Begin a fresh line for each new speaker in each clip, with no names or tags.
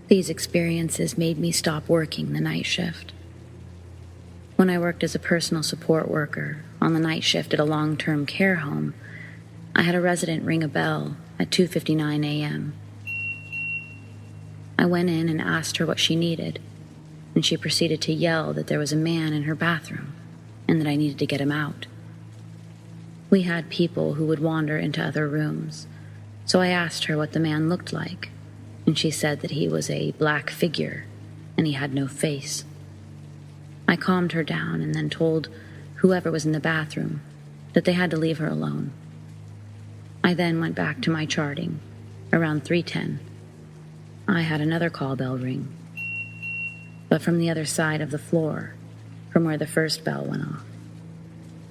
These experiences made me stop working the night shift. When I worked as a personal support worker on the night shift at a long-term care home, I had a resident ring a bell at 2:59 a.m. I went in and asked her what she needed, and she proceeded to yell that there was a man in her bathroom and that I needed to get him out. We had people who would wander into other rooms, so I asked her what the man looked like, and she said that he was a black figure and he had no face. I calmed her down and then told whoever was in the bathroom that they had to leave her alone. I then went back to my charting around 3:10. I had another call bell ring, but from the other side of the floor, from where the first bell went off.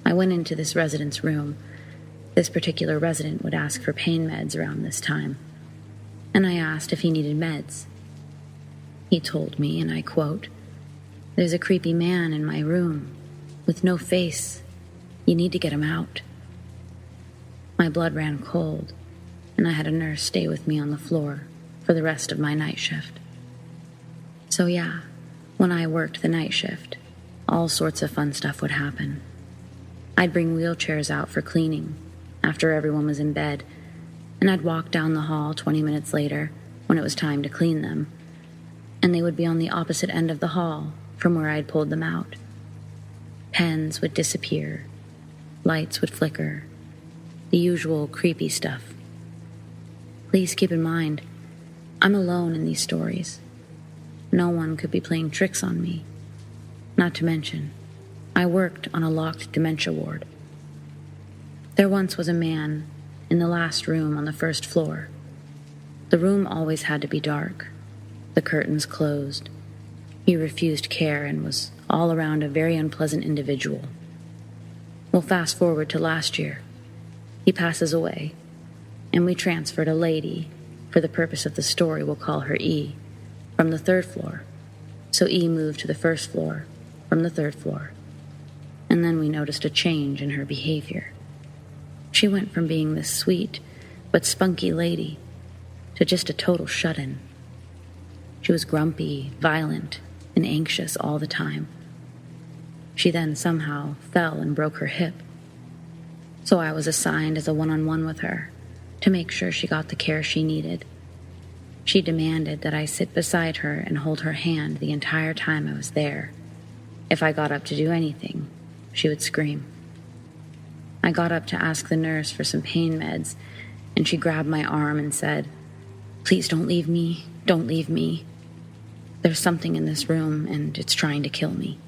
I went into this resident's room. This particular resident would ask for pain meds around this time, and I asked if he needed meds. He told me, and I quote, "There's a creepy man in my room with no face. You need to get him out." My blood ran cold, and I had a nurse stay with me on the floor for the rest of my night shift. So yeah, when I worked the night shift, all sorts of fun stuff would happen. I'd bring wheelchairs out for cleaning after everyone was in bed, and I'd walk down the hall 20 minutes later when it was time to clean them, and they would be on the opposite end of the hall from where I'd pulled them out. Pens would disappear, lights would flicker, the usual creepy stuff. Please keep in mind, I'm alone in these stories. No one could be playing tricks on me. Not to mention, I worked on a locked dementia ward. There once was a man in the last room on the first floor. The room always had to be dark, the curtains closed. He refused care and was all around a very unpleasant individual. Well, fast forward to last year. He passes away, and we transferred a lady, for the purpose of the story we'll call her E, from the third floor. So E moved to the first floor from the third floor. And then we noticed a change in her behavior. She went from being this sweet but spunky lady to just a total shut-in. She was grumpy, violent, and anxious all the time. She then somehow fell and broke her hip. So I was assigned as a one-on-one with her to make sure she got the care she needed. She demanded that I sit beside her and hold her hand the entire time I was there. If I got up to do anything, she would scream. I got up to ask the nurse for some pain meds, and she grabbed my arm and said, "Please don't leave me, don't leave me. There's something in this room, and it's trying to kill me."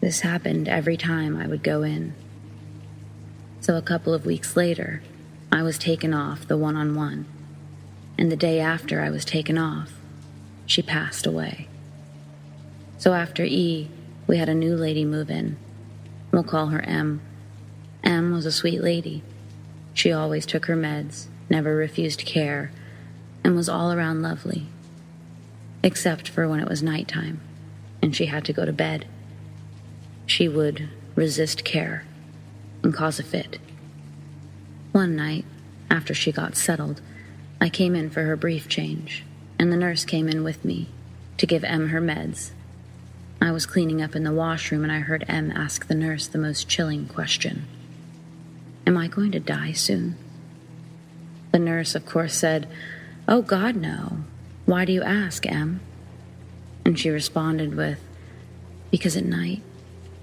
This happened every time I would go in. So a couple of weeks later, I was taken off the one-on-one, and the day after I was taken off, she passed away. So after E, we had a new lady move in. We'll call her M. M was a sweet lady. She always took her meds, never refused care, and was all around lovely. Except for when it was nighttime, and she had to go to bed. She would resist care and cause a fit. One night, after she got settled, I came in for her brief change, and the nurse came in with me to give M her meds. I was cleaning up in the washroom, and I heard M ask the nurse the most chilling question. "Am I going to die soon?" The nurse, of course, said, "Oh, God, no. Why do you ask, M?" And she responded with, "Because at night,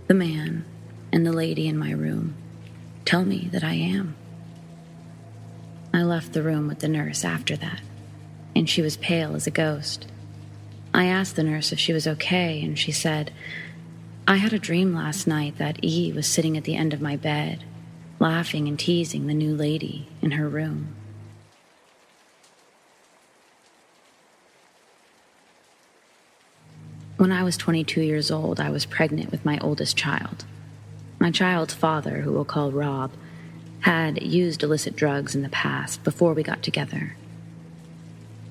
the man and the lady in my room tell me that I am." I left the room with the nurse after that, and she was pale as a ghost. I asked the nurse if she was okay, and she said, "I had a dream last night that E was sitting at the end of my bed, laughing and teasing the new lady in her room." When I was 22 years old, I was pregnant with my oldest child. My child's father, who we'll call Rob, had used illicit drugs in the past before we got together.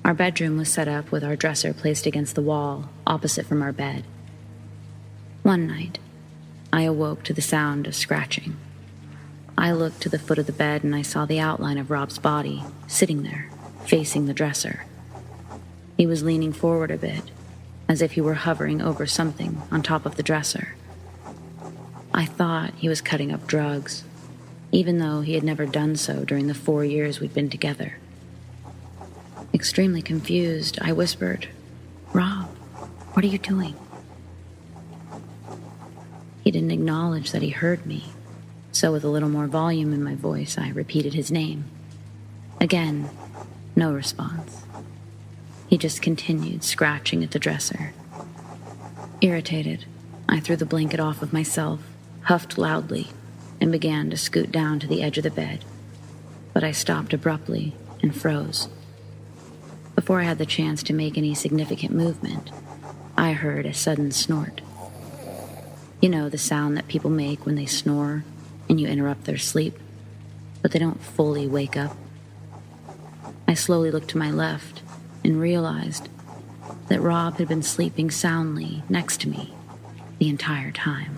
Our bedroom was set up with our dresser placed against the wall, opposite from our bed. One night, I awoke to the sound of scratching. I looked to the foot of the bed and I saw the outline of Rob's body, sitting there, facing the dresser. He was leaning forward a bit, as if he were hovering over something on top of the dresser. I thought he was cutting up drugs, even though he had never done so during the 4 years we'd been together. Extremely confused, I whispered, "Rob, what are you doing?" He didn't acknowledge that he heard me, so with a little more volume in my voice, I repeated his name. Again, no response. He just continued scratching at the dresser. Irritated, I threw the blanket off of myself, huffed loudly, and began to scoot down to the edge of the bed. But I stopped abruptly and froze. Before I had the chance to make any significant movement, I heard a sudden snort. You know, the sound that people make when they snore and you interrupt their sleep, but they don't fully wake up. I slowly looked to my left and realized that Rob had been sleeping soundly next to me the entire time.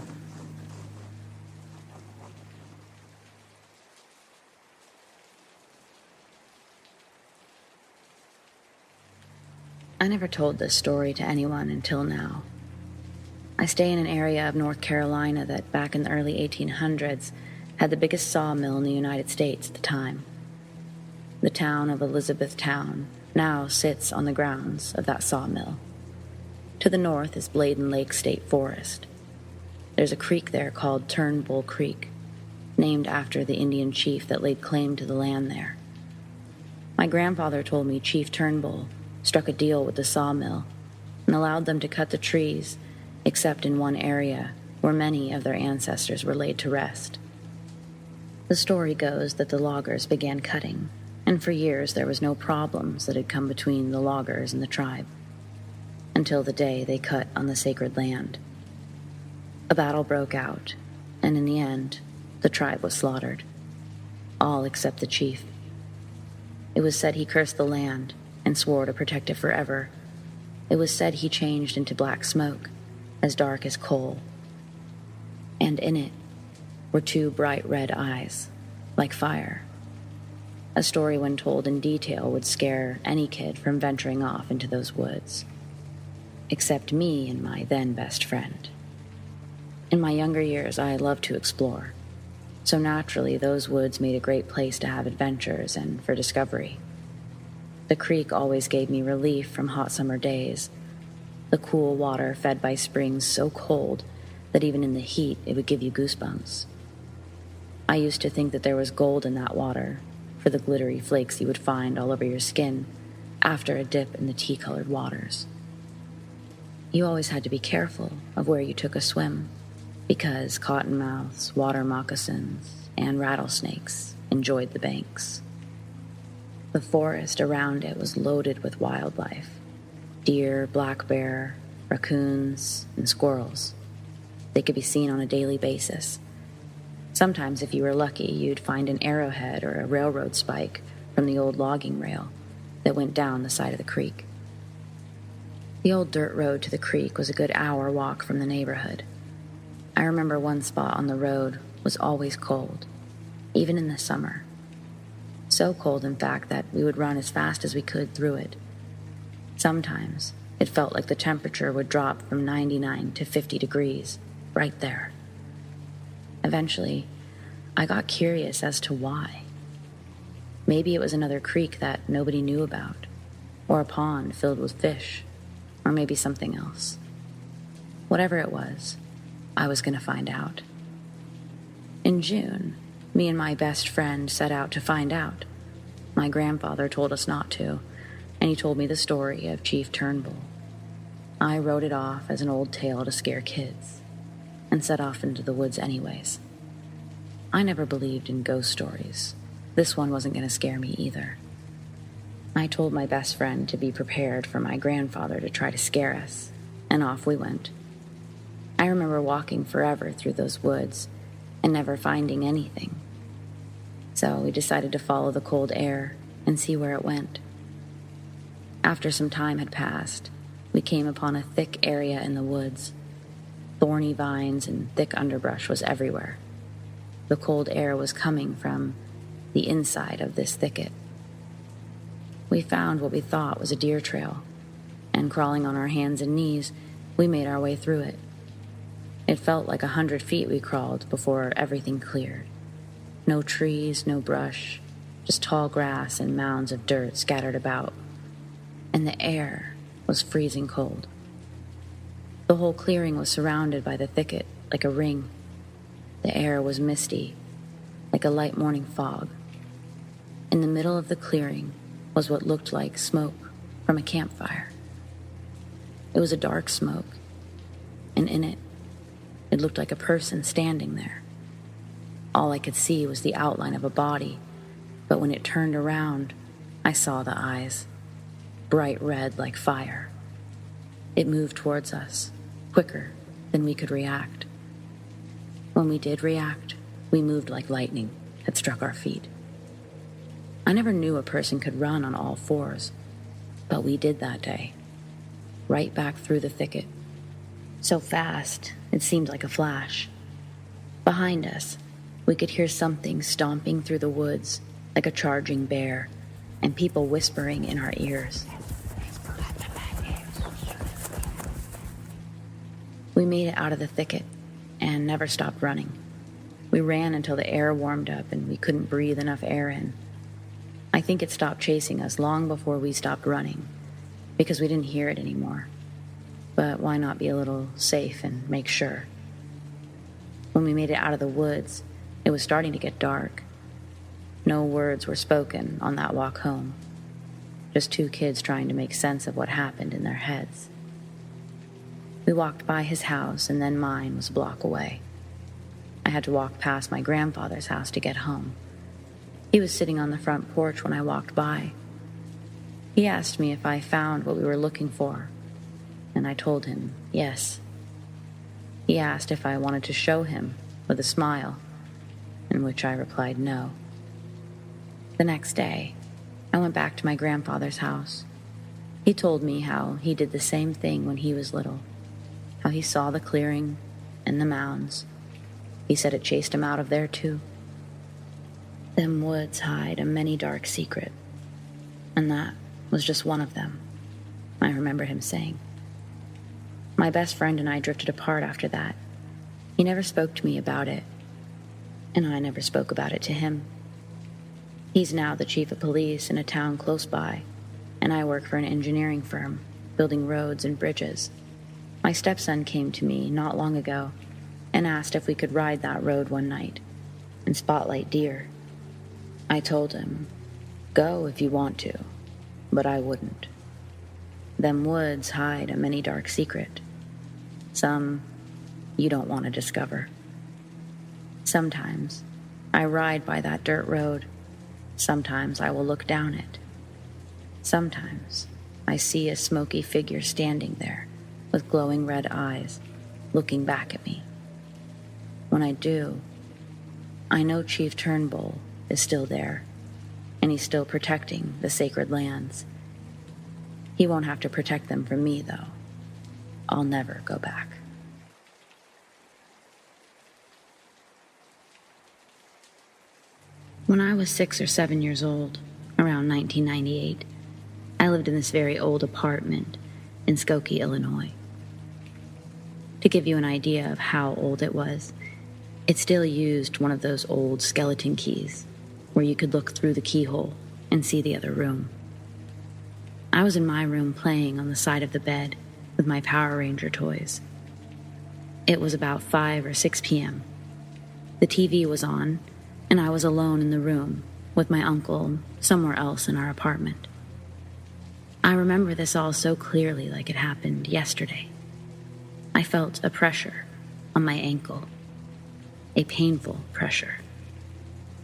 I never told this story to anyone until now. I stay in an area of North Carolina that back in the early 1800s had the biggest sawmill in the United States at the time. The town of Elizabethtown now sits on the grounds of that sawmill. To the north is Bladen Lake State Forest. There's a creek there called Turnbull Creek, named after the Indian chief that laid claim to the land there. My grandfather told me Chief Turnbull struck a deal with the sawmill and allowed them to cut the trees, except in one area where many of their ancestors were laid to rest. The story goes that the loggers began cutting, and for years there was no problems that had come between the loggers and the tribe, until the day they cut on the sacred land. A battle broke out, and in the end, the tribe was slaughtered, all except the chief. It was said he cursed the land and swore to protect it forever. It was said he changed into black smoke, as dark as coal, and in it were 2 bright red eyes, like fire. A story when told in detail would scare any kid from venturing off into those woods, except me and my then best friend. In my younger years, I loved to explore, so naturally those woods made a great place to have adventures and for discovery. The creek always gave me relief from hot summer days, the cool water fed by springs so cold that even in the heat it would give you goosebumps. I used to think that there was gold in that water for the glittery flakes you would find all over your skin after a dip in the tea-colored waters. You always had to be careful of where you took a swim because cottonmouths, water moccasins, and rattlesnakes enjoyed the banks. The forest around it was loaded with wildlife: deer, black bear, raccoons, and squirrels. They could be seen on a daily basis. Sometimes, if you were lucky, you'd find an arrowhead or a railroad spike from the old logging rail that went down the side of the creek. The old dirt road to the creek was a good hour walk from the neighborhood. I remember one spot on the road was always cold, even in the summer. So cold, in fact, that we would run as fast as we could through it. Sometimes it felt like the temperature would drop from 99 to 50 degrees right there. Eventually, I got curious as to why. Maybe it was another creek that nobody knew about, or a pond filled with fish, or maybe something else. Whatever it was, I was going to find out. In June, me and my best friend set out to find out. My grandfather told us not to, and he told me the story of Chief Turnbull. I wrote it off as an old tale to scare kids, and set off into the woods anyways. I never believed in ghost stories. This one wasn't going to scare me either. I told my best friend to be prepared for my grandfather to try to scare us, and off we went. I remember walking forever through those woods and never finding anything. So we decided to follow the cold air and see where it went. After some time had passed, we came upon a thick area in the woods. Thorny vines and thick underbrush was everywhere. The cold air was coming from the inside of this thicket. We found what we thought was a deer trail, and crawling on our hands and knees, we made our way through it. It felt like 100 feet we crawled before everything cleared. No trees, no brush, just tall grass and mounds of dirt scattered about. And the air was freezing cold. The whole clearing was surrounded by the thicket like a ring. The air was misty, like a light morning fog. In the middle of the clearing was what looked like smoke from a campfire. It was a dark smoke, and in it, it looked like a person standing there. All I could see was the outline of a body, but when it turned around, I saw the eyes, bright red like fire. It moved towards us, quicker than we could react. When we did react, we moved like lightning had struck our feet. I never knew a person could run on all fours, but we did that day, right back through the thicket. So fast, it seemed like a flash. Behind us, we could hear something stomping through the woods like a charging bear, and people whispering in our ears. We made it out of the thicket and never stopped running. We ran until the air warmed up and we couldn't breathe enough air in. I think it stopped chasing us long before we stopped running, because we didn't hear it anymore. But why not be a little safe and make sure? When we made it out of the woods, it was starting to get dark. No words were spoken on that walk home. Just two kids trying to make sense of what happened in their heads. We walked by his house, and then mine was a block away. I had to walk past my grandfather's house to get home. He was sitting on the front porch when I walked by. He asked me if I found what we were looking for, and I told him yes. He asked if I wanted to show him, with a smile, in which I replied no. The next day, I went back to my grandfather's house. He told me how he did the same thing when he was little, how he saw the clearing and the mounds. He said it chased him out of there too. Them woods hide a many dark secret, and that was just one of them, I remember him saying. My best friend and I drifted apart after that. He never spoke to me about it, and I never spoke about it to him. He's now the chief of police in a town close by, and I work for an engineering firm, building roads and bridges. My stepson came to me not long ago and asked if we could ride that road one night and spotlight deer. I told him, go if you want to, but I wouldn't. Them woods hide a many dark secret. Some you don't want to discover. Sometimes I ride by that dirt road. Sometimes I will look down it. Sometimes I see a smoky figure standing there with glowing red eyes, looking back at me. When I do, I know Chief Turnbull is still there, and he's still protecting the sacred lands. He won't have to protect them from me, though. I'll never go back. When I was 6 or 7 years old, around 1998, I lived in this very old apartment in Skokie, Illinois. To give you an idea of how old it was, it still used one of those old skeleton keys where you could look through the keyhole and see the other room. I was in my room playing on the side of the bed with my Power Ranger toys. It was about 5 or 6 p.m. The TV was on, and I was alone in the room with my uncle somewhere else in our apartment. I remember this all so clearly, like it happened yesterday. I felt a pressure on my ankle, a painful pressure.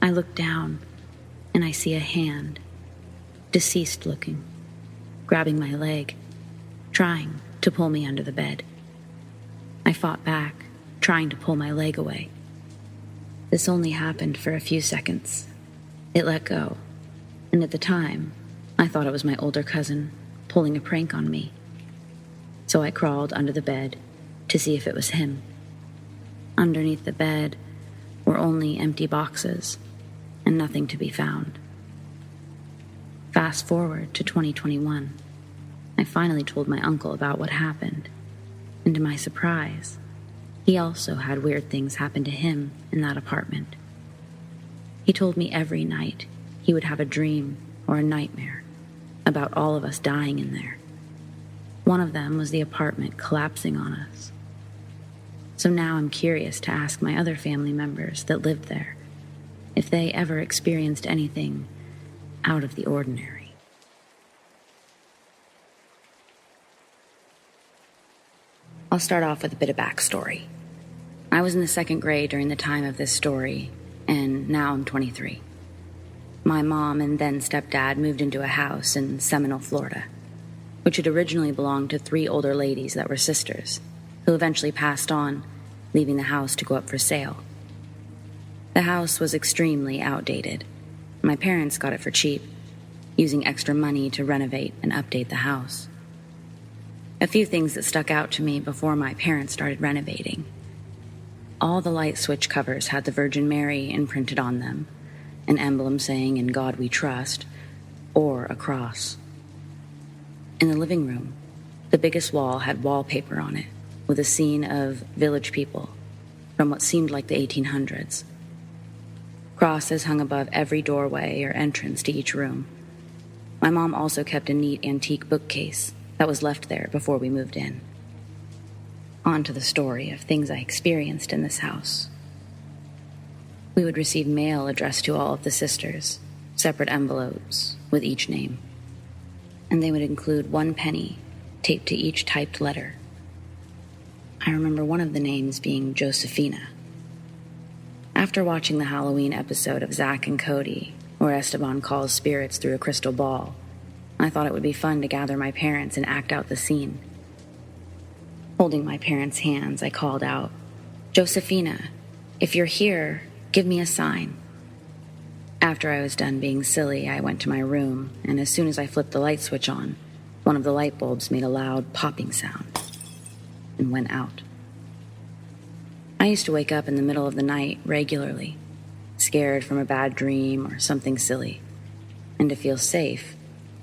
I look down, and I see a hand, deceased looking, grabbing my leg, trying to pull me under the bed. I fought back, trying to pull my leg away. This only happened for a few seconds. It let go, and at the time, I thought it was my older cousin pulling a prank on me. So I crawled under the bed to see if it was him. Underneath the bed were only empty boxes and nothing to be found. Fast forward to 2021. I finally told my uncle about what happened, and to my surprise, he also had weird things happen to him in that apartment. He told me every night he would have a dream or a nightmare about all of us dying in there. One of them was the apartment collapsing on us. So now I'm curious to ask my other family members that lived there if they ever experienced anything out of the ordinary. I'll start off with a bit of backstory. I was in the second grade during the time of this story, and now I'm 23. My mom and then stepdad moved into a house in Seminole, Florida, which had originally belonged to 3 older ladies that were sisters, who eventually passed on, leaving the house to go up for sale. The house was extremely outdated. My parents got it for cheap, using extra money to renovate and update the house. A few things that stuck out to me before my parents started renovating. All the light switch covers had the Virgin Mary imprinted on them, an emblem saying, "In God we trust," or a cross. In the living room, the biggest wall had wallpaper on it, with a scene of village people from what seemed like the 1800s. Crosses hung above every doorway or entrance to each room. My mom also kept a neat antique bookcase that was left there before we moved in. On to the story of things I experienced in this house. We would receive mail addressed to all of the sisters, separate envelopes with each name, and they would include 1 penny taped to each typed letter. I remember one of the names being Josephina. After watching the Halloween episode of Zack and Cody, where Esteban calls spirits through a crystal ball, I thought it would be fun to gather my parents and act out the scene. Holding my parents' hands, I called out, "Josephina, if you're here, give me a sign." After I was done being silly, I went to my room, and as soon as I flipped the light switch on, one of the light bulbs made a loud popping sound and went out. I used to wake up in the middle of the night regularly, scared from a bad dream or something silly, and to feel safe,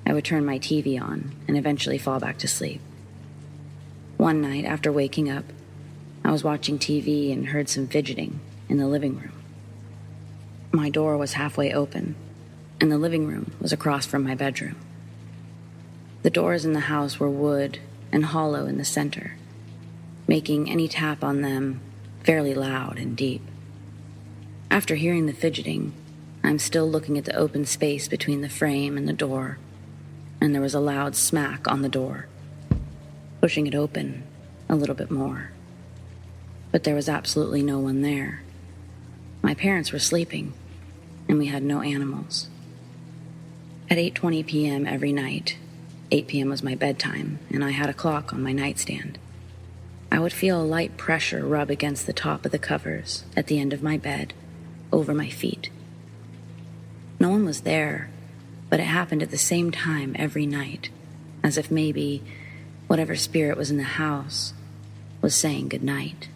I would turn my TV on and eventually fall back to sleep. One night, after waking up, I was watching TV and heard some fidgeting in the living room. My door was halfway open, and the living room was across from my bedroom. The doors in the house were wood and hollow in the center, making any tap on them fairly loud and deep. After hearing the fidgeting, I'm still looking at the open space between the frame and the door, and there was a loud smack on the door, pushing it open a little bit more. But there was absolutely no one there. My parents were sleeping, and we had no animals. At 8:20 p.m. every night, 8 p.m. was my bedtime, and I had a clock on my nightstand, I would feel a light pressure rub against the top of the covers at the end of my bed, over my feet. No one was there, but it happened at the same time every night, as if maybe whatever spirit was in the house was saying goodnight.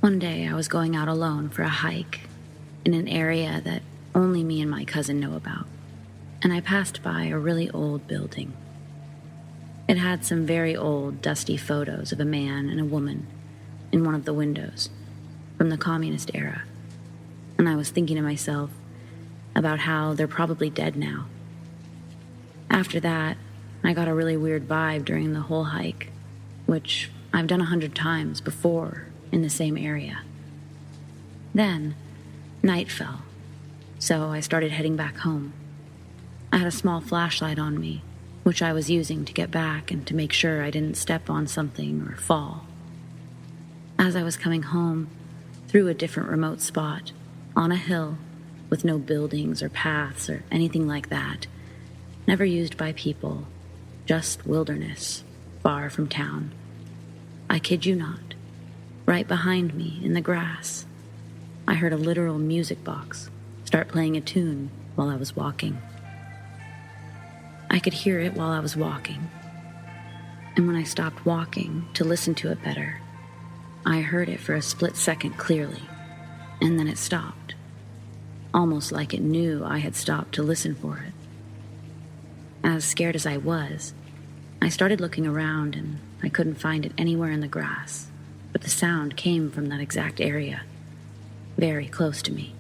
One day I was going out alone for a hike in an area that only me and my cousin know about, and I passed by a really old building. It had some very old, dusty photos of a man and a woman in one of the windows from the communist era, and I was thinking to myself about how they're probably dead now. After that, I got a really weird vibe during the whole hike, which I've done 100 times before in the same area. Then, night fell, so I started heading back home. I had a small flashlight on me, which I was using to get back and to make sure I didn't step on something or fall. As I was coming home, through a different remote spot, on a hill, with no buildings or paths or anything like that, never used by people, just wilderness, far from town. I kid you not, right behind me in the grass, I heard a literal music box start playing a tune while I was walking. I could hear it while I was walking, and when I stopped walking to listen to it better, I heard it for a split second clearly, and then it stopped. almost like it knew I had stopped to listen for it. As scared as I was, I started looking around and I couldn't find it anywhere in the grass, but the sound came from that exact area, very close to me.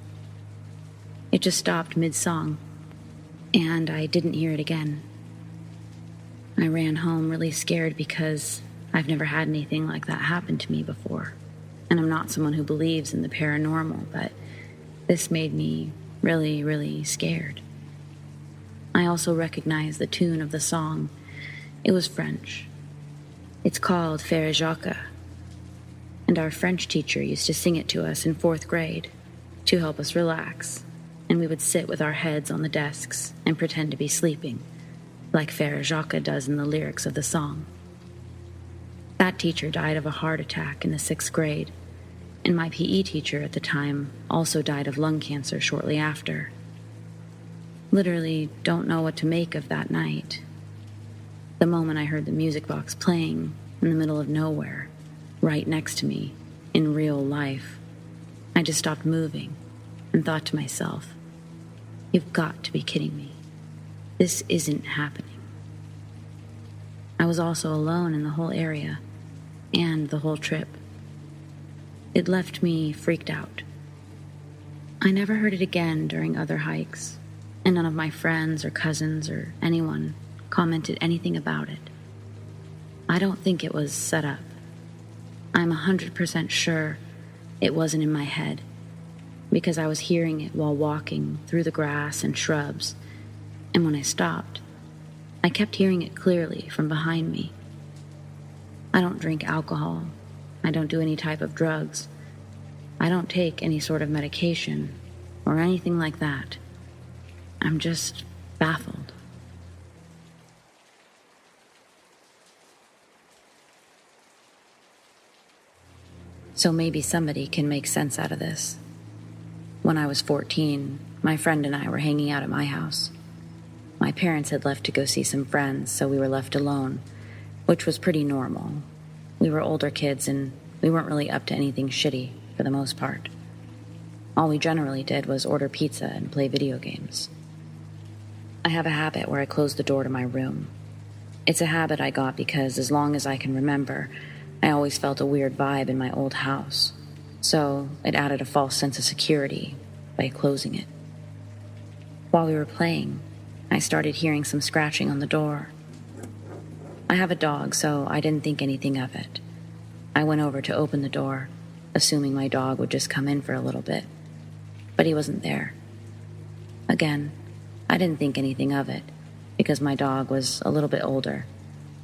It just stopped mid-song, and I didn't hear it again. I ran home really scared because I've never had anything like that happen to me before, and I'm not someone who believes in the paranormal, but this made me really, really scared. I also recognized the tune of the song. It was French. It's called Frère Jacques, and our French teacher used to sing it to us in 4th grade to help us relax, and we would sit with our heads on the desks and pretend to be sleeping, like Frère Jacques does in the lyrics of the song. That teacher died of a heart attack in the 6th grade, and my PE teacher at the time also died of lung cancer shortly after. Literally don't know what to make of that night. The moment I heard the music box playing in the middle of nowhere, right next to me, in real life, I just stopped moving and thought to myself, you've got to be kidding me. This isn't happening. I was also alone in the whole area and the whole trip. It left me freaked out. I never heard it again during other hikes, and none of my friends or cousins or anyone commented anything about it. I don't think it was set up. I'm 100% sure it wasn't in my head, because I was hearing it while walking through the grass and shrubs, and when I stopped, I kept hearing it clearly from behind me. I don't drink alcohol. I don't do any type of drugs. I don't take any sort of medication or anything like that. I'm just baffled. So maybe somebody can make sense out of this. When I was 14, my friend and I were hanging out at my house. My parents had left to go see some friends, so we were left alone, which was pretty normal. We were older kids and we weren't really up to anything shitty for the most part. All we generally did was order pizza and play video games. I have a habit where I close the door to my room. It's a habit I got because as long as I can remember, I always felt a weird vibe in my old house, so it added a false sense of security by closing it. While we were playing, I started hearing some scratching on the door. I have a dog, so I didn't think anything of it. I went over to open the door, assuming my dog would just come in for a little bit, but he wasn't there. Again, I didn't think anything of it, because my dog was a little bit older.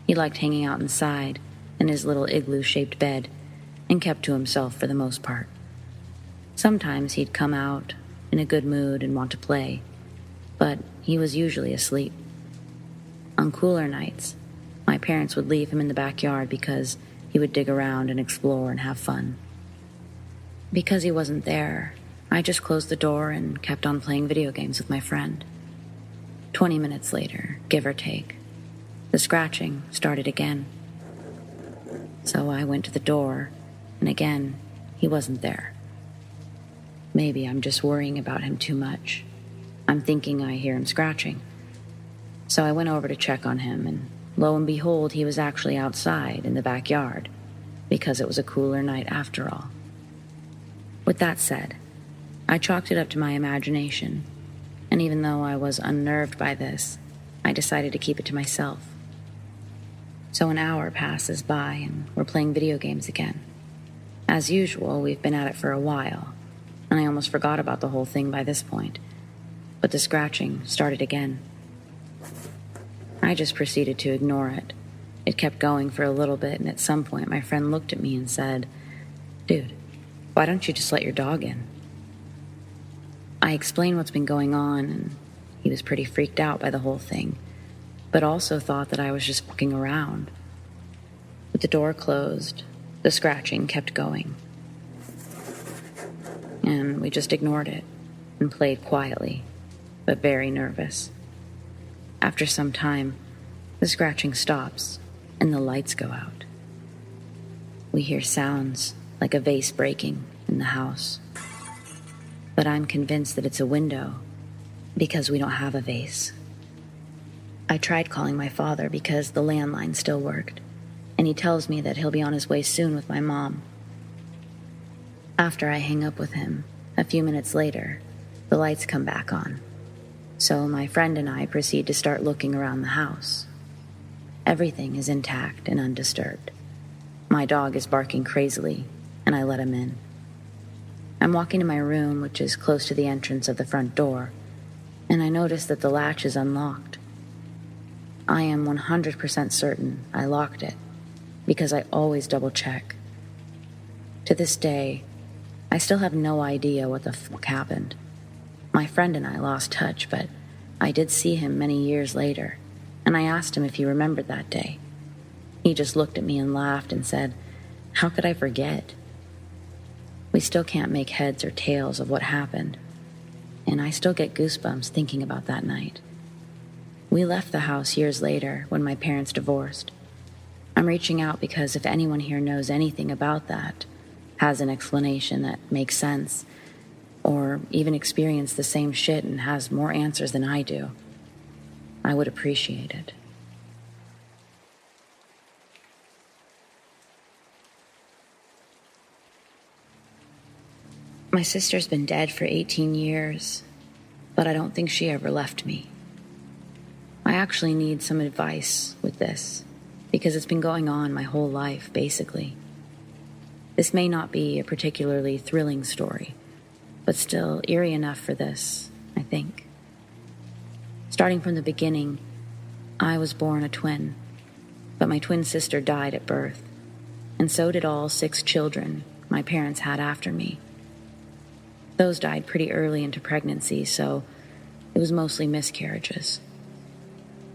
He liked hanging out inside in his little igloo-shaped bed and kept to himself for the most part. Sometimes he'd come out in a good mood and want to play, but he was usually asleep. On cooler nights, my parents would leave him in the backyard because he would dig around and explore and have fun. Because he wasn't there, I just closed the door and kept on playing video games with my friend. 20 minutes later, give or take, the scratching started again. So I went to the door, and again, he wasn't there. Maybe I'm just worrying about him too much. I'm thinking I hear him scratching. So I went over to check on him, and lo and behold, he was actually outside in the backyard, because it was a cooler night after all. With that said, I chalked it up to my imagination, and even though I was unnerved by this, I decided to keep it to myself. So an hour passes by, and we're playing video games again. As usual, we've been at it for a while, and I almost forgot about the whole thing by this point. But the scratching started again. I just proceeded to ignore it. It kept going for a little bit, and at some point my friend looked at me and said, "Dude, why don't you just let your dog in?" I explained what's been going on, and he was pretty freaked out by the whole thing, but also thought that I was just fucking around. With the door closed, the scratching kept going. And we just ignored it and played quietly, but very nervous. After some time, the scratching stops and the lights go out. We hear sounds like a vase breaking in the house. but I'm convinced that it's a window because we don't have a vase. I tried calling my father because the landline still worked, and he tells me that he'll be on his way soon with my mom. After I hang up with him, a few minutes later, the lights come back on. So my friend and I proceed to start looking around the house. Everything is intact and undisturbed. My dog is barking crazily, and I let him in. I'm walking to my room, which is close to the entrance of the front door, and I notice that the latch is unlocked. I am 100% certain I locked it, because I always double-check. To this day, I still have no idea what the fuck happened. My friend and I lost touch, but I did see him many years later, and I asked him if he remembered that day. He just looked at me and laughed and said, "How could I forget?" We still can't make heads or tails of what happened, and I still get goosebumps thinking about that night. We left the house years later when my parents divorced. I'm reaching out because if anyone here knows anything about that, has an explanation that makes sense, or even experienced the same shit and has more answers than I do, I would appreciate it. My sister's been dead for 18 years, but I don't think she ever left me. I actually need some advice with this, because it's been going on my whole life, basically. This may not be a particularly thrilling story, but still eerie enough for this, I think. Starting from the beginning, I was born a twin, but my twin sister died at birth, and so did all 6 children my parents had after me. Those died pretty early into pregnancy, so it was mostly miscarriages.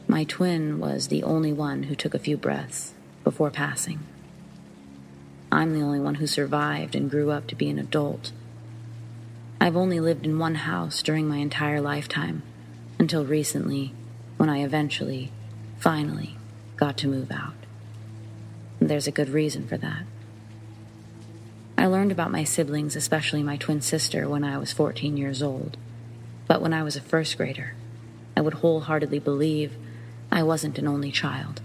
My twin was the only one who took a few breaths before passing. I'm the only one who survived and grew up to be an adult. I've only lived in one house during my entire lifetime, until recently, when I eventually, finally, got to move out. And there's a good reason for that. I learned about my siblings, especially my twin sister, when I was 14 years old. But when I was a first grader, I would wholeheartedly believe I wasn't an only child.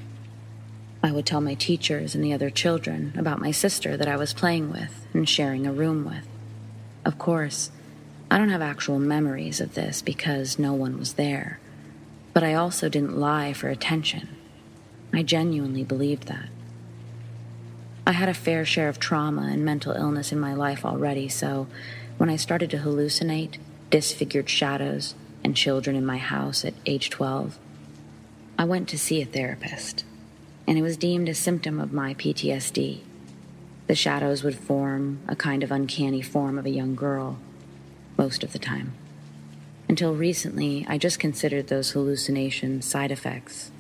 I would tell my teachers and the other children about my sister that I was playing with and sharing a room with. Of course, I don't have actual memories of this because no one was there, but I also didn't lie for attention. I genuinely believed that. I had a fair share of trauma and mental illness in my life already, so when I started to hallucinate disfigured shadows and children in my house at age 12, I went to see a therapist, and it was deemed a symptom of my PTSD. The shadows would form a kind of uncanny form of a young girl, most of the time. Until recently, I just considered those hallucinations side effects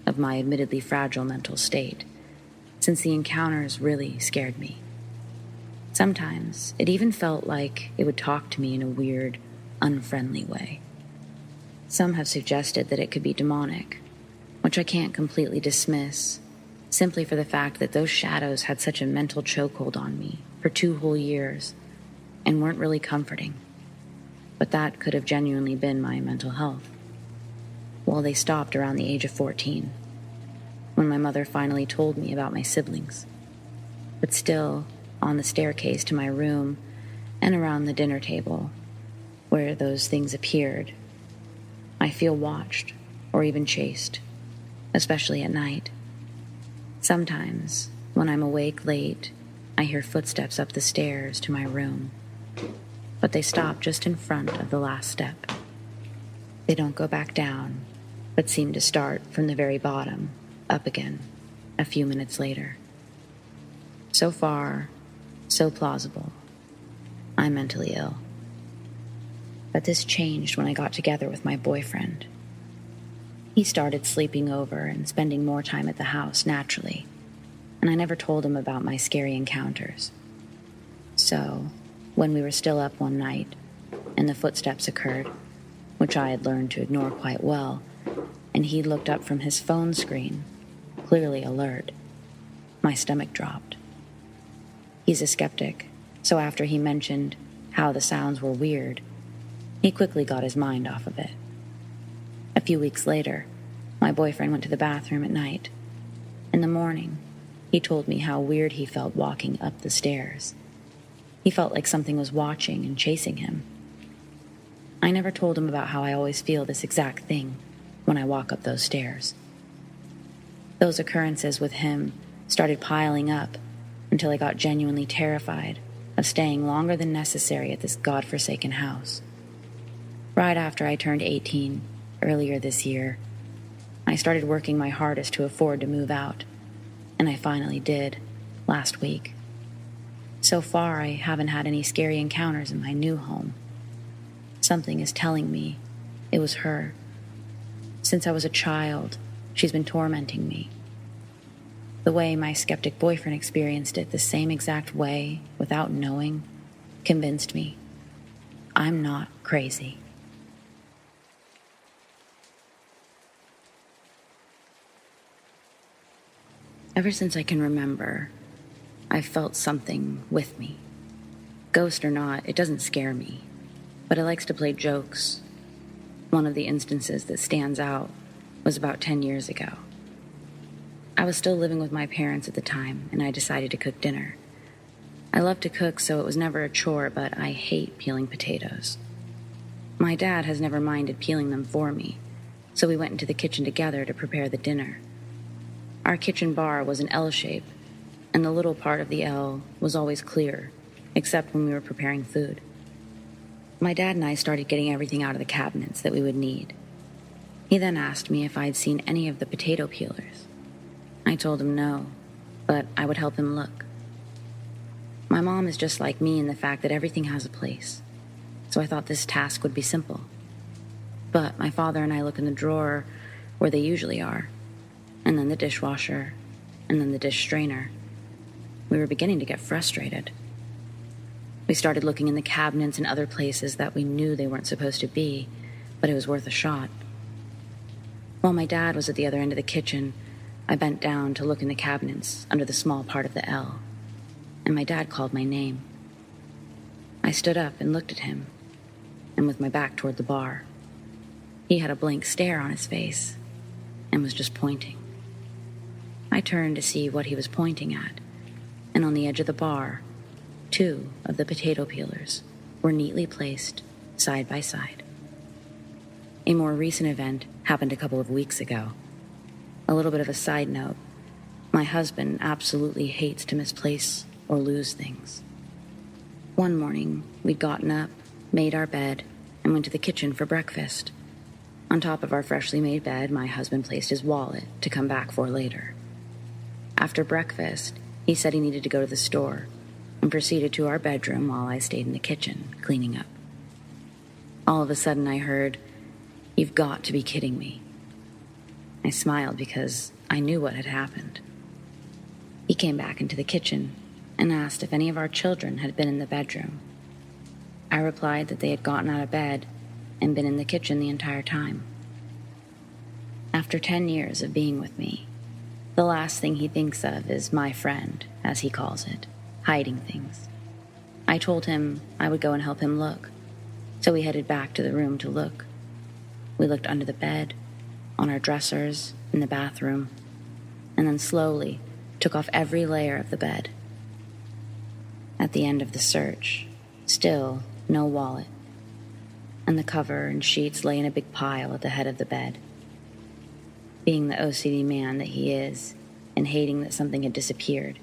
of my admittedly fragile mental state, since the encounters really scared me. Sometimes, it even felt like it would talk to me in a weird, unfriendly way. Some have suggested that it could be demonic, which I can't completely dismiss, simply for the fact that those shadows had such a mental chokehold on me for 2 whole years and weren't really comforting. But that could have genuinely been my mental health. Well, they stopped around the age of 14, when my mother finally told me about my siblings. But still, on the staircase to my room and around the dinner table, where those things appeared, I feel watched or even chased, especially at night. Sometimes, when I'm awake late, I hear footsteps up the stairs to my room, but they stop just in front of the last step. They don't go back down, but seem to start from the very bottom, up again, a few minutes later. So far, so plausible. I'm mentally ill. But this changed when I got together with my boyfriend. He started sleeping over and spending more time at the house naturally, and I never told him about my scary encounters. So, when we were still up one night, and the footsteps occurred, which I had learned to ignore quite well, and he looked up from his phone screen, clearly alert, my stomach dropped. He's a skeptic, so after he mentioned how the sounds were weird, he quickly got his mind off of it. A few weeks later, my boyfriend went to the bathroom at night. In the morning, he told me how weird he felt walking up the stairs. He felt like something was watching and chasing him. I never told him about how I always feel this exact thing when I walk up those stairs. Those occurrences with him started piling up until I got genuinely terrified of staying longer than necessary at this godforsaken house. Right after I turned 18, earlier this year, I started working my hardest to afford to move out, and I finally did, last week. So far, I haven't had any scary encounters in my new home. Something is telling me it was her. Since I was a child, she's been tormenting me. The way my skeptic boyfriend experienced it the same exact way, without knowing, convinced me I'm not crazy. Ever since I can remember, I've felt something with me. Ghost or not, it doesn't scare me, but it likes to play jokes. One of the instances that stands out was about 10 years ago. I was still living with my parents at the time, and I decided to cook dinner. I love to cook, so it was never a chore, but I hate peeling potatoes. My dad has never minded peeling them for me, so we went into the kitchen together to prepare the dinner. Our kitchen bar was an L shape, and the little part of the L was always clear, except when we were preparing food. My dad and I started getting everything out of the cabinets that we would need. He then asked me if I'd seen any of the potato peelers. I told him no, but I would help him look. My mom is just like me in the fact that everything has a place, so I thought this task would be simple. But my father and I look in the drawer where they usually are, and then the dishwasher, and then the dish strainer. We were beginning to get frustrated. We started looking in the cabinets and other places that we knew they weren't supposed to be, but it was worth a shot. While my dad was at the other end of the kitchen, I bent down to look in the cabinets under the small part of the L, and my dad called my name. I stood up and looked at him, and with my back toward the bar, he had a blank stare on his face and was just pointing. I turned to see what he was pointing at, and on the edge of the bar, 2 of the potato peelers were neatly placed side by side. A more recent event happened a couple of weeks ago. A little bit of a side note, my husband absolutely hates to misplace or lose things. One morning, we'd gotten up, made our bed, and went to the kitchen for breakfast. On top of our freshly made bed, my husband placed his wallet to come back for later. After breakfast, he said he needed to go to the store and proceeded to our bedroom while I stayed in the kitchen, cleaning up. All of a sudden I heard, "You've got to be kidding me." I smiled because I knew what had happened. He came back into the kitchen and asked if any of our children had been in the bedroom. I replied that they had gotten out of bed and been in the kitchen the entire time. After 10 years of being with me, the last thing he thinks of is my friend, as he calls it, hiding things. I told him I would go and help him look, so we headed back to the room to look. We looked under the bed, on our dressers, in the bathroom, and then slowly took off every layer of the bed. At the end of the search, still no wallet, and the cover and sheets lay in a big pile at the head of the bed. Being the OCD man that he is, and hating that something had disappeared,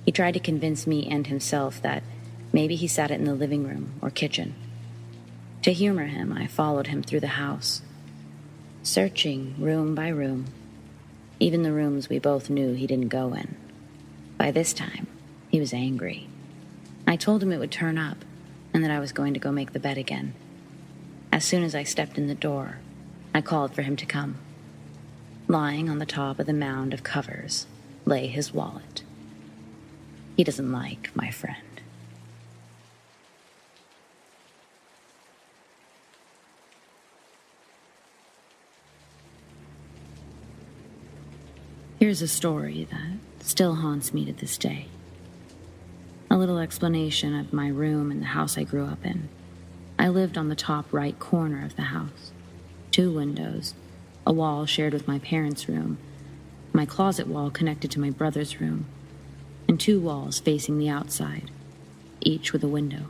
he tried to convince me and himself that maybe he sat it in the living room or kitchen. To humor him, I followed him through the house, searching room by room, even the rooms we both knew he didn't go in. By this time, he was angry. I told him it would turn up, and that I was going to go make the bed again. As soon as I stepped in the door, I called for him to come. Lying on the top of the mound of covers lay his wallet. He doesn't like my friend. Here's a story that still haunts me to this day. A little explanation of my room and the house I grew up in. I lived on the top right corner of the house. 2 windows, a wall shared with my parents' room, my closet wall connected to my brother's room, and 2 walls facing the outside, each with a window.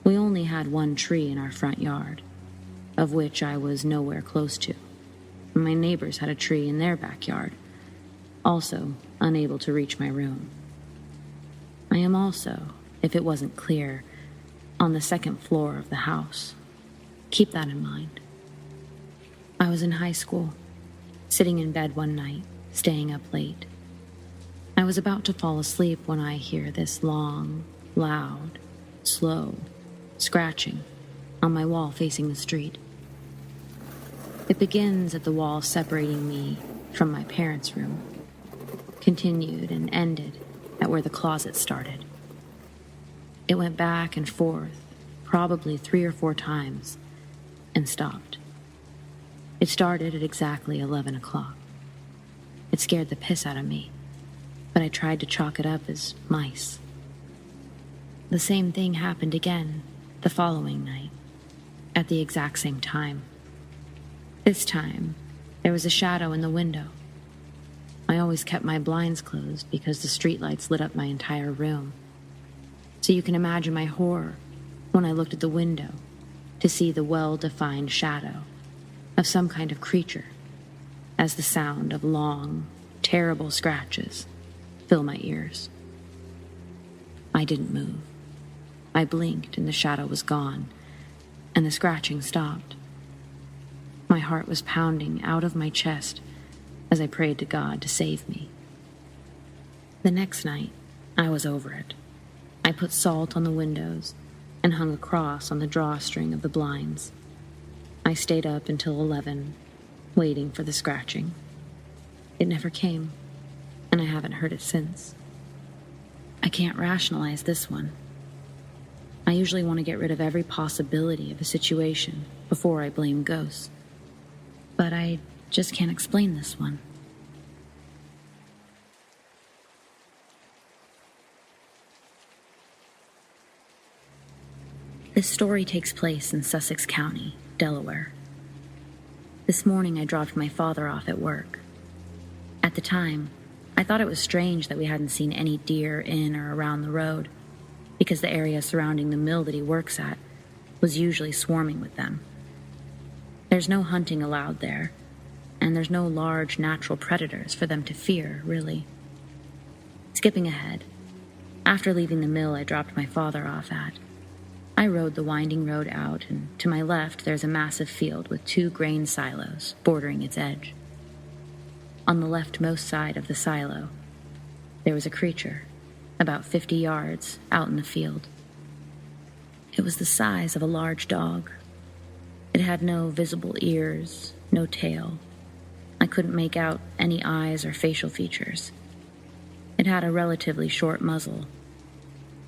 We only had 1 tree in our front yard, of which I was nowhere close to. My neighbors had a tree in their backyard, also unable to reach my room. I am also, if it wasn't clear, on the 2nd floor of the house. Keep that in mind. I was in high school, sitting in bed one night, staying up late. I was about to fall asleep when I hear this long, loud, slow scratching on my wall facing the street. It begins at the wall separating me from my parents' room, continued and ended at where the closet started. It went back and forth, probably 3 or 4 times, and stopped. It started at exactly 11 o'clock. It scared the piss out of me, but I tried to chalk it up as mice. The same thing happened again the following night, at the exact same time. This time, there was a shadow in the window. I always kept my blinds closed because the streetlights lit up my entire room. So you can imagine my horror when I looked at the window to see the well-defined shadow of some kind of creature as the sound of long, terrible scratches fill my ears. I didn't move. I blinked and the shadow was gone, and the scratching stopped. My heart was pounding out of my chest as I prayed to God to save me. The next night, I was over it. I put salt on the windows and hung a cross on the drawstring of the blinds. I stayed up until 11, waiting for the scratching. It never came, and I haven't heard it since. I can't rationalize this one. I usually want to get rid of every possibility of a situation before I blame ghosts, but I just can't explain this one. This story takes place in Sussex County, Delaware. This morning I dropped my father off at work. At the time, I thought it was strange that we hadn't seen any deer in or around the road, because the area surrounding the mill that he works at was usually swarming with them. There's no hunting allowed there, and there's no large natural predators for them to fear, really. Skipping ahead, after leaving the mill I dropped my father off at, I rode the winding road out, and to my left there's a massive field with 2 grain silos bordering its edge. On the leftmost side of the silo, there was a creature, about 50 yards out in the field. It was the size of a large dog. It had no visible ears, no tail. I couldn't make out any eyes or facial features. It had a relatively short muzzle.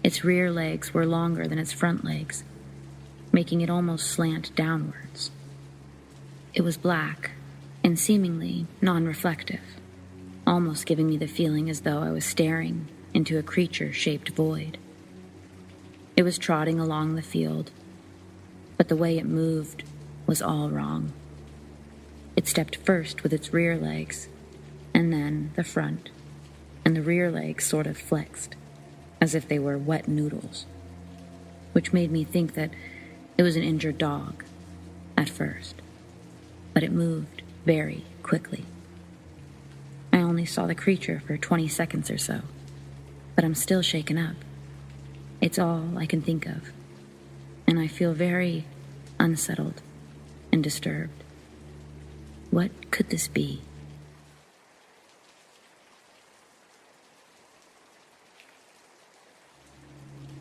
Its rear legs were longer than its front legs, making it almost slant downwards. It was black and seemingly non-reflective, almost giving me the feeling as though I was staring into a creature-shaped void. It was trotting along the field, but the way it moved was all wrong. It stepped first with its rear legs, and then the front, and the rear legs sort of flexed, as if they were wet noodles, which made me think that it was an injured dog at first, but it moved very quickly. I only saw the creature for 20 seconds or so, but I'm still shaken up. It's all I can think of, and I feel very unsettled and disturbed. What could this be?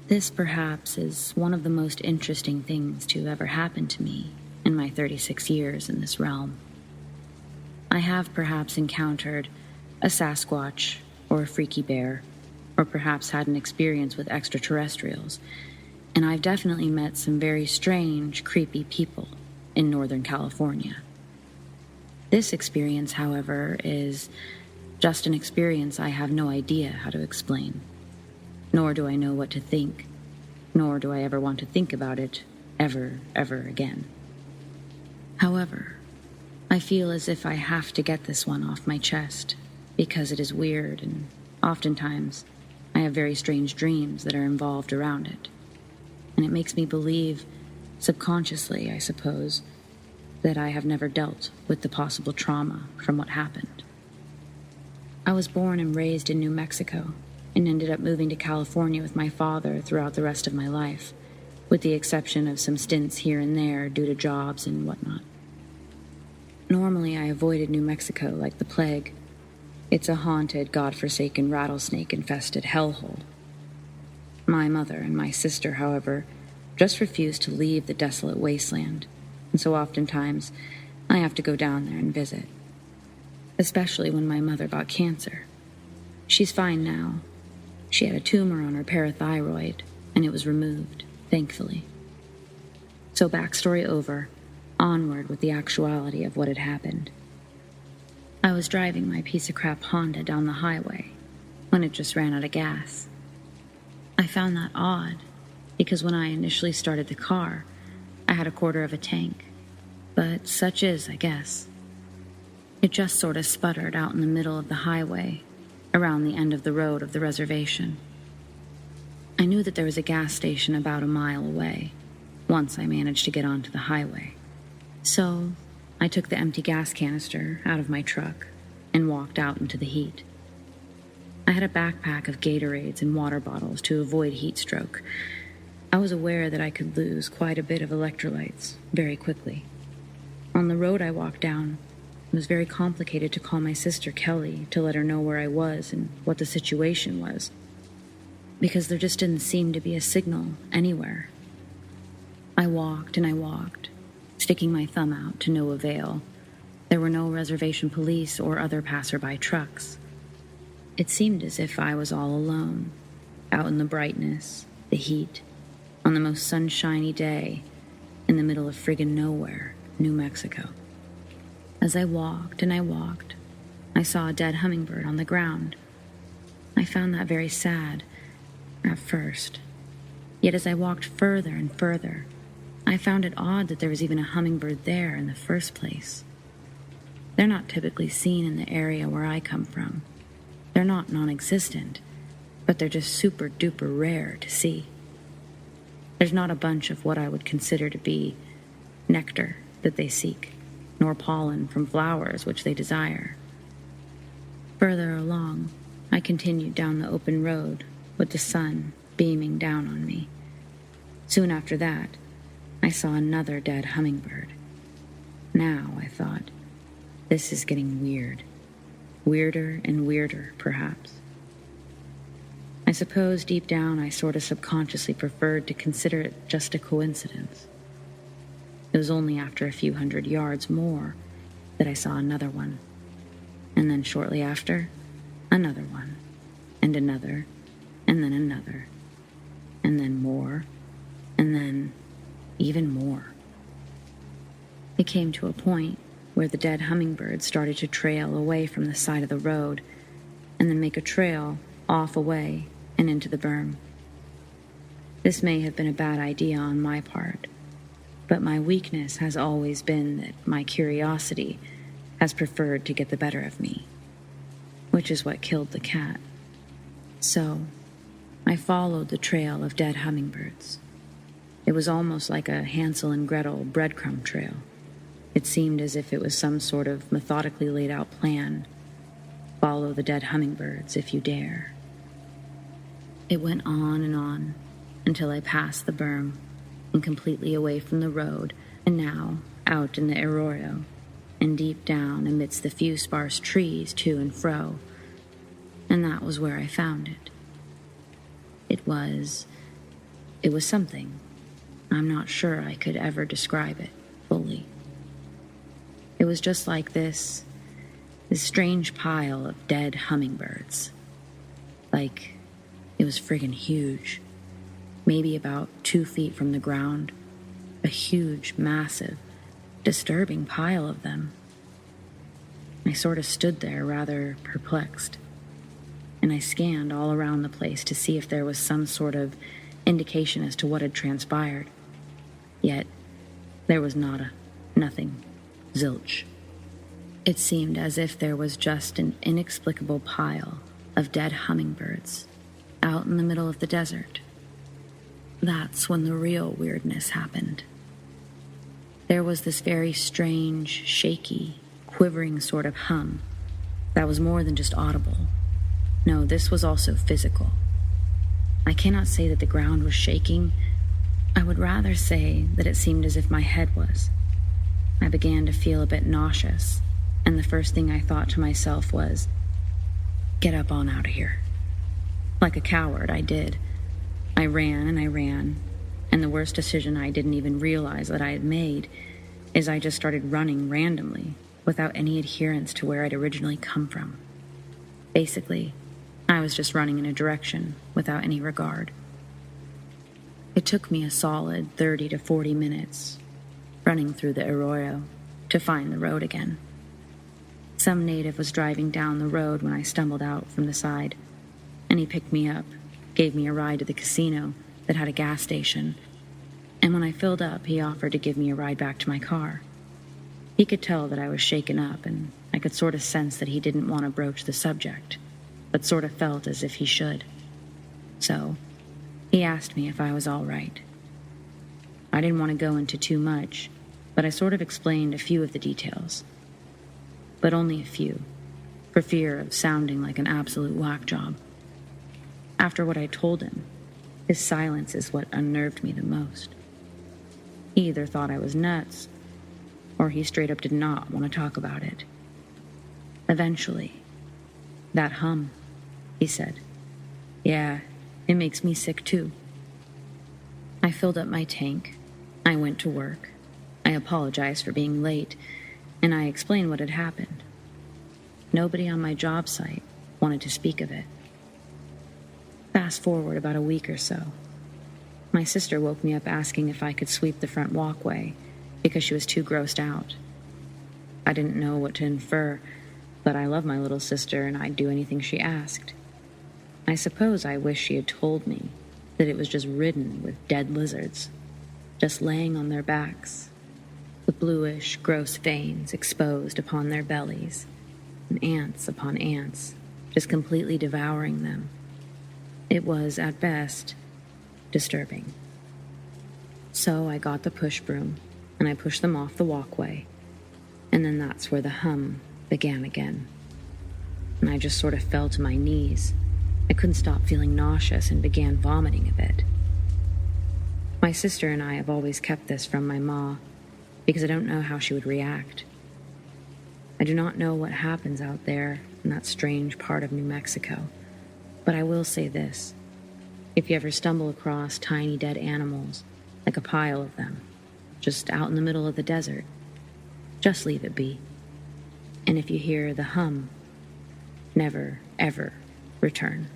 This, perhaps, is one of the most interesting things to ever happen to me in my 36 years in this realm. I have perhaps encountered a Sasquatch or a freaky bear, or perhaps had an experience with extraterrestrials, and I've definitely met some very strange, creepy people in Northern California. This experience, however, is just an experience I have no idea how to explain. nor do I know what to think, nor do I ever want to think about it ever again. However, I feel as if I have to get this one off my chest because it is weird, and oftentimes I have very strange dreams that are involved around it. And it makes me believe, subconsciously, I suppose, that I have never dealt with the possible trauma from what happened. I was born and raised in New Mexico and ended up moving to California with my father throughout the rest of my life, with the exception of some stints here and there due to jobs and whatnot. Normally, I avoided New Mexico like the plague. It's a haunted, godforsaken, rattlesnake-infested hellhole. My mother and my sister, however, just refuse to leave the desolate wasteland, and so oftentimes I have to go down there and visit. Especially when my mother got cancer. She's fine now. She had a tumor on her parathyroid, and it was removed, thankfully. So backstory over, onward with the actuality of what had happened. I was driving my piece of crap Honda down the highway when it just ran out of gas. I found that odd, because when I initially started the car, I had a quarter of a tank. But such is, I guess. It just sort of sputtered out in the middle of the highway, around the end of the road of the reservation. I knew that there was a gas station about a mile away, once I managed to get onto the highway. So, I took the empty gas canister out of my truck and walked out into the heat. I had a backpack of Gatorades and water bottles to avoid heat stroke. I was aware that I could lose quite a bit of electrolytes very quickly. On the road I walked down, it was very complicated to call my sister Kelly to let her know where I was and what the situation was, because there just didn't seem to be a signal anywhere. I walked and I walked, sticking my thumb out to no avail. There were no reservation police or other passerby trucks. It seemed as if I was all alone, out in the brightness, the heat, on the most sunshiny day, in the middle of friggin' nowhere, New Mexico. As I walked and I walked, I saw a dead hummingbird on the ground. I found that very sad, at first. Yet as I walked further and further, I found it odd that there was even a hummingbird there in the first place. They're not typically seen in the area where I come from. They're not non-existent, but they're just super duper rare to see. There's not a bunch of what I would consider to be nectar that they seek, nor pollen from flowers which they desire. Further along, I continued down the open road with the sun beaming down on me. Soon after that, I saw another dead hummingbird. Now, I thought, this is getting weird. Weirder and weirder, perhaps. I suppose deep down I sort of subconsciously preferred to consider it just a coincidence. It was only after a few hundred yards more that I saw another one. And then shortly after, another one. And another. And then another. And then more. And then even more. It came to a point where the dead hummingbird started to trail away from the side of the road and then make a trail off away and into the berm. This may have been a bad idea on my part, but my weakness has always been that my curiosity has preferred to get the better of me, which is what killed the cat. So, I followed the trail of dead hummingbirds. It was almost like a Hansel and Gretel breadcrumb trail. It seemed as if it was some sort of methodically laid out plan. Follow the dead hummingbirds if you dare. It went on until I passed the berm and completely away from the road, and now out in the arroyo and deep down amidst the few sparse trees to and fro. And that was where I found it. It was something. I'm not sure I could ever describe it fully. It was just like this strange pile of dead hummingbirds. Like, it was friggin' huge. Maybe about 2 feet from the ground. A huge, massive, disturbing pile of them. I sort of stood there rather perplexed. and I scanned all around the place to see if there was some sort of indication as to what had transpired. Yet, there was nada, nothing, zilch. It seemed as if there was just an inexplicable pile of dead hummingbirds out in the middle of the desert. That's when the real weirdness happened. There was this very strange, shaky, quivering sort of hum that was more than just audible. No, this was also physical. I cannot say that the ground was shaking. I would rather say that it seemed as if my head was. I began to feel a bit nauseous, and the first thing I thought to myself was, get up on out of here. Like a coward, I did. I ran, and the worst decision I didn't even realize that I had made is I just started running randomly, without any adherence to where I'd originally come from. Basically, I was just running in a direction without any regard. It took me a solid 30 to 40 minutes, running through the arroyo, to find the road again. Some native was driving down the road when I stumbled out from the side, and he picked me up, gave me a ride to the casino that had a gas station, and when I filled up, he offered to give me a ride back to my car. He could tell that I was shaken up, and I could sort of sense that he didn't want to broach the subject, but sort of felt as if he should. So, he asked me if I was all right. I didn't want to go into too much, but I sort of explained a few of the details. But only a few, for fear of sounding like an absolute whack job. After what I told him, his silence is what unnerved me the most. He either thought I was nuts, or he straight up did not want to talk about it. Eventually, that hum, he said. Yeah, it makes me sick too. I filled up my tank. I went to work. I apologized for being late, and I explained what had happened. Nobody on my job site wanted to speak of it. Fast forward about a week or so. My sister woke me up asking if I could sweep the front walkway because she was too grossed out. I didn't know what to infer, but I love my little sister and I'd do anything she asked. I suppose I wish she had told me that it was just ridden with dead lizards, just laying on their backs, the bluish, gross veins exposed upon their bellies, and ants upon ants, just completely devouring them. It was, at best, disturbing. So I got the push broom, and I pushed them off the walkway, and then that's where the hum began again. And I just sort of fell to my knees. I couldn't stop feeling nauseous and began vomiting a bit. My sister and I have always kept this from my ma, because I don't know how she would react. I do not know what happens out there in that strange part of New Mexico, but I will say this. If you ever stumble across tiny dead animals, like a pile of them, just out in the middle of the desert, just leave it be. And if you hear the hum, never, ever return.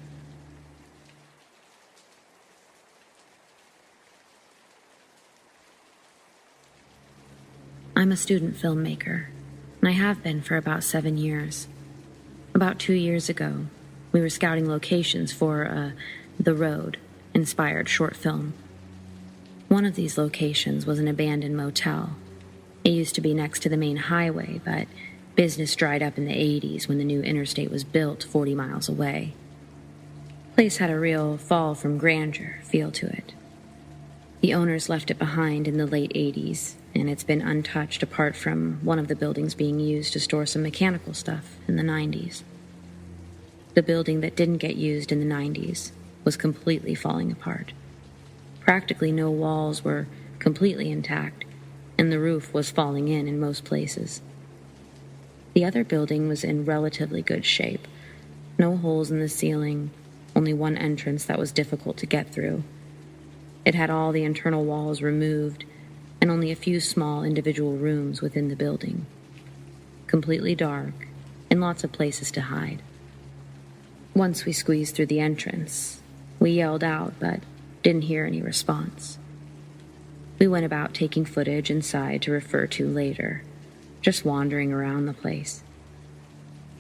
I'm a student filmmaker, and I have been for about 7 years. About 2 years ago, we were scouting locations for a The Road-inspired short film. One of these locations was an abandoned motel. It used to be next to the main highway, but business dried up in the 80s when the new interstate was built 40 miles away. The place had a real fall from grandeur feel to it. The owners left it behind in the late 80s, and it's been untouched apart from one of the buildings being used to store some mechanical stuff in the 90s. The building that didn't get used in the 90s was completely falling apart. Practically no walls were completely intact, and the roof was falling in most places. The other building was in relatively good shape. No holes in the ceiling, only one entrance that was difficult to get through. It had all the internal walls removed, and only a few small individual rooms within the building. Completely dark, and lots of places to hide. Once we squeezed through the entrance, we yelled out, but didn't hear any response. We went about taking footage inside to refer to later, just wandering around the place.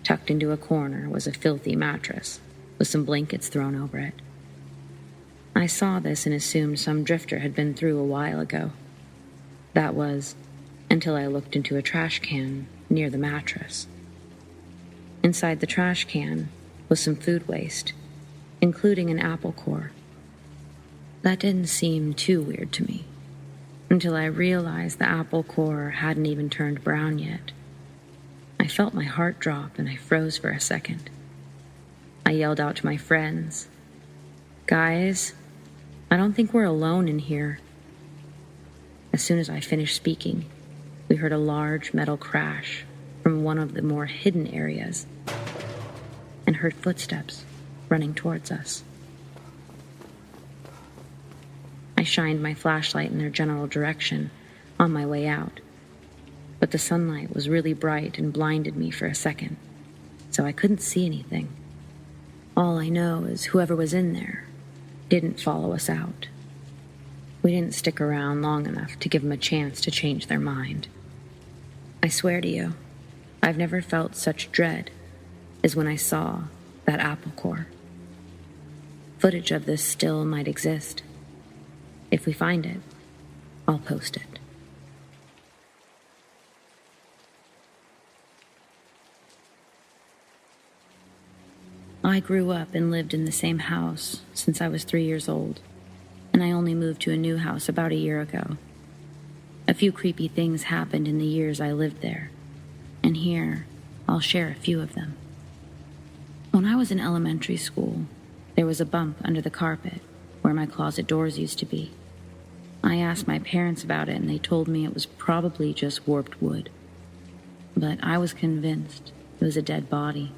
Tucked into a corner was a filthy mattress, with some blankets thrown over it. I saw this and assumed some drifter had been through a while ago. That was, until I looked into a trash can near the mattress. Inside the trash can was some food waste, including an apple core. That didn't seem too weird to me, until I realized the apple core hadn't even turned brown yet. I felt my heart drop and I froze for a second. I yelled out to my friends, "Guys, I don't think we're alone in here." As soon as I finished speaking, we heard a large metal crash from one of the more hidden areas and heard footsteps running towards us. I shined my flashlight in their general direction on my way out, but the sunlight was really bright and blinded me for a second, so I couldn't see anything. All I know is whoever was in there didn't follow us out. We didn't stick around long enough to give them a chance to change their mind. I swear to you, I've never felt such dread as when I saw that apple core. Footage of this still might exist. If we find it, I'll post it. I grew up and lived in the same house since I was 3 years old, and I only moved to a new house about a year ago. A few creepy things happened in the years I lived there, and here I'll share a few of them. When I was in elementary school, there was a bump under the carpet where my closet doors used to be. I asked my parents about it, and they told me it was probably just warped wood. But I was convinced it was a dead body.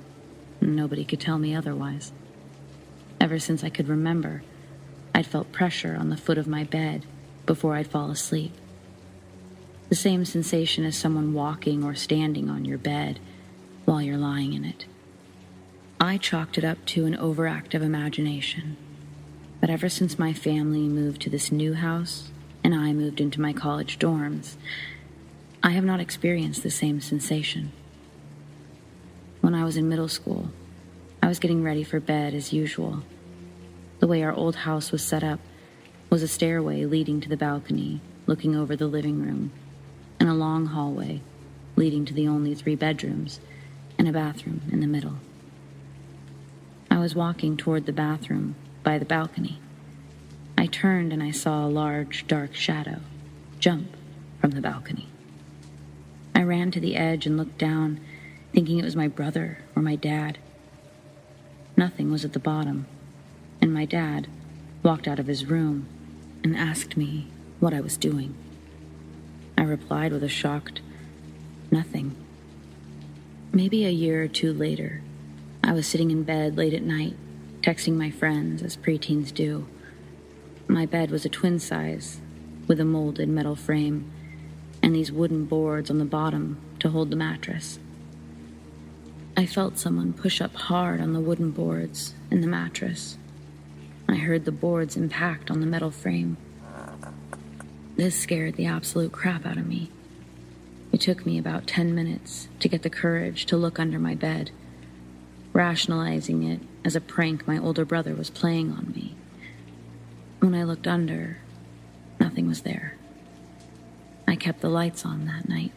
Nobody could tell me otherwise. Ever since I could remember, I'd felt pressure on the foot of my bed before I'd fall asleep. The same sensation as someone walking or standing on your bed while you're lying in it. I chalked it up to an overactive imagination. But ever since my family moved to this new house and I moved into my college dorms, I have not experienced the same sensation. When I was in middle school, I was getting ready for bed as usual. The way our old house was set up was a stairway leading to the balcony, looking over the living room, and a long hallway leading to the only 3 bedrooms and a bathroom in the middle. I was walking toward the bathroom by the balcony. I turned and I saw a large, dark shadow jump from the balcony. I ran to the edge and looked down, thinking it was my brother or my dad. Nothing was at the bottom, and my dad walked out of his room and asked me what I was doing. I replied with a shocked, "Nothing." Maybe a year or 2 later, I was sitting in bed late at night, texting my friends as preteens do. My bed was a twin size, with a molded metal frame, and these wooden boards on the bottom to hold the mattress. I felt someone push up hard on the wooden boards and the mattress. I heard the boards impact on the metal frame. This scared the absolute crap out of me. It took me about 10 minutes to get the courage to look under my bed, rationalizing it as a prank my older brother was playing on me. When I looked under, nothing was there. I kept the lights on that night.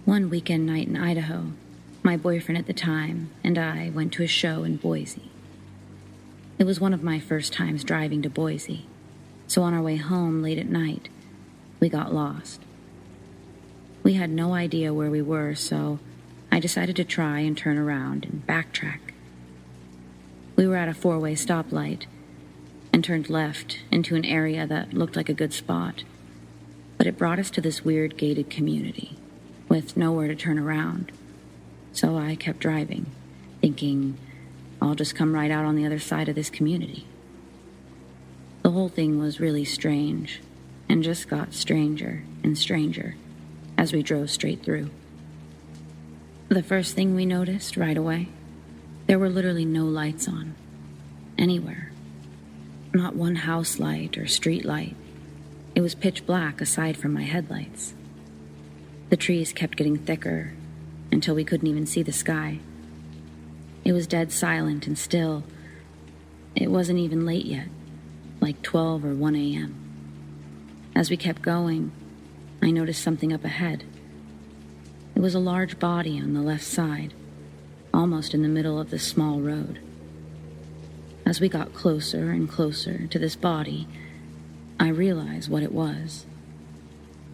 One weekend night in Idaho, my boyfriend at the time and I went to a show in Boise. It was one of my first times driving to Boise, so on our way home late at night, we got lost. We had no idea where we were, so I decided to try and turn around and backtrack. We were at a 4-way stoplight and turned left into an area that looked like a good spot, but it brought us to this weird gated community with nowhere to turn around. So I kept driving, thinking I'll just come right out on the other side of this community. The whole thing was really strange and just got stranger and stranger as we drove straight through. The first thing we noticed right away, there were literally no lights on, anywhere. Not one house light or street light. It was pitch black aside from my headlights. The trees kept getting thicker until we couldn't even see the sky. It was dead silent and still. It wasn't even late yet, like 12 or 1 a.m. As we kept going, I noticed something up ahead. It was a large body on the left side, almost in the middle of this small road. As we got closer and closer to this body, I realized what it was.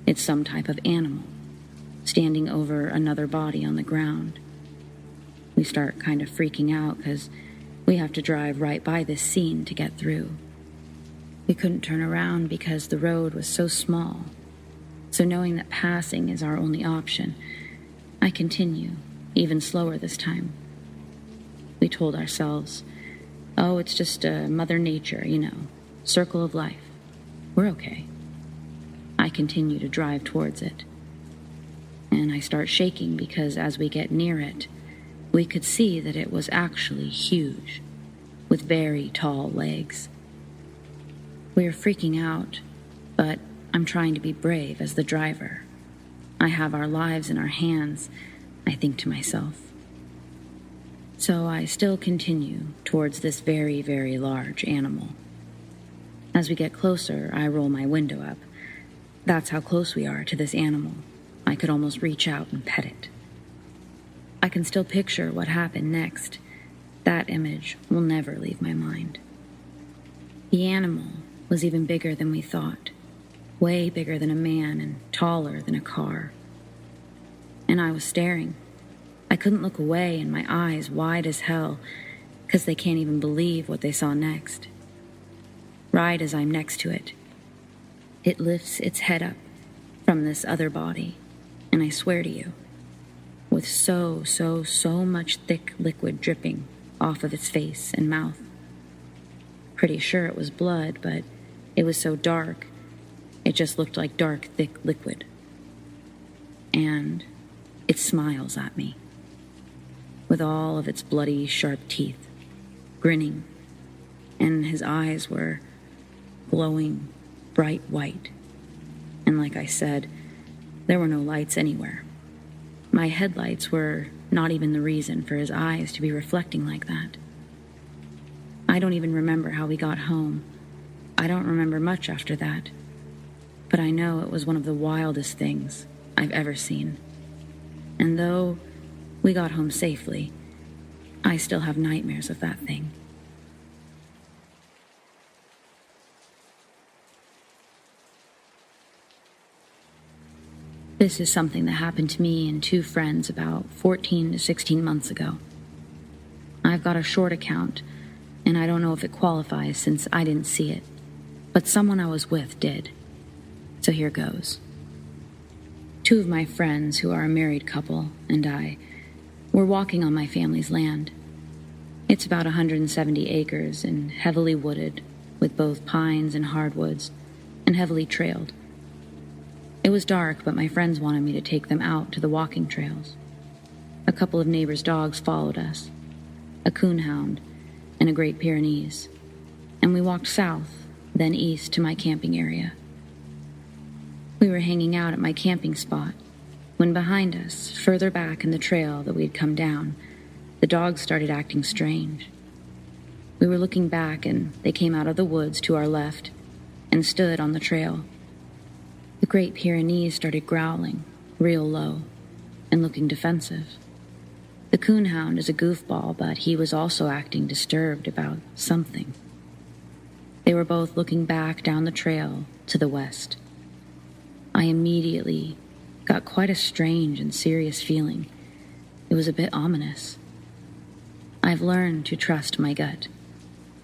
It's some type of animal, standing over another body on the ground. We start kind of freaking out because we have to drive right by this scene to get through. We couldn't turn around because the road was so small. So knowing that passing is our only option, I continue, even slower this time. We told ourselves, oh, it's just Mother Nature, circle of life. We're okay. I continue to drive towards it. And I start shaking because as we get near it, we could see that it was actually huge, with very tall legs. We are freaking out, but I'm trying to be brave as the driver. I have our lives in our hands, I think to myself. So I still continue towards this very, very large animal. As we get closer, I roll my window up. That's how close we are to this animal. I could almost reach out and pet it. I can still picture what happened next. That image will never leave my mind. The animal was even bigger than we thought, way bigger than a man and taller than a car. And I was staring. I couldn't look away, and my eyes wide as hell, because they can't even believe what they saw next. Right as I'm next to it, it lifts its head up from this other body, and I swear to you, with so much thick liquid dripping off of its face and mouth. Pretty sure it was blood, but it was so dark, it just looked like dark, thick liquid. And it smiles at me, with all of its bloody, sharp teeth, grinning, and his eyes were glowing bright white. And like I said, there were no lights anywhere. My headlights were not even the reason for his eyes to be reflecting like that. I don't even remember how we got home. I don't remember much after that. But I know it was one of the wildest things I've ever seen. And though we got home safely, I still have nightmares of that thing. This is something that happened to me and two friends about 14 to 16 months ago. I've got a short account, and I don't know if it qualifies since I didn't see it, but someone I was with did. So here goes. Two of my friends, who are a married couple, and I, were walking on my family's land. It's about 170 acres and heavily wooded, with both pines and hardwoods, and heavily trailed. It was dark, but my friends wanted me to take them out to the walking trails. A couple of neighbors' dogs followed us, a coonhound and a Great Pyrenees, and we walked south, then east to my camping area. We were hanging out at my camping spot when behind us, further back in the trail that we had come down, the dogs started acting strange. We were looking back and they came out of the woods to our left and stood on the trail. The Great Pyrenees started growling, real low, and looking defensive. The coonhound is a goofball, but he was also acting disturbed about something. They were both looking back down the trail to the west. I immediately got quite a strange and serious feeling. It was a bit ominous. I've learned to trust my gut,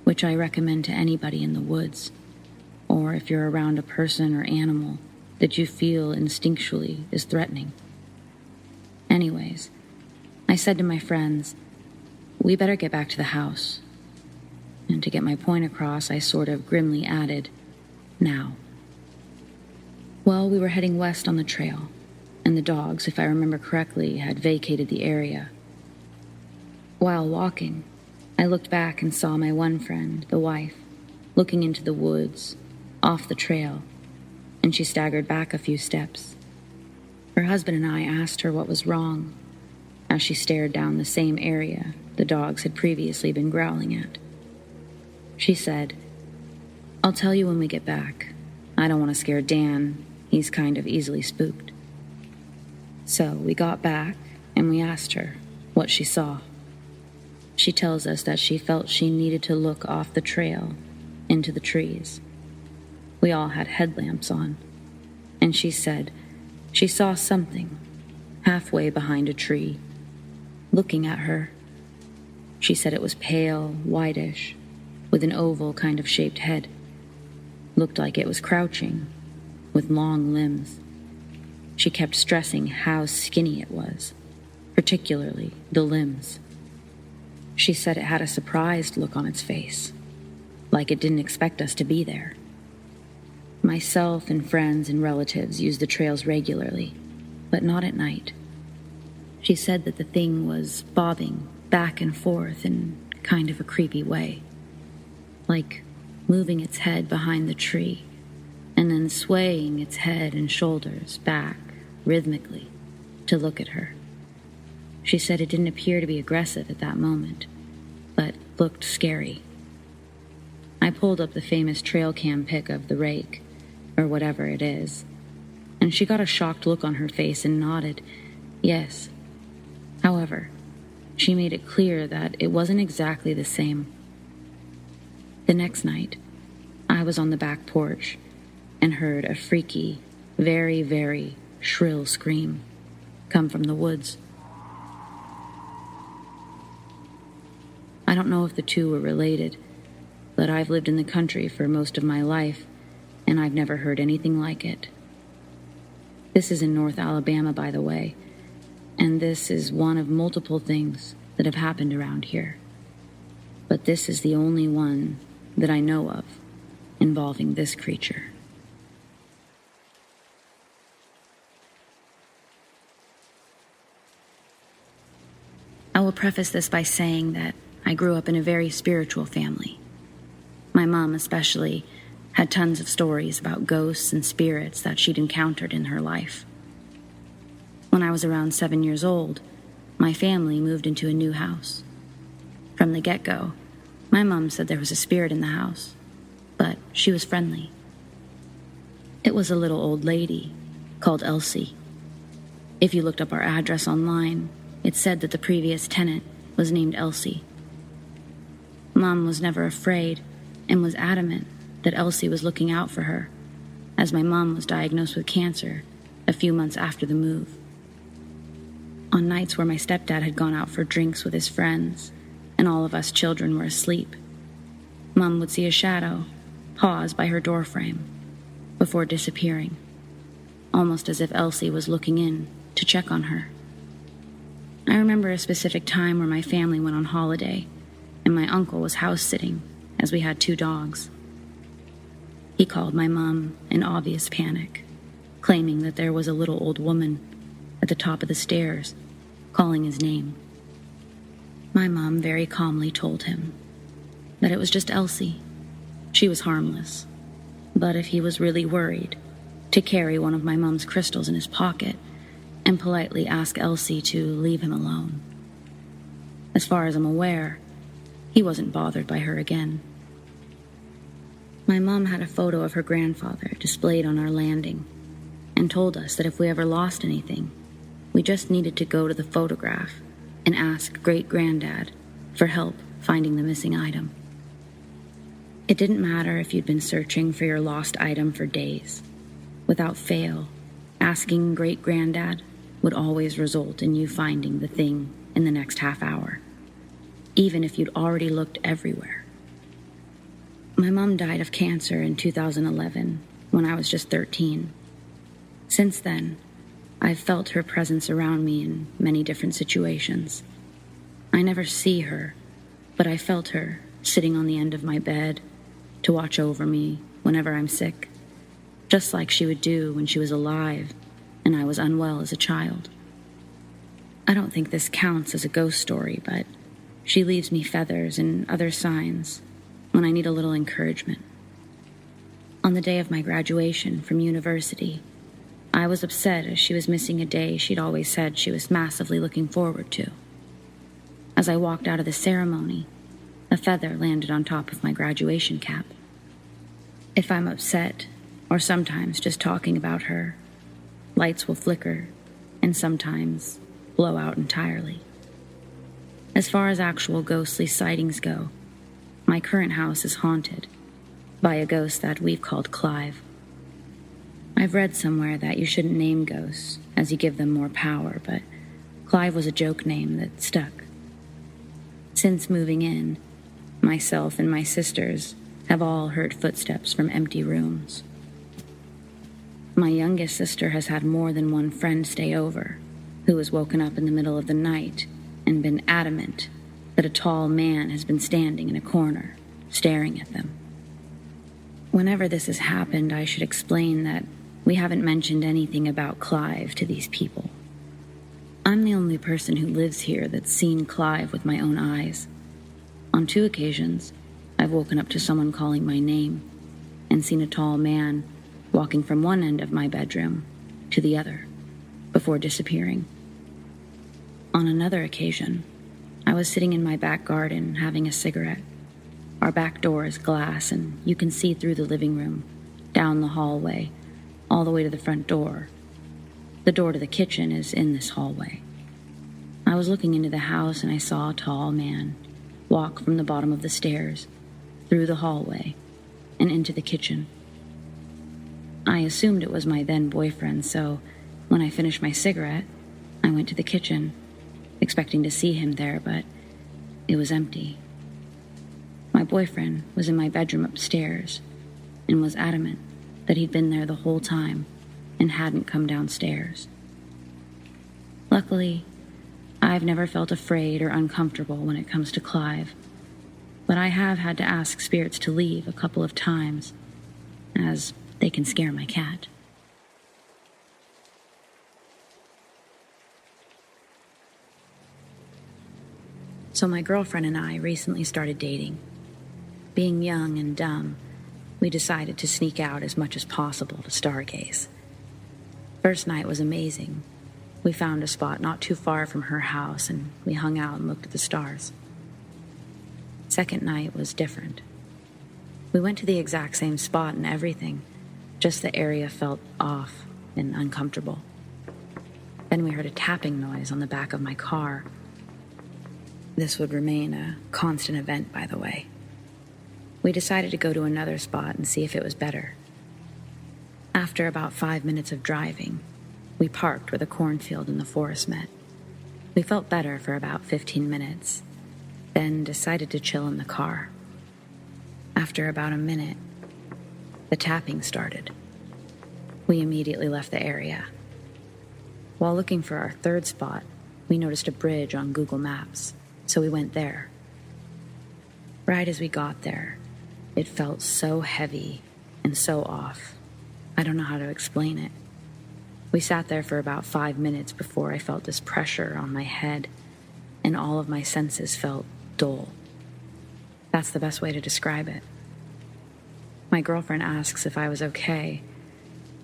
which I recommend to anybody in the woods, or if you're around a person or animal that you feel instinctually is threatening. Anyways, I said to my friends, we better get back to the house. And to get my point across, I sort of grimly added, now. Well, we were heading west on the trail, and the dogs, if I remember correctly, had vacated the area. While walking, I looked back and saw my one friend, the wife, looking into the woods, off the trail, and she staggered back a few steps. Her husband and I asked her what was wrong, as she stared down the same area the dogs had previously been growling at. She said, "I'll tell you when we get back. I don't want to scare Dan. He's kind of easily spooked." So we got back and we asked her what she saw. She tells us that she felt she needed to look off the trail into the trees. We all had headlamps on, and she said she saw something halfway behind a tree, looking at her. She said it was pale, whitish, with an oval kind of shaped head. Looked like it was crouching, with long limbs. She kept stressing how skinny it was, particularly the limbs. She said it had a surprised look on its face, like it didn't expect us to be there. Myself and friends and relatives used the trails regularly, but not at night. She said that the thing was bobbing back and forth in kind of a creepy way, like moving its head behind the tree and then swaying its head and shoulders back rhythmically to look at her. She said it didn't appear to be aggressive at that moment, but looked scary. I pulled up the famous trail cam pic of the rake, or whatever it is, and she got a shocked look on her face and nodded, yes. However, she made it clear that it wasn't exactly the same. The next night, I was on the back porch and heard a freaky, very, very shrill scream come from the woods. I don't know if the two were related, but I've lived in the country for most of my life, and I've never heard anything like it. This is in North Alabama, by the way, and this is one of multiple things that have happened around here. But this is the only one that I know of involving this creature. I will preface this by saying that I grew up in a very spiritual family. My mom especially had tons of stories about ghosts and spirits that she'd encountered in her life. When I was around 7 years old, my family moved into a new house. From the get-go, my mom said there was a spirit in the house, but she was friendly. It was a little old lady called Elsie. If you looked up our address online, it said that the previous tenant was named Elsie. Mom was never afraid and was adamant that Elsie was looking out for her, as my mom was diagnosed with cancer a few months after the move. On nights where my stepdad had gone out for drinks with his friends and all of us children were asleep, Mom would see a shadow pause by her doorframe before disappearing, almost as if Elsie was looking in to check on her. I remember a specific time where my family went on holiday and my uncle was house-sitting as we had 2 dogs. He called my mom in obvious panic, claiming that there was a little old woman at the top of the stairs calling his name. My mom very calmly told him that it was just Elsie. She was harmless, but if he was really worried, to carry one of my mom's crystals in his pocket and politely ask Elsie to leave him alone. As far as I'm aware, he wasn't bothered by her again. My mom had a photo of her grandfather displayed on our landing and told us that if we ever lost anything, we just needed to go to the photograph and ask great-granddad for help finding the missing item. It didn't matter if you'd been searching for your lost item for days. Without fail, asking great-granddad would always result in you finding the thing in the next half hour, even if you'd already looked everywhere. My mom died of cancer in 2011 when I was just 13. Since then, I've felt her presence around me in many different situations. I never see her, but I felt her sitting on the end of my bed to watch over me whenever I'm sick, just like she would do when she was alive and I was unwell as a child. I don't think this counts as a ghost story, but she leaves me feathers and other signs when I need a little encouragement. On the day of my graduation from university, I was upset as she was missing a day she'd always said she was massively looking forward to. As I walked out of the ceremony, a feather landed on top of my graduation cap. If I'm upset, or sometimes just talking about her, lights will flicker and sometimes blow out entirely. As far as actual ghostly sightings go, my current house is haunted by a ghost that we've called Clive. I've read somewhere that you shouldn't name ghosts as you give them more power, but Clive was a joke name that stuck. Since moving in, myself and my sisters have all heard footsteps from empty rooms. My youngest sister has had more than one friend stay over, who has woken up in the middle of the night and been adamant that a tall man has been standing in a corner, staring at them. Whenever this has happened, I should explain that we haven't mentioned anything about Clive to these people. I'm the only person who lives here that's seen Clive with my own eyes. On 2 occasions, I've woken up to someone calling my name and seen a tall man walking from one end of my bedroom to the other before disappearing. On another occasion, I was sitting in my back garden having a cigarette. Our back door is glass and you can see through the living room, down the hallway, all the way to the front door. The door to the kitchen is in this hallway. I was looking into the house and I saw a tall man walk from the bottom of the stairs, through the hallway, and into the kitchen. I assumed it was my then boyfriend, so when I finished my cigarette, I went to the kitchen, expecting to see him there, but it was empty. My boyfriend was in my bedroom upstairs and was adamant that he'd been there the whole time and hadn't come downstairs. Luckily, I've never felt afraid or uncomfortable when it comes to Clive, but I have had to ask spirits to leave a couple of times, as they can scare my cat. So my girlfriend and I recently started dating. Being young and dumb, we decided to sneak out as much as possible to stargaze. First night was amazing. We found a spot not too far from her house and we hung out and looked at the stars. Second night was different. We went to the exact same spot and everything, just the area felt off and uncomfortable. Then we heard a tapping noise on the back of my car. This would remain a constant event, by the way. We decided to go to another spot and see if it was better. After about 5 minutes of driving, we parked where the cornfield and the forest met. We felt better for about 15 minutes, then decided to chill in the car. After about a minute, the tapping started. We immediately left the area. While looking for our third spot, we noticed a bridge on Google Maps, so we went there. Right as we got there, it felt so heavy and so off. I don't know how to explain it. We sat there for about 5 minutes before I felt this pressure on my head, and all of my senses felt dull. That's the best way to describe it. My girlfriend asks if I was okay.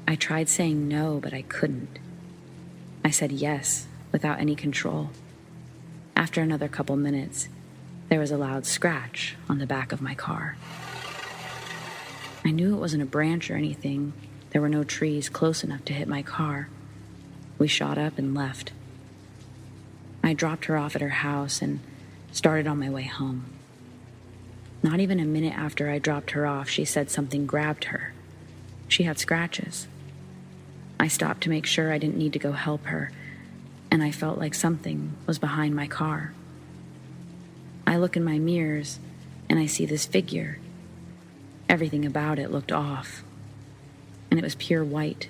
I tried saying no, but I couldn't. I said yes, without any control. After another couple minutes, there was a loud scratch on the back of my car. I knew it wasn't a branch or anything. There were no trees close enough to hit my car. We shot up and left. I dropped her off at her house and started on my way home. Not even a minute after I dropped her off, she said something grabbed her. She had scratches. I stopped to make sure I didn't need to go help her, and I felt like something was behind my car. I look in my mirrors, and I see this figure. Everything about it looked off, and it was pure white.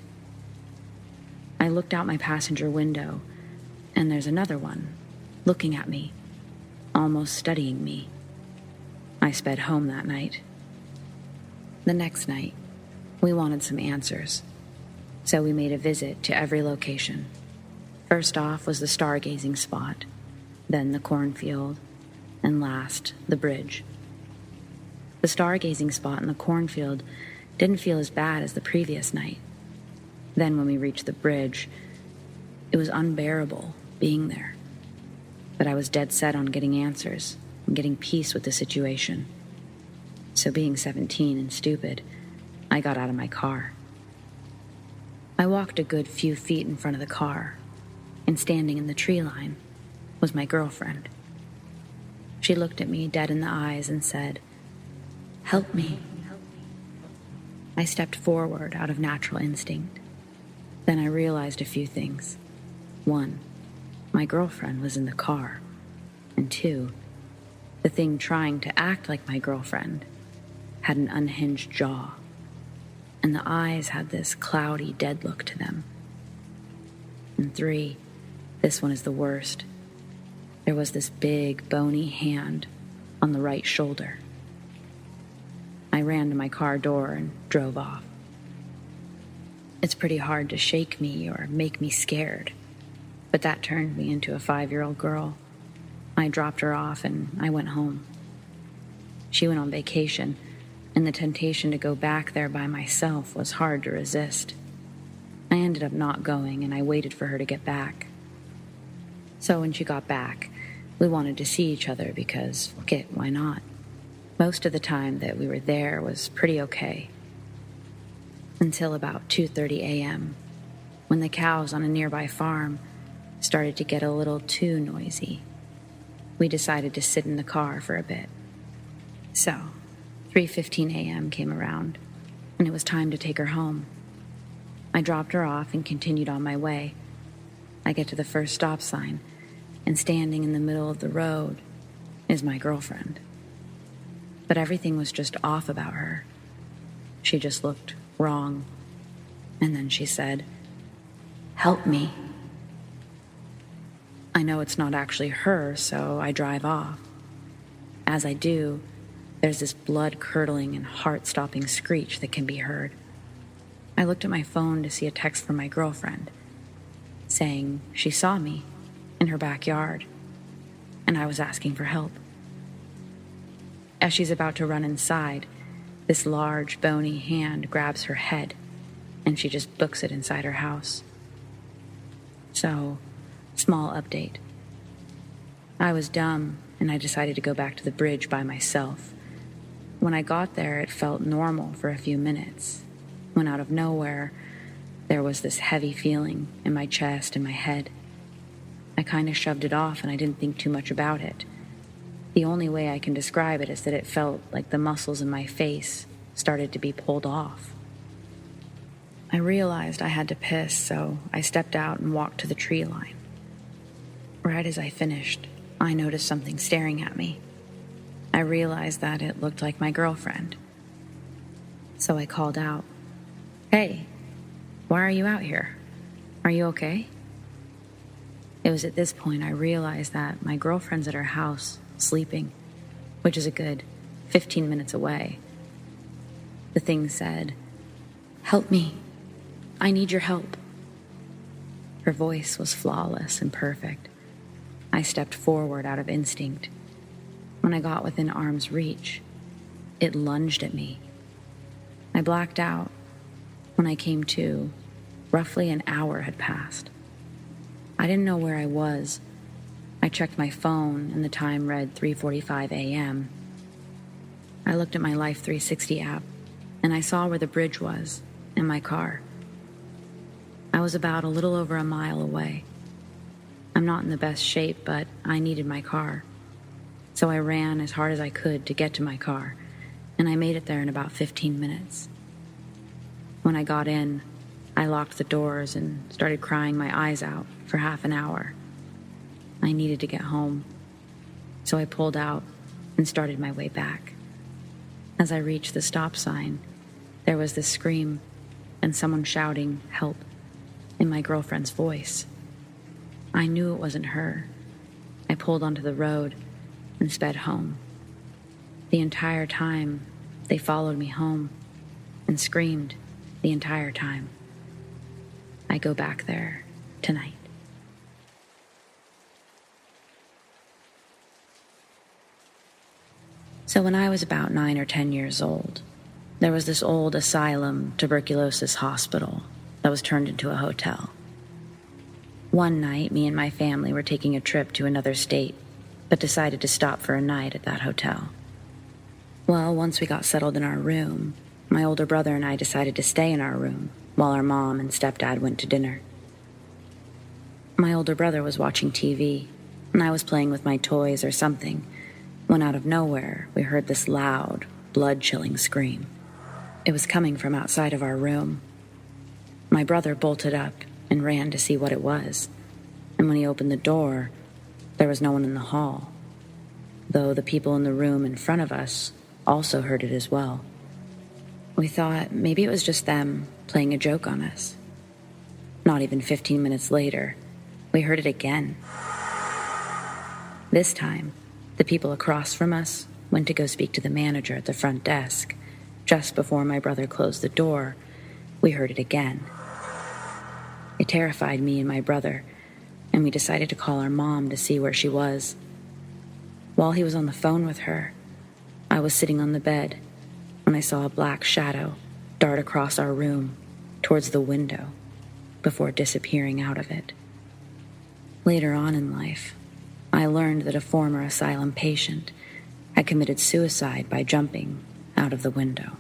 I looked out my passenger window, and there's another one, looking at me, almost studying me. I sped home that night. The next night, we wanted some answers, so we made a visit to every location. First off was the stargazing spot, then the cornfield, and last, the bridge. The stargazing spot in the cornfield Didn't feel as bad as the previous night. Then when we reached the bridge, it was unbearable being there. But I was dead set on getting answers and getting peace with the situation. So being 17 and stupid, I got out of my car. I walked a good few feet in front of the car, and standing in the tree line was my girlfriend. She looked at me dead in the eyes and said, "Help me." I stepped forward out of natural instinct. Then I realized a few things. 1, my girlfriend was in the car. And 2, the thing trying to act like my girlfriend had an unhinged jaw, and the eyes had this cloudy, dead look to them. And 3, this one is the worst. There was this big, bony hand on the right shoulder. I ran to my car door and drove off. It's pretty hard to shake me or make me scared, but that turned me into a 5-year-old girl. I dropped her off and I went home. She went on vacation, and the temptation to go back there by myself was hard to resist. I ended up not going, and I waited for her to get back. So when she got back, we wanted to see each other because, fuck it, why not? Most of the time that we were there was pretty okay. Until about 2:30 a.m., when the cows on a nearby farm started to get a little too noisy. We decided to sit in the car for a bit. So, 3:15 a.m. came around, and it was time to take her home. I dropped her off and continued on my way. I get to the first stop sign, and standing in the middle of the road is my girlfriend. But everything was just off about her. She just looked wrong. And then she said, "Help me." I know it's not actually her, so I drive off. As I do, there's this blood-curdling and heart-stopping screech that can be heard. I looked at my phone to see a text from my girlfriend, saying she saw me in her backyard, and I was asking for help. As she's about to run inside, this large, bony hand grabs her head, and she just books it inside her house. So, small update. I was dumb, and I decided to go back to the bridge by myself. When I got there, it felt normal for a few minutes, when out of nowhere, there was this heavy feeling in my chest and my head. I kind of shoved it off, and I didn't think too much about it. The only way I can describe it is that it felt like the muscles in my face started to be pulled off. I realized I had to piss, so I stepped out and walked to the tree line. Right as I finished, I noticed something staring at me. I realized that it looked like my girlfriend. So I called out, "Hey, why are you out here? Are you okay?" It was at this point I realized that my girlfriend's at her house, sleeping, which is a good 15 minutes away. The thing said, "Help me. I need your help." Her voice was flawless and perfect. I stepped forward out of instinct. When I got within arm's reach, it lunged at me. I blacked out. When I came to, roughly an hour had passed. I didn't know where I was. I checked my phone, and the time read 3:45 a.m. I looked at my Life 360 app, and I saw where the bridge was, in my car. I was about a little over a mile away. I'm not in the best shape, but I needed my car. So I ran as hard as I could to get to my car, and I made it there in about 15 minutes. When I got in, I locked the doors and started crying my eyes out for half an hour. I needed to get home, so I pulled out and started my way back. As I reached the stop sign, there was this scream and someone shouting, "Help," in my girlfriend's voice. I knew it wasn't her. I pulled onto the road and sped home. The entire time, they followed me home and screamed the entire time. I go back there tonight. So when I was about 9 or 10 years old, There was this old asylum tuberculosis hospital that was turned into a hotel. One night, me and my family were taking a trip to another state, but decided to stop for a night at that hotel. Well, once we got settled in our room, my older brother and I decided to stay in our room while our mom and stepdad went to dinner. My older brother was watching TV, and I was playing with my toys or something, when out of nowhere we heard this loud, blood-chilling scream. It was coming from outside of our room. My brother bolted up and ran to see what it was, and when he opened the door, there was no one in the hall, though the people in the room in front of us also heard it as well. We thought maybe it was just them playing a joke on us. Not even 15 minutes later, we heard it again. This time, the people across from us went to go speak to the manager at the front desk. Just before my brother closed the door, we heard it again. It terrified me and my brother, and we decided to call our mom to see where she was. While he was on the phone with her, I was sitting on the bed when I saw a black shadow dart across our room towards the window before disappearing out of it. Later on in life, I learned that a former asylum patient had committed suicide by jumping out of the window.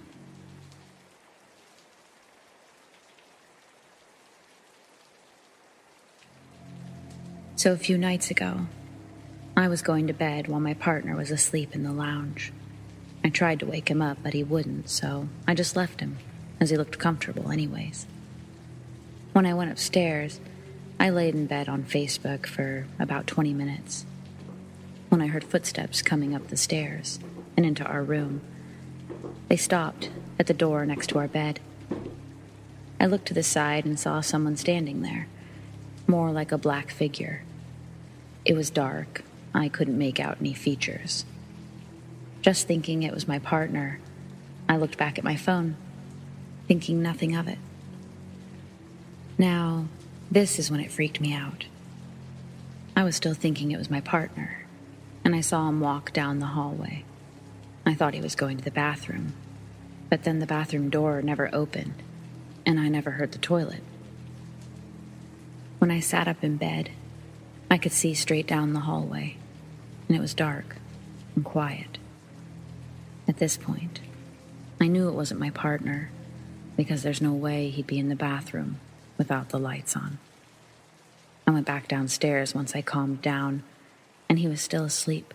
So a few nights ago, I was going to bed while my partner was asleep in the lounge. I tried to wake him up, but he wouldn't, so I just left him, as he looked comfortable anyways. When I went upstairs, I laid in bed on Facebook for about 20 minutes. When I heard footsteps coming up the stairs and into our room, they stopped at the door next to our bed. I looked to the side and saw someone standing there, more like a black figure. It was dark. I couldn't make out any features. Just thinking it was my partner, I looked back at my phone, thinking nothing of it. Now, this is when it freaked me out. I was still thinking it was my partner, and I saw him walk down the hallway. I thought he was going to the bathroom, but then the bathroom door never opened, and I never heard the toilet. When I sat up in bed, I could see straight down the hallway, and it was dark and quiet. At this point, I knew it wasn't my partner, because there's no way he'd be in the bathroom without the lights on. I went back downstairs once I calmed down, and he was still asleep.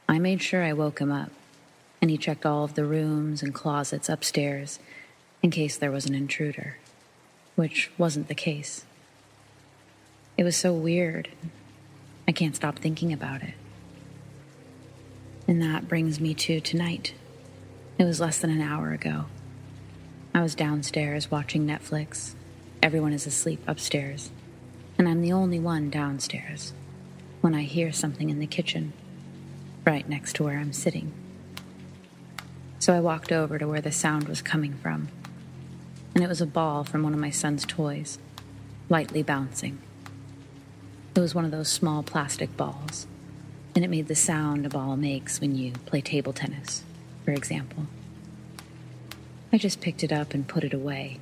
I made sure I woke him up, and he checked all of the rooms and closets upstairs in case there was an intruder, which wasn't the case. It was so weird. I can't stop thinking about it. And that brings me to tonight. It was less than an hour ago. I was downstairs watching Netflix. Everyone is asleep upstairs, and I'm the only one downstairs when I hear something in the kitchen, right next to where I'm sitting. So I walked over to where the sound was coming from, and it was a ball from one of my son's toys, lightly bouncing. It was one of those small plastic balls, and it made the sound a ball makes when you play table tennis, for example. I just picked it up and put it away.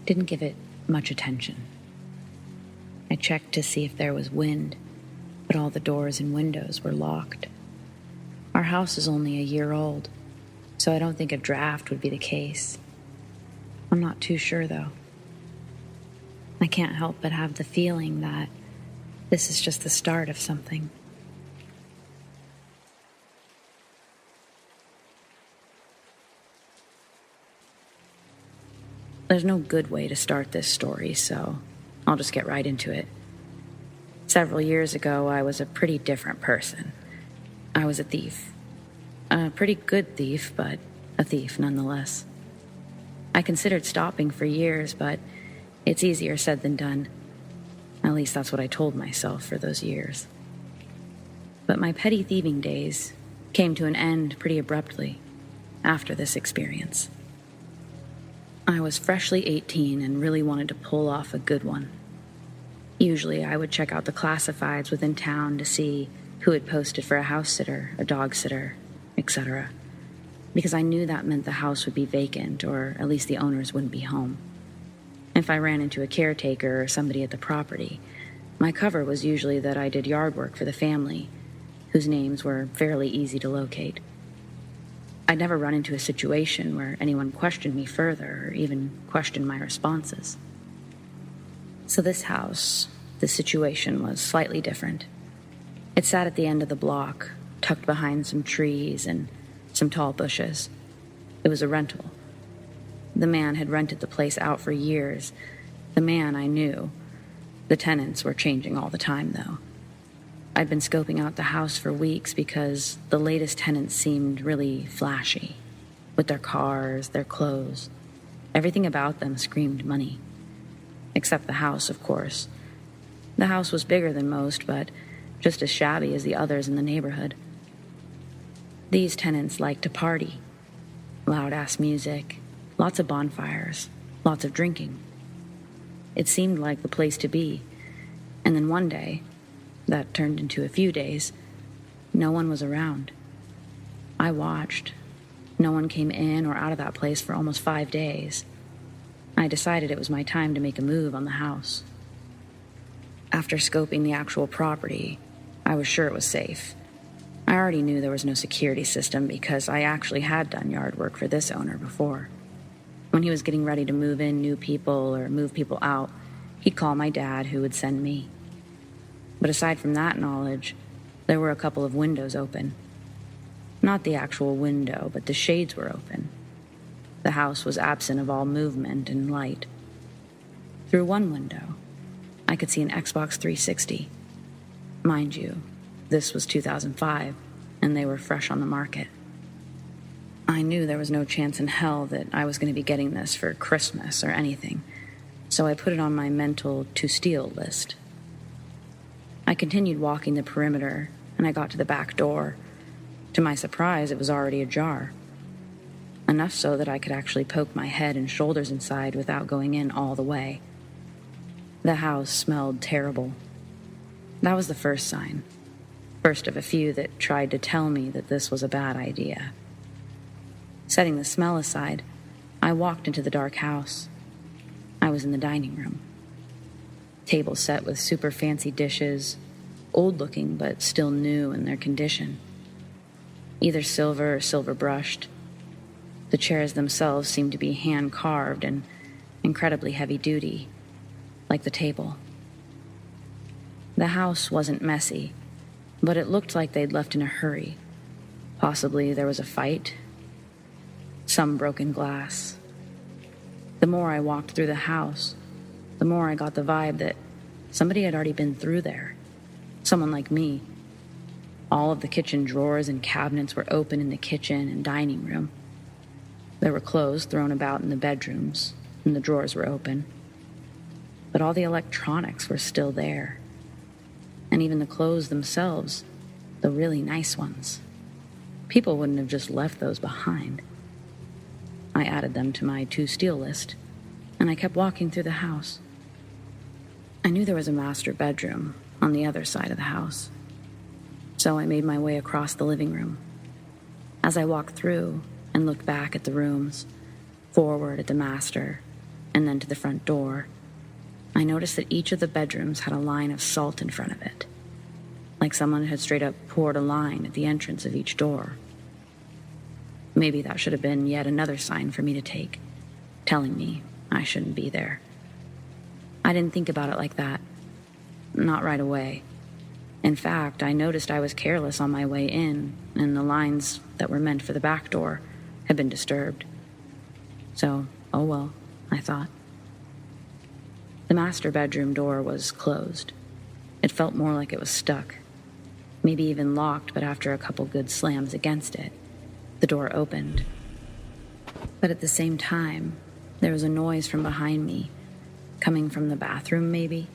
Didn't give it much attention. I checked to see if there was wind, but all the doors and windows were locked. Our house is only a year old, so I don't think a draft would be the case. I'm not too sure, though. I can't help but have the feeling that this is just the start of something. There's no good way to start this story, so I'll just get right into it. Several years ago, I was a pretty different person. I was a thief. A pretty good thief, but a thief nonetheless. I considered stopping for years, but it's easier said than done. At least that's what I told myself for those years. But my petty thieving days came to an end pretty abruptly after this experience. I was freshly 18 and really wanted to pull off a good one. Usually I would check out the classifieds within town to see who had posted for a house sitter, a dog sitter, etc. because I knew that meant the house would be vacant, or at least the owners wouldn't be home. If I ran into a caretaker or somebody at the property, my cover was usually that I did yard work for the family, whose names were fairly easy to locate. I'd never run into a situation where anyone questioned me further or even questioned my responses. So this house, the situation was slightly different. It sat at the end of the block, tucked behind some trees and some tall bushes. It was a rental. The man had rented the place out for years. The man I knew. The tenants were changing all the time, though. I'd been scoping out the house for weeks because the latest tenants seemed really flashy, with their cars, their clothes. Everything about them screamed money. Except the house, of course. The house was bigger than most, but just as shabby as the others in the neighborhood. These tenants liked to party. Loud-ass music, lots of bonfires, lots of drinking. It seemed like the place to be. And then one day, that turned into a few days, no one was around. I watched. No one came in or out of that place for almost 5 days. I decided it was my time to make a move on the house. After scoping the actual property, I was sure it was safe. I already knew there was no security system because I actually had done yard work for this owner before. When he was getting ready to move in new people or move people out, he'd call my dad, who would send me. But aside from that knowledge, there were a couple of windows open. Not the actual window, but the shades were open. The house was absent of all movement and light. Through one window, I could see an Xbox 360. Mind you, this was 2005, and they were fresh on the market. I knew there was no chance in hell that I was going to be getting this for Christmas or anything, so I put it on my mental to-steal list. I continued walking the perimeter, and I got to the back door. To my surprise, it was already ajar. Enough so that I could actually poke my head and shoulders inside without going in all the way. The house smelled terrible. That was the first sign. First of a few that tried to tell me that this was a bad idea. Setting the smell aside, I walked into the dark house. I was in the dining room. Table set with super fancy dishes, old-looking but still new in their condition. Either silver or silver-brushed. The chairs themselves seemed to be hand-carved and incredibly heavy-duty, like the table. The house wasn't messy, but it looked like they'd left in a hurry. Possibly there was a fight. Some broken glass. The more I walked through the house, the more I got the vibe that somebody had already been through there. Someone like me. All of the kitchen drawers and cabinets were open in the kitchen and dining room. There were clothes thrown about in the bedrooms, and the drawers were open. But all the electronics were still there. And even the clothes themselves, the really nice ones. People wouldn't have just left those behind. I added them to my to-steal list, and I kept walking through the house. I knew there was a master bedroom on the other side of the house, so I made my way across the living room. As I walked through and looked back at the rooms, forward at the master, and then to the front door, I noticed that each of the bedrooms had a line of salt in front of it, like someone had straight up poured a line at the entrance of each door. Maybe that should have been yet another sign for me to take, telling me I shouldn't be there. I didn't think about it like that. Not right away. In fact, I noticed I was careless on my way in, and the lines that were meant for the back door had been disturbed. So, oh well, I thought. The master bedroom door was closed. It felt more like it was stuck. Maybe even locked, but after a couple good slams against it, the door opened. But at the same time, there was a noise from behind me, coming from the bathroom, maybe.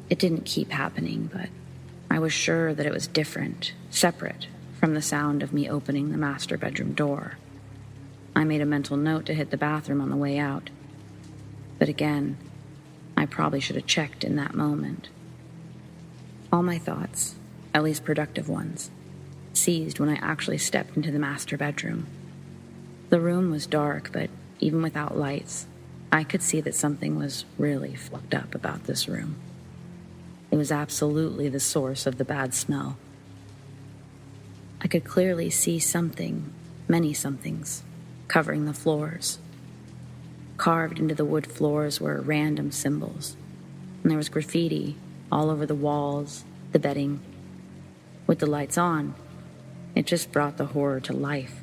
It didn't keep happening, but I was sure that it was different, separate from the sound of me opening the master bedroom door. I made a mental note to hit the bathroom on the way out. But again, I probably should have checked in that moment. All my thoughts, at least productive ones, seized when I actually stepped into the master bedroom. The room was dark, but even without lights, I could see that something was really fucked up about this room. It was absolutely the source of the bad smell. I could clearly see something, many somethings, covering the floors. Carved into the wood floors were random symbols, and there was graffiti all over the walls, the bedding. With the lights on, it just brought the horror to life.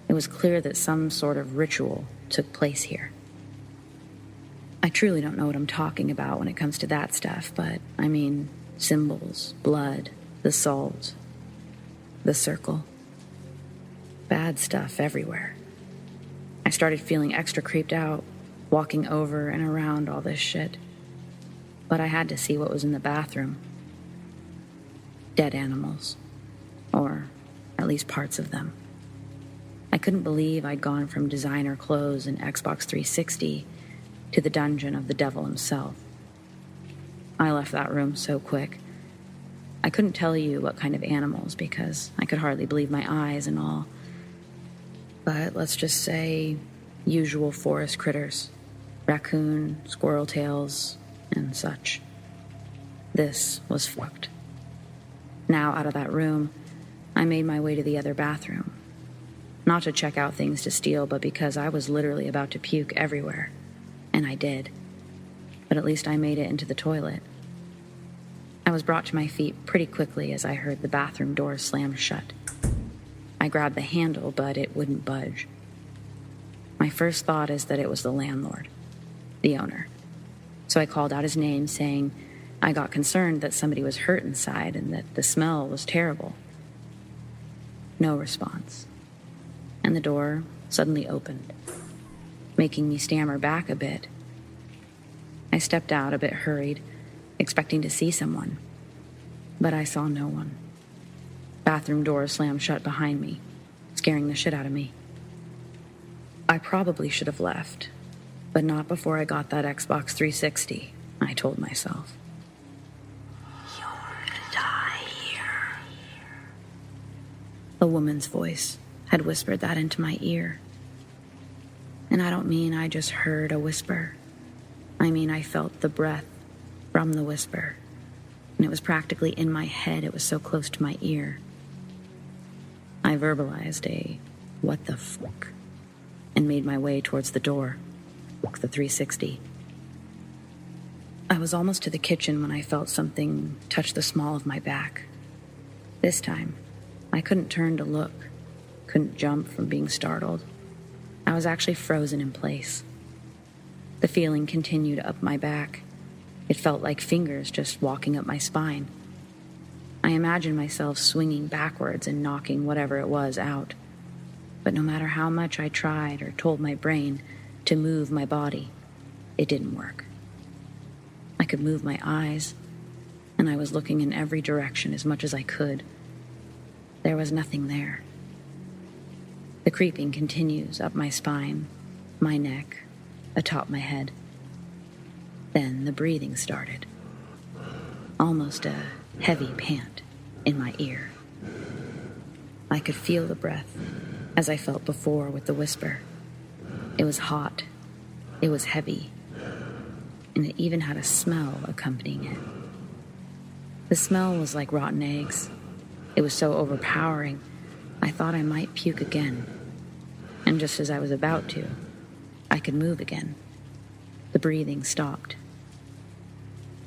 It was clear that some sort of ritual took place here. I truly don't know what I'm talking about when it comes to that stuff, but I mean symbols, blood, the salt, the circle. Bad stuff everywhere. I started feeling extra creeped out, walking over and around all this shit. But I had to see what was in the bathroom. Dead animals. Or at least parts of them. I couldn't believe I'd gone from designer clothes and Xbox 360 to the dungeon of the devil himself. I left that room so quick. I couldn't tell you what kind of animals because I could hardly believe my eyes and all. But let's just say usual forest critters. Raccoon, squirrel tails, and such. This was fucked. Now out of that room, I made my way to the other bathroom. Not to check out things to steal, but because I was literally about to puke everywhere. And I did. But at least I made it into the toilet. I was brought to my feet pretty quickly as I heard the bathroom door slam shut. I grabbed the handle, but it wouldn't budge. My first thought is that it was the landlord, the owner. So I called out his name, saying I got concerned that somebody was hurt inside and that the smell was terrible. No response. And the door suddenly opened, making me stammer back a bit. I stepped out a bit hurried, expecting to see someone, but I saw no one. Bathroom door slammed shut behind me, scaring the shit out of me. I probably should have left, but not before I got that Xbox 360, I told myself. You're gonna die here. A woman's voice had whispered that into my ear. And I don't mean I just heard a whisper. I mean I felt the breath from the whisper. And it was practically in my head. It was so close to my ear. I verbalized a what the fuck and made my way towards the door. Fuck the 360. I was almost to the kitchen when I felt something touch the small of my back. This time, I couldn't turn to look, couldn't jump from being startled. I was actually frozen in place. The feeling continued up my back. It felt like fingers just walking up my spine. I imagined myself swinging backwards and knocking whatever it was out. But no matter how much I tried or told my brain to move my body, it didn't work. I could move my eyes, and I was looking in every direction as much as I could. There was nothing there. The creeping continues up my spine, my neck, atop my head. Then the breathing started. Almost a heavy pant in my ear. I could feel the breath, as I felt before with the whisper. It was hot, it was heavy, and it even had a smell accompanying it. The smell was like rotten eggs. It was so overpowering, I thought I might puke again. And just as I was about to, I could move again. The breathing stopped.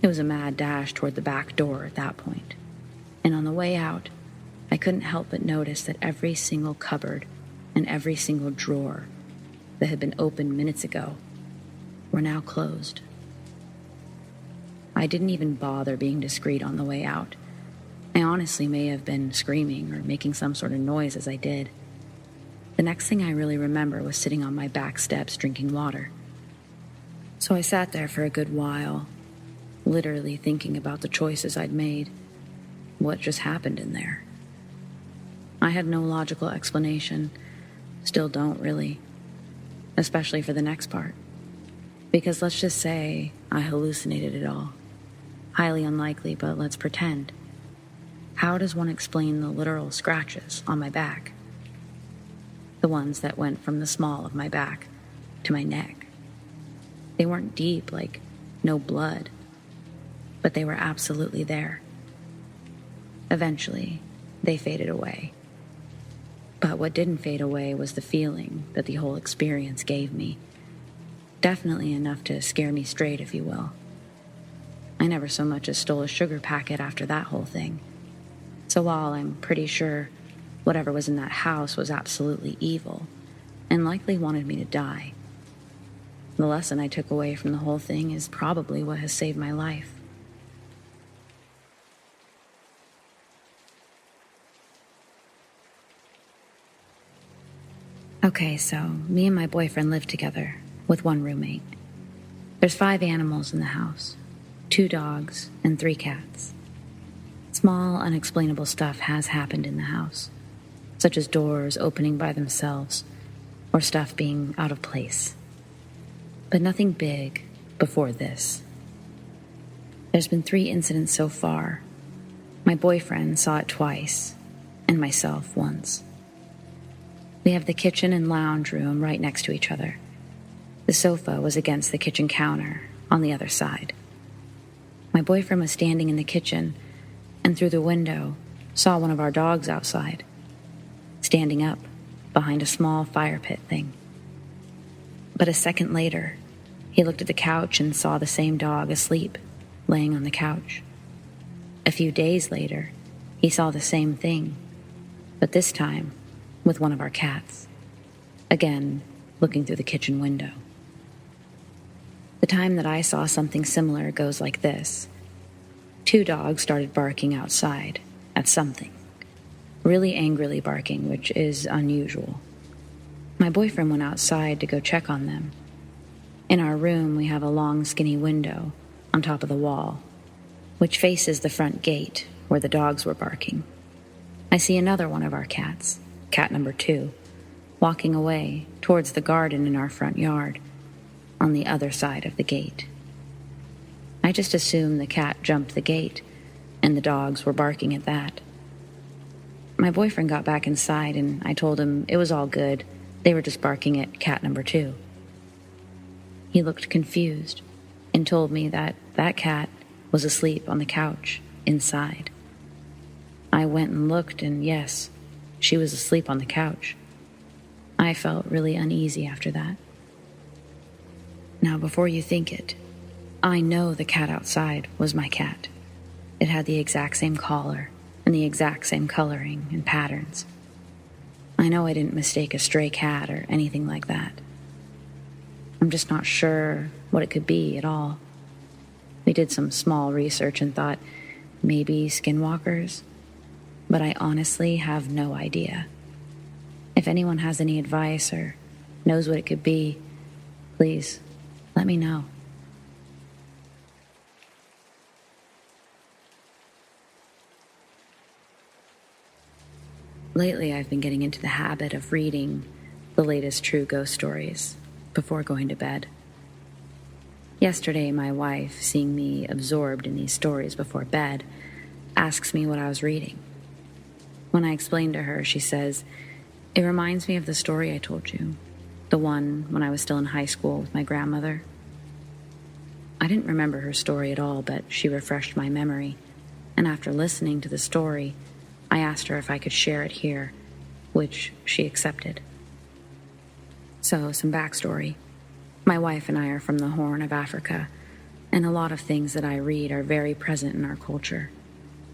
It was a mad dash toward the back door at that point. And on the way out, I couldn't help but notice that every single cupboard and every single drawer that had been opened minutes ago were now closed. I didn't even bother being discreet on the way out. I honestly may have been screaming or making some sort of noise as I did. The next thing I really remember was sitting on my back steps drinking water. So I sat there for a good while, literally thinking about the choices I'd made, what just happened in there. I had no logical explanation, still don't really, especially for the next part. Because let's just say I hallucinated it all. Highly unlikely, but let's pretend. How does one explain the literal scratches on my back? The ones that went from the small of my back to my neck. They weren't deep, like no blood, but they were absolutely there. Eventually, they faded away. But what didn't fade away was the feeling that the whole experience gave me. Definitely enough to scare me straight, if you will. I never so much as stole a sugar packet after that whole thing. So while I'm pretty sure whatever was in that house was absolutely evil and likely wanted me to die, the lesson I took away from the whole thing is probably what has saved my life. Okay, so me and my boyfriend live together with one roommate. There's 5 animals in the house, 2 dogs and 3 cats. Small, unexplainable stuff has happened in the house, such as doors opening by themselves or stuff being out of place. But nothing big before this. There's been 3 incidents so far. My boyfriend saw it twice, and myself once. We have the kitchen and lounge room right next to each other. The sofa was against the kitchen counter on the other side. My boyfriend was standing in the kitchen and through the window saw one of our dogs outside, standing up behind a small fire pit thing. But a second later, he looked at the couch and saw the same dog asleep, laying on the couch. A few days later, he saw the same thing, but this time with one of our cats, again looking through the kitchen window. The time that I saw something similar goes like this. 2 dogs started barking outside at something, really angrily barking, which is unusual. My boyfriend went outside to go check on them. In our room, we have a long, skinny window on top of the wall, which faces the front gate where the dogs were barking. I see another one of our cats, cat number 2, walking away towards the garden in our front yard, on the other side of the gate. I just assumed the cat jumped the gate, and the dogs were barking at that. My boyfriend got back inside, and I told him it was all good. They were just barking at cat number 2. He looked confused and told me that that cat was asleep on the couch inside. I went and looked, and yes, she was asleep on the couch. I felt really uneasy after that. Now, before you think it, I know the cat outside was my cat. It had the exact same collar and the exact same coloring and patterns. I know I didn't mistake a stray cat or anything like that. I'm just not sure what it could be at all. We did some small research and thought maybe skinwalkers, but I honestly have no idea. If anyone has any advice or knows what it could be, please let me know. Lately, I've been getting into the habit of reading the latest true ghost stories before going to bed. Yesterday, my wife, seeing me absorbed in these stories before bed, asks me what I was reading. When I explain to her, she says, "It reminds me of the story I told you, the one when I was still in high school with my grandmother." I didn't remember her story at all, but she refreshed my memory, and after listening to the story, I asked her if I could share it here, which she accepted. So, some backstory. My wife and I are from the Horn of Africa, and a lot of things that I read are very present in our culture,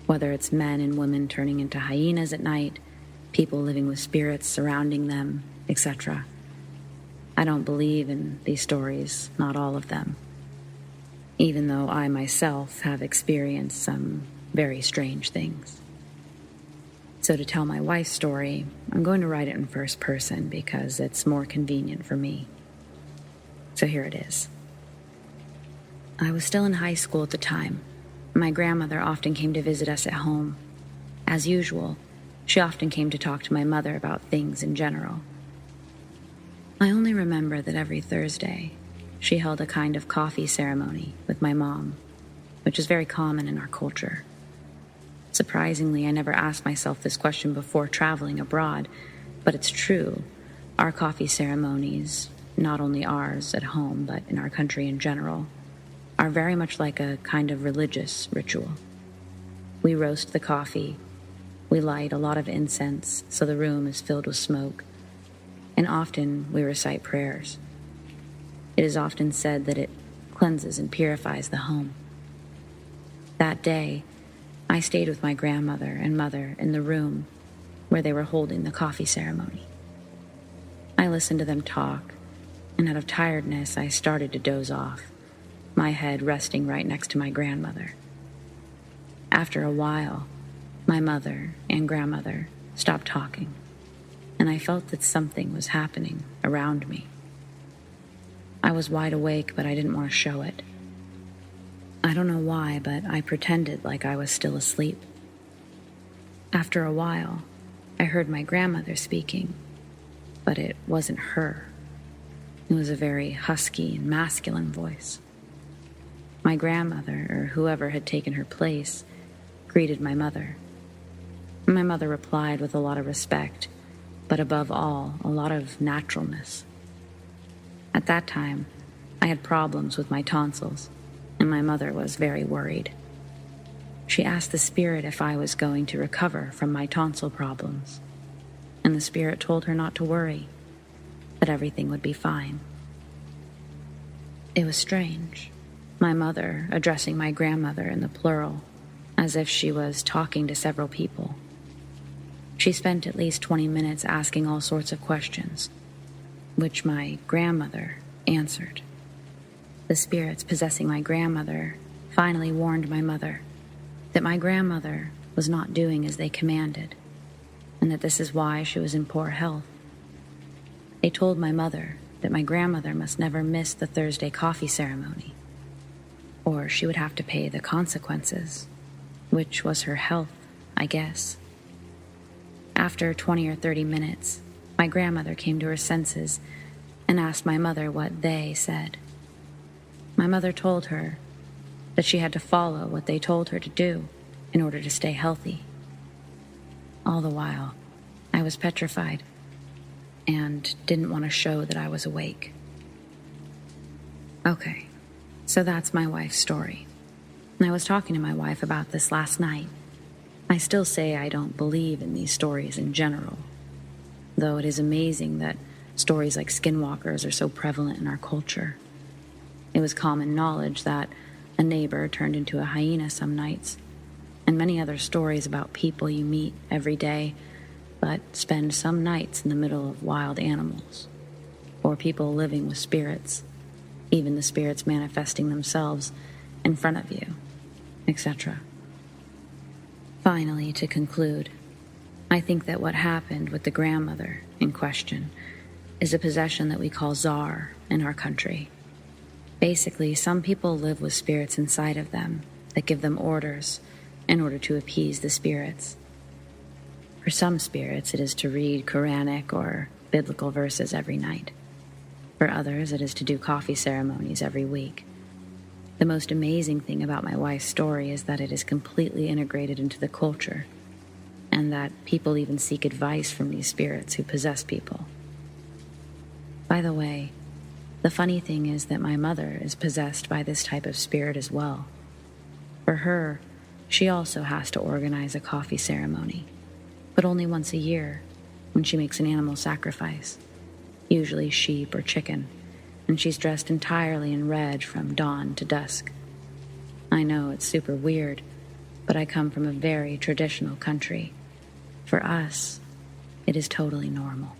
whether it's men and women turning into hyenas at night, people living with spirits surrounding them, etc. I don't believe in these stories, not all of them, even though I myself have experienced some very strange things. So to tell my wife's story, I'm going to write it in first person because it's more convenient for me. So here it is. I was still in high school at the time. My grandmother often came to visit us at home. As usual, she often came to talk to my mother about things in general. I only remember that every Thursday, she held a kind of coffee ceremony with my mom, which is very common in our culture. Surprisingly, I never asked myself this question before traveling abroad, but it's true. Our coffee ceremonies, not only ours at home, but in our country in general, are very much like a kind of religious ritual. We roast the coffee, we light a lot of incense so the room is filled with smoke, and often we recite prayers. It is often said that it cleanses and purifies the home. That day, I stayed with my grandmother and mother in the room where they were holding the coffee ceremony. I listened to them talk, and out of tiredness, I started to doze off, my head resting right next to my grandmother. After a while, my mother and grandmother stopped talking, and I felt that something was happening around me. I was wide awake, but I didn't want to show it. I don't know why, but I pretended like I was still asleep. After a while, I heard my grandmother speaking, but it wasn't her. It was a very husky and masculine voice. My grandmother, or whoever had taken her place, greeted my mother. My mother replied with a lot of respect, but above all, a lot of naturalness. At that time, I had problems with my tonsils, and my mother was very worried. She asked the spirit if I was going to recover from my tonsil problems, and the spirit told her not to worry, that everything would be fine. It was strange, my mother addressing my grandmother in the plural, as if she was talking to several people. She spent at least 20 minutes asking all sorts of questions, which my grandmother answered. The spirits possessing my grandmother finally warned my mother that my grandmother was not doing as they commanded, and that this is why she was in poor health. They told my mother that my grandmother must never miss the Thursday coffee ceremony, or she would have to pay the consequences, which was her health, I guess. After 20 or 30 minutes, my grandmother came to her senses and asked my mother what they said. My mother told her that she had to follow what they told her to do in order to stay healthy. All the while, I was petrified and didn't want to show that I was awake. Okay, so that's my wife's story. And I was talking to my wife about this last night. I still say I don't believe in these stories in general, though it is amazing that stories like skinwalkers are so prevalent in our culture. It was common knowledge that a neighbor turned into a hyena some nights, and many other stories about people you meet every day but spend some nights in the middle of wild animals, or people living with spirits, even the spirits manifesting themselves in front of you, etc. Finally, to conclude, I think that what happened with the grandmother in question is a possession that we call czar in our country. Basically, some people live with spirits inside of them that give them orders in order to appease the spirits. For some spirits, it is to read Quranic or biblical verses every night. For others, it is to do coffee ceremonies every week. The most amazing thing about my wife's story is that it is completely integrated into the culture, and that people even seek advice from these spirits who possess people. By the way, the funny thing is that my mother is possessed by this type of spirit as well. For her, she also has to organize a coffee ceremony, but only once a year, when she makes an animal sacrifice, usually sheep or chicken, and she's dressed entirely in red from dawn to dusk. I know it's super weird, but I come from a very traditional country. For us, it is totally normal.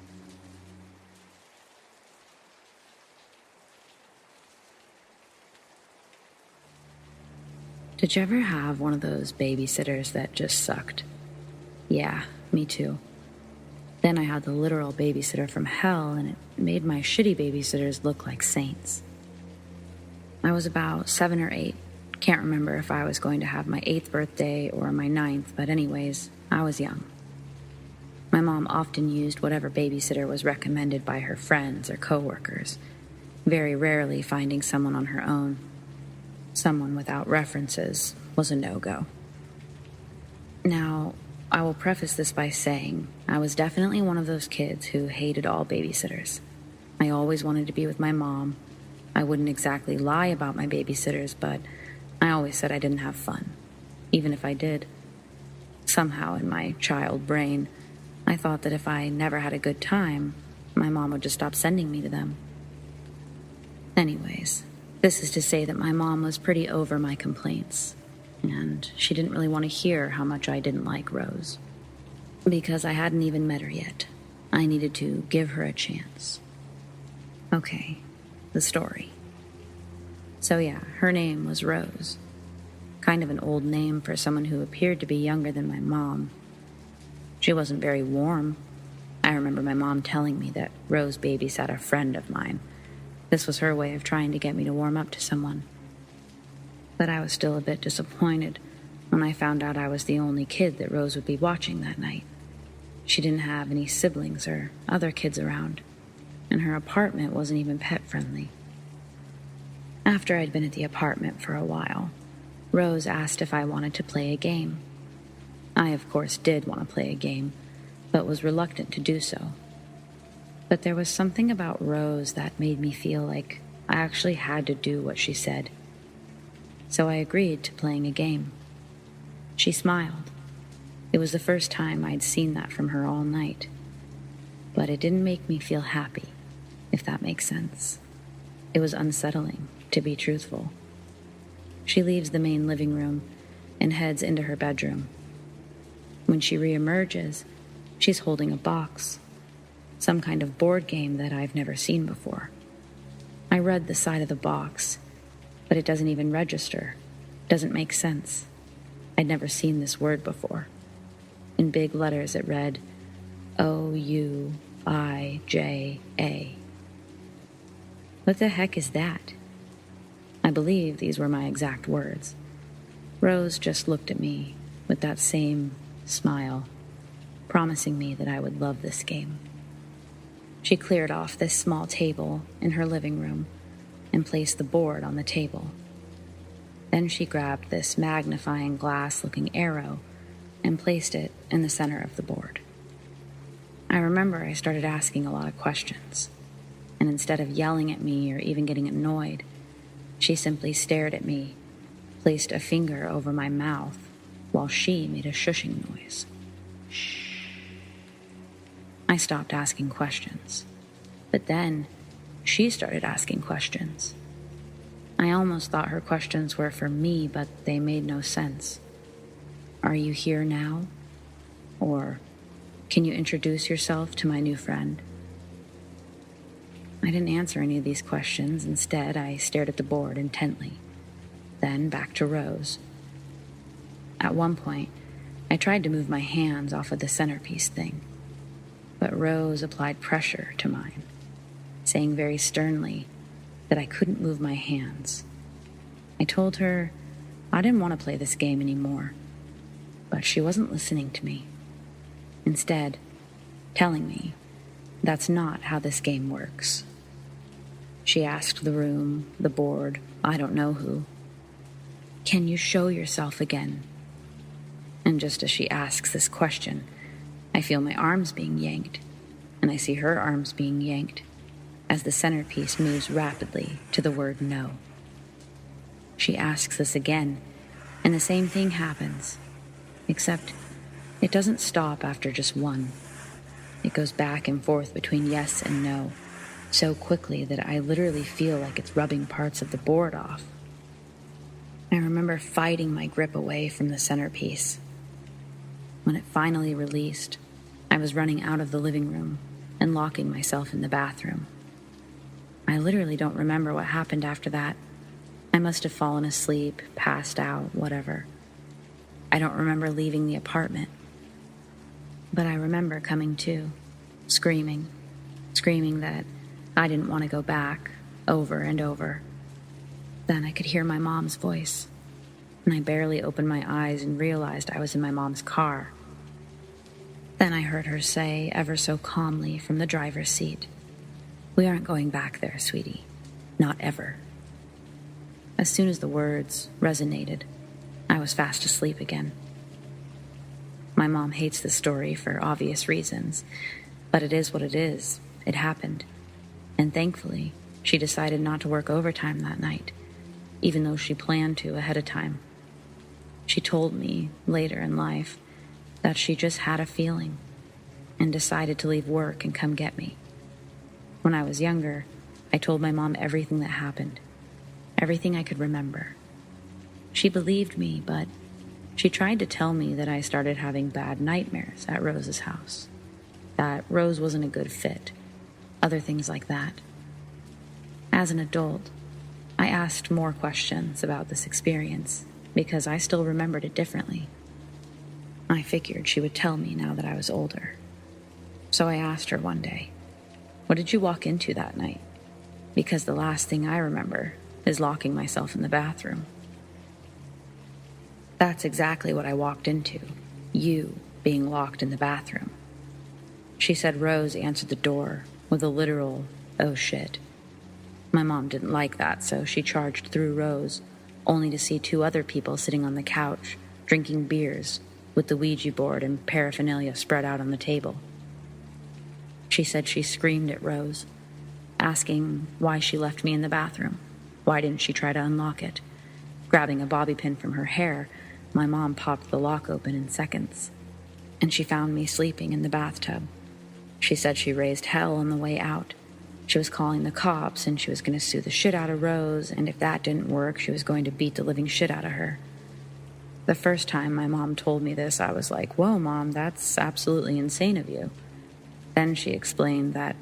Did you ever have one of those babysitters that just sucked? Yeah, me too. Then I had the literal babysitter from hell, and it made my shitty babysitters look like saints. I was about 7 or 8. Can't remember if I was going to have my 8th birthday or my 9th, but anyways, I was young. My mom often used whatever babysitter was recommended by her friends or coworkers, very rarely finding someone on her own. Someone without references was a no-go. Now, I will preface this by saying I was definitely one of those kids who hated all babysitters. I always wanted to be with my mom. I wouldn't exactly lie about my babysitters, but I always said I didn't have fun, even if I did. Somehow in my child brain, I thought that if I never had a good time, my mom would just stop sending me to them. Anyways, this is to say that my mom was pretty over my complaints, and she didn't really want to hear how much I didn't like Rose. Because I hadn't even met her yet, I needed to give her a chance. Okay, the story. So yeah, her name was Rose. Kind of an old name for someone who appeared to be younger than my mom. She wasn't very warm. I remember my mom telling me that Rose babysat a friend of mine. This was her way of trying to get me to warm up to someone. But I was still a bit disappointed when I found out I was the only kid that Rose would be watching that night. She didn't have any siblings or other kids around, and her apartment wasn't even pet-friendly. After I'd been at the apartment for a while, Rose asked if I wanted to play a game. I, of course, did want to play a game, but was reluctant to do so. But there was something about Rose that made me feel like I actually had to do what she said. So I agreed to playing a game. She smiled. It was the first time I'd seen that from her all night. But it didn't make me feel happy, if that makes sense. It was unsettling, to be truthful. She leaves the main living room and heads into her bedroom. When she reemerges, she's holding a box, some kind of board game that I've never seen before. I read the side of the box, but it doesn't even register. Doesn't make sense. I'd never seen this word before. In big letters it read, Ouija. What the heck is that? I believe these were my exact words. Rose just looked at me with that same smile, promising me that I would love this game. She cleared off this small table in her living room and placed the board on the table. Then she grabbed this magnifying glass-looking arrow and placed it in the center of the board. I remember I started asking a lot of questions, and instead of yelling at me or even getting annoyed, she simply stared at me, placed a finger over my mouth, while she made a shushing noise. Shh. I stopped asking questions, but then she started asking questions. I almost thought her questions were for me, but they made no sense. Are you here now? Or, can you introduce yourself to my new friend? I didn't answer any of these questions. Instead, I stared at the board intently, then back to Rose. At one point, I tried to move my hands off of the centerpiece thing, but Rose applied pressure to mine, saying very sternly that I couldn't move my hands. I told her I didn't want to play this game anymore, but she wasn't listening to me. Instead, telling me that's not how this game works. She asked the room, the board, I don't know who, "Can you show yourself again?" And just as she asks this question, I feel my arms being yanked, and I see her arms being yanked as the centerpiece moves rapidly to the word no. She asks this again, and the same thing happens, except it doesn't stop after just one. It goes back and forth between yes and no, so quickly that I literally feel like it's rubbing parts of the board off. I remember fighting my grip away from the centerpiece. When it finally released, I was running out of the living room and locking myself in the bathroom. I literally don't remember what happened after that. I must have fallen asleep, passed out, whatever. I don't remember leaving the apartment. But I remember coming to, screaming that I didn't want to go back, over and over. Then I could hear my mom's voice, and I barely opened my eyes and realized I was in my mom's car. Then I heard her say, ever so calmly from the driver's seat, "We aren't going back there, sweetie. Not ever." As soon as the words resonated, I was fast asleep again. My mom hates this story for obvious reasons, but it is what it is. It happened. And thankfully, she decided not to work overtime that night, even though she planned to ahead of time. She told me later in life that she just had a feeling and decided to leave work and come get me. When I was younger, I told my mom everything that happened, everything I could remember. She believed me, but she tried to tell me that I started having bad nightmares at Rose's house, that Rose wasn't a good fit, other things like that. As an adult, I asked more questions about this experience because I still remembered it differently. I figured she would tell me now that I was older. So I asked her one day, "What did you walk into that night?" Because the last thing I remember is locking myself in the bathroom. That's exactly what I walked into, you being locked in the bathroom. She said Rose answered the door with a literal, "Oh shit." My mom didn't like that, so she charged through Rose, only to see two other people sitting on the couch, drinking beers, with the Ouija board and paraphernalia spread out on the table. She said she screamed at Rose, asking why she left me in the bathroom. Why didn't she try to unlock it? Grabbing a bobby pin from her hair, my mom popped the lock open in seconds, and she found me sleeping in the bathtub. She said she raised hell on the way out. She was calling the cops, and she was going to sue the shit out of Rose, and if that didn't work, she was going to beat the living shit out of her. The first time my mom told me this, I was like, "Whoa, Mom, that's absolutely insane of you." Then she explained that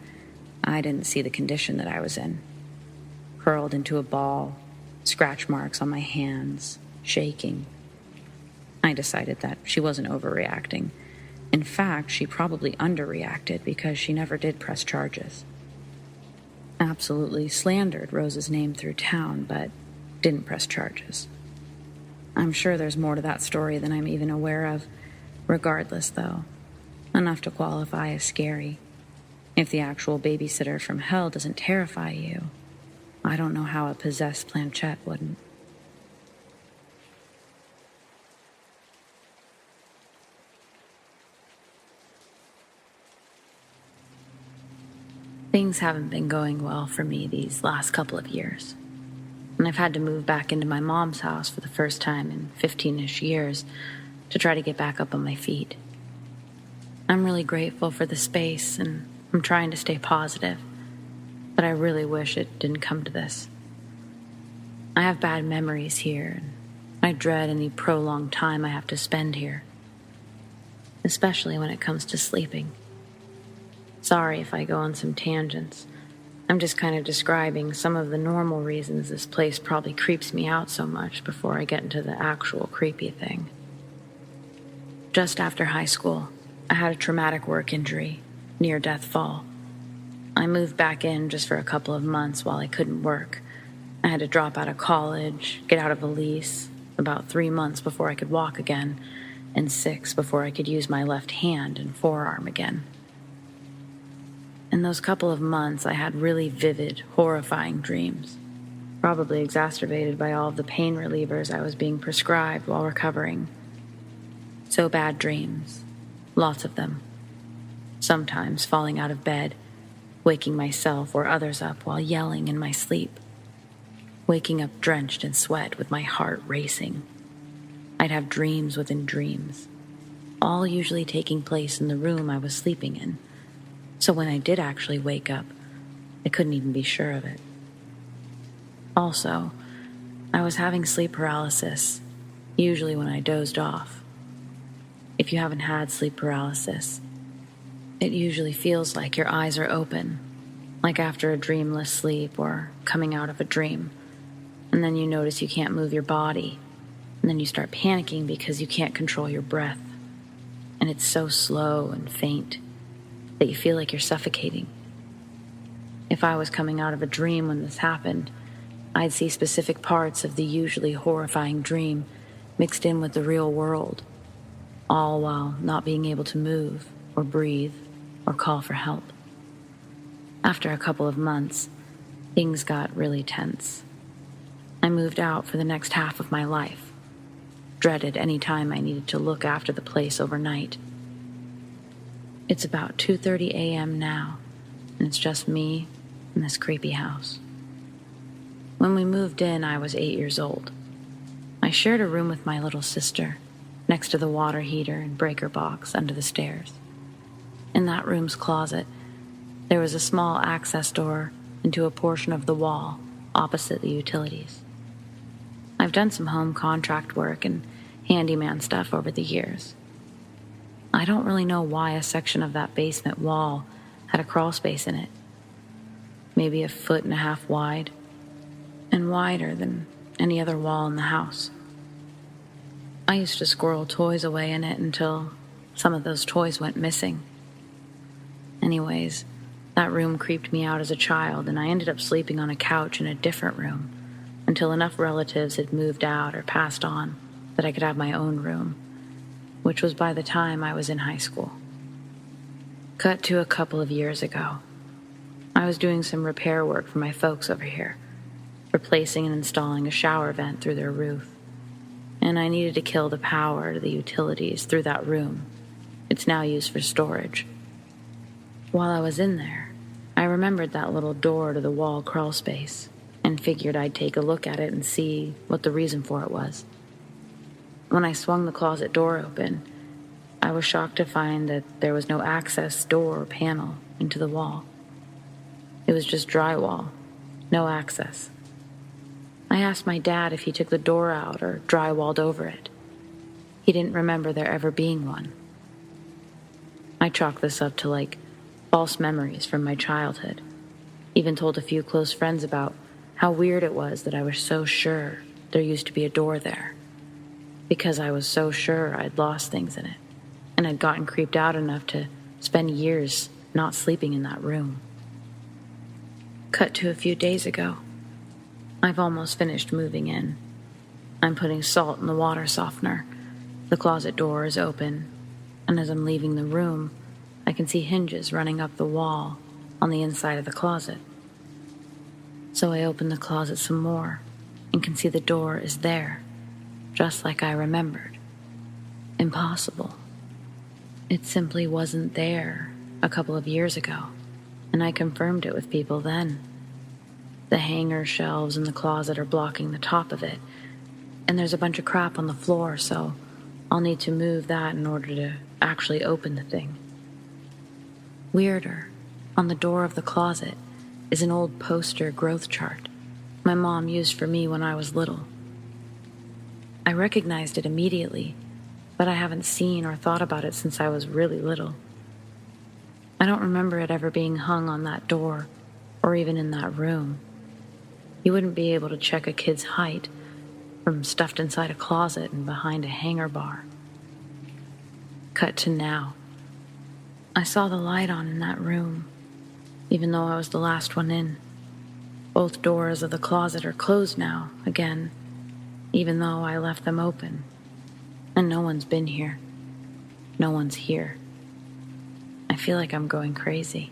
I didn't see the condition that I was in. Curled into a ball, scratch marks on my hands, shaking. I decided that she wasn't overreacting. In fact, she probably underreacted because she never did press charges. Absolutely slandered Rose's name through town, but didn't press charges. I'm sure there's more to that story than I'm even aware of. Regardless, though, enough to qualify as scary. If the actual babysitter from hell doesn't terrify you, I don't know how a possessed planchette wouldn't. Things haven't been going well for me these last couple of years, and I've had to move back into my mom's house for the first time in 15-ish years to try to get back up on my feet. I'm really grateful for the space, and I'm trying to stay positive, but I really wish it didn't come to this. I have bad memories here, and I dread any prolonged time I have to spend here, especially when it comes to sleeping. Sorry if I go on some tangents. I'm just kind of describing some of the normal reasons this place probably creeps me out so much before I get into the actual creepy thing. Just after high school, I had a traumatic work injury, near-death fall. I moved back in just for a couple of months while I couldn't work. I had to drop out of college, get out of a lease, about 3 months before I could walk again, and 6 before I could use my left hand and forearm again. In those couple of months, I had really vivid, horrifying dreams, probably exacerbated by all of the pain relievers I was being prescribed while recovering. So bad dreams, lots of them. Sometimes falling out of bed, waking myself or others up while yelling in my sleep. Waking up drenched in sweat with my heart racing. I'd have dreams within dreams, all usually taking place in the room I was sleeping in. So when I did actually wake up, I couldn't even be sure of it. Also, I was having sleep paralysis, usually when I dozed off. If you haven't had sleep paralysis, it usually feels like your eyes are open, like after a dreamless sleep or coming out of a dream, and then you notice you can't move your body, and then you start panicking because you can't control your breath, and it's so slow and faint that you feel like you're suffocating. If I was coming out of a dream when this happened, I'd see specific parts of the usually horrifying dream mixed in with the real world, all while not being able to move or breathe or call for help. After a couple of months, things got really tense. I moved out for the next half of my life. dreaded any time I needed to look after the place overnight. It's about 2:30 a.m. now, and it's just me and this creepy house. When we moved in, I was 8 years old. I shared a room with my little sister, next to the water heater and breaker box under the stairs. In that room's closet, there was a small access door into a portion of the wall opposite the utilities. I've done some home contract work and handyman stuff over the years. I don't really know why a section of that basement wall had a crawl space in it. Maybe 1.5 feet wide, and wider than any other wall in the house. I used to squirrel toys away in it until some of those toys went missing. Anyways, that room creeped me out as a child, and I ended up sleeping on a couch in a different room until enough relatives had moved out or passed on that I could have my own room, which was by the time I was in high school. Cut to a couple of years ago. I was doing some repair work for my folks over here, replacing and installing a shower vent through their roof, and I needed to kill the power to the utilities through that room. It's now used for storage. While I was in there, I remembered that little door to the wall crawl space and figured I'd take a look at it and see what the reason for it was. When I swung the closet door open, I was shocked to find that there was no access door or panel into the wall. It was just drywall, no access. I asked my dad if he took the door out or drywalled over it. He didn't remember there ever being one. I chalked this up to false memories from my childhood. Even told a few close friends about how weird it was that I was so sure there used to be a door there, because I was so sure I'd lost things in it, and I'd gotten creeped out enough to spend years not sleeping in that room. Cut to a few days ago. I've almost finished moving in. I'm putting salt in the water softener. The closet door is open, and as I'm leaving the room, I can see hinges running up the wall on the inside of the closet. So I open the closet some more and can see the door is there, just like I remembered. Impossible. It simply wasn't there a couple of years ago, and I confirmed it with people then. The hanger shelves in the closet are blocking the top of it, and there's a bunch of crap on the floor, so I'll need to move that in order to actually open the thing. Weirder, on the door of the closet is an old poster growth chart my mom used for me when I was little. I recognized it immediately, but I haven't seen or thought about it since I was really little. I don't remember it ever being hung on that door or even in that room. You wouldn't be able to check a kid's height from stuffed inside a closet and behind a hanger bar. Cut to now. I saw the light on in that room, even though I was the last one in. Both doors of the closet are closed now, again, even though I left them open. And no one's been here. No one's here. I feel like I'm going crazy.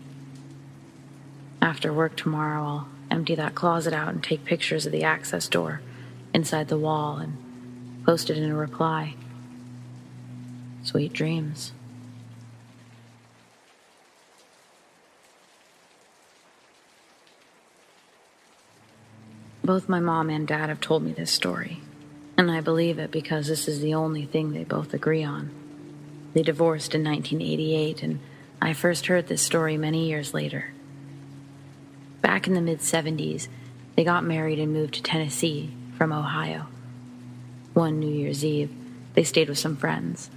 After work tomorrow, I'll empty that closet out and take pictures of the access door inside the wall and post it in a reply. Sweet dreams. Both my mom and dad have told me this story, and I believe it because this is the only thing they both agree on. They divorced in 1988, and I first heard this story many years later. Back in the mid-70s, they got married and moved to Tennessee from Ohio. One New Year's Eve, they stayed with some friends.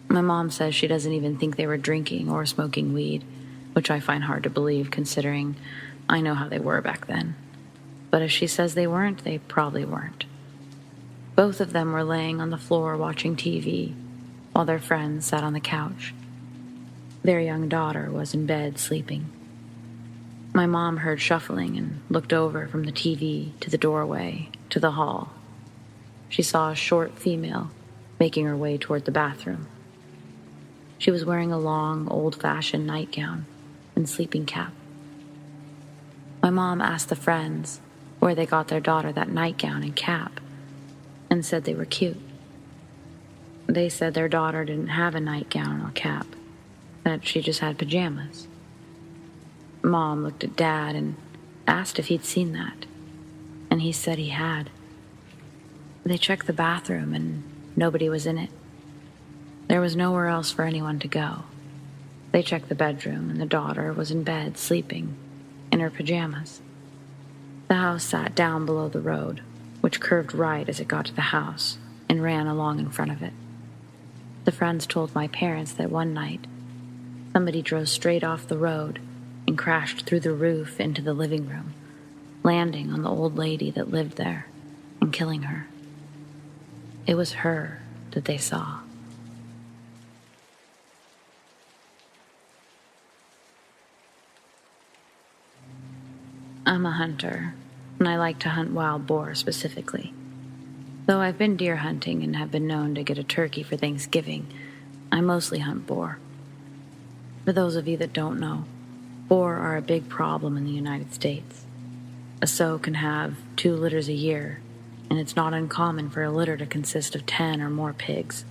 My mom says she doesn't even think they were drinking or smoking weed, which I find hard to believe considering I know how they were back then. But if she says they weren't, they probably weren't. Both of them were laying on the floor watching TV, while their friends sat on the couch. Their young daughter was in bed sleeping. My mom heard shuffling and looked over from the TV to the doorway to the hall. She saw a short female making her way toward the bathroom. She was wearing a long, old-fashioned nightgown and sleeping cap. My mom asked the friends where they got their daughter that nightgown and cap, and said they were cute. They said their daughter didn't have a nightgown or cap, that she just had pajamas. Mom looked at Dad and asked if he'd seen that, and he said he had. They checked the bathroom and nobody was in it. There was nowhere else for anyone to go. They checked the bedroom and the daughter was in bed sleeping in her pajamas. The house sat down below the road, which curved right as it got to the house and ran along in front of it. The friends told my parents that one night, somebody drove straight off the road and crashed through the roof into the living room, landing on the old lady that lived there and killing her. It was her that they saw. I'm a hunter, and I like to hunt wild boar specifically. Though I've been deer hunting and have been known to get a turkey for Thanksgiving, I mostly hunt boar. For those of you that don't know, boar are a big problem in the United States. A sow can have 2 litters a year, and it's not uncommon for a litter to consist of 10 or more pigs.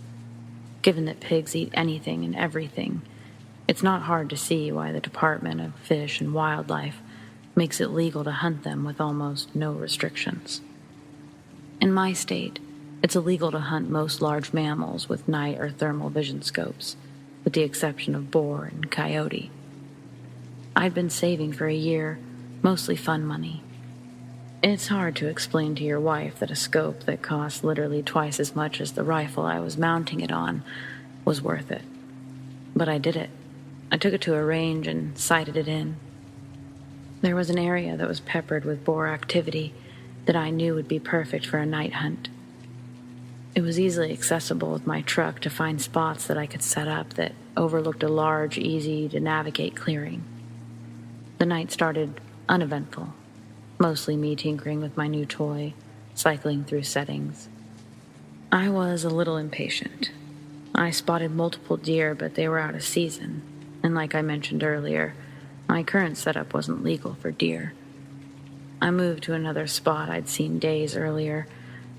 Given that pigs eat anything and everything, it's not hard to see why the Department of Fish and Wildlife makes it legal to hunt them with almost no restrictions. In my state, it's illegal to hunt most large mammals with night or thermal vision scopes, with the exception of boar and coyote. I'd been saving for a year, mostly fun money. It's hard to explain to your wife that a scope that cost literally twice as much as the rifle I was mounting it on was worth it. But I did it. I took it to a range and sighted it in. There was an area that was peppered with boar activity that I knew would be perfect for a night hunt. It was easily accessible with my truck to find spots that I could set up that overlooked a large, easy-to-navigate clearing. The night started uneventful, mostly me tinkering with my new toy, cycling through settings. I was a little impatient. I spotted multiple deer, but they were out of season, and like I mentioned earlier, my current setup wasn't legal for deer. I moved to another spot I'd seen days earlier.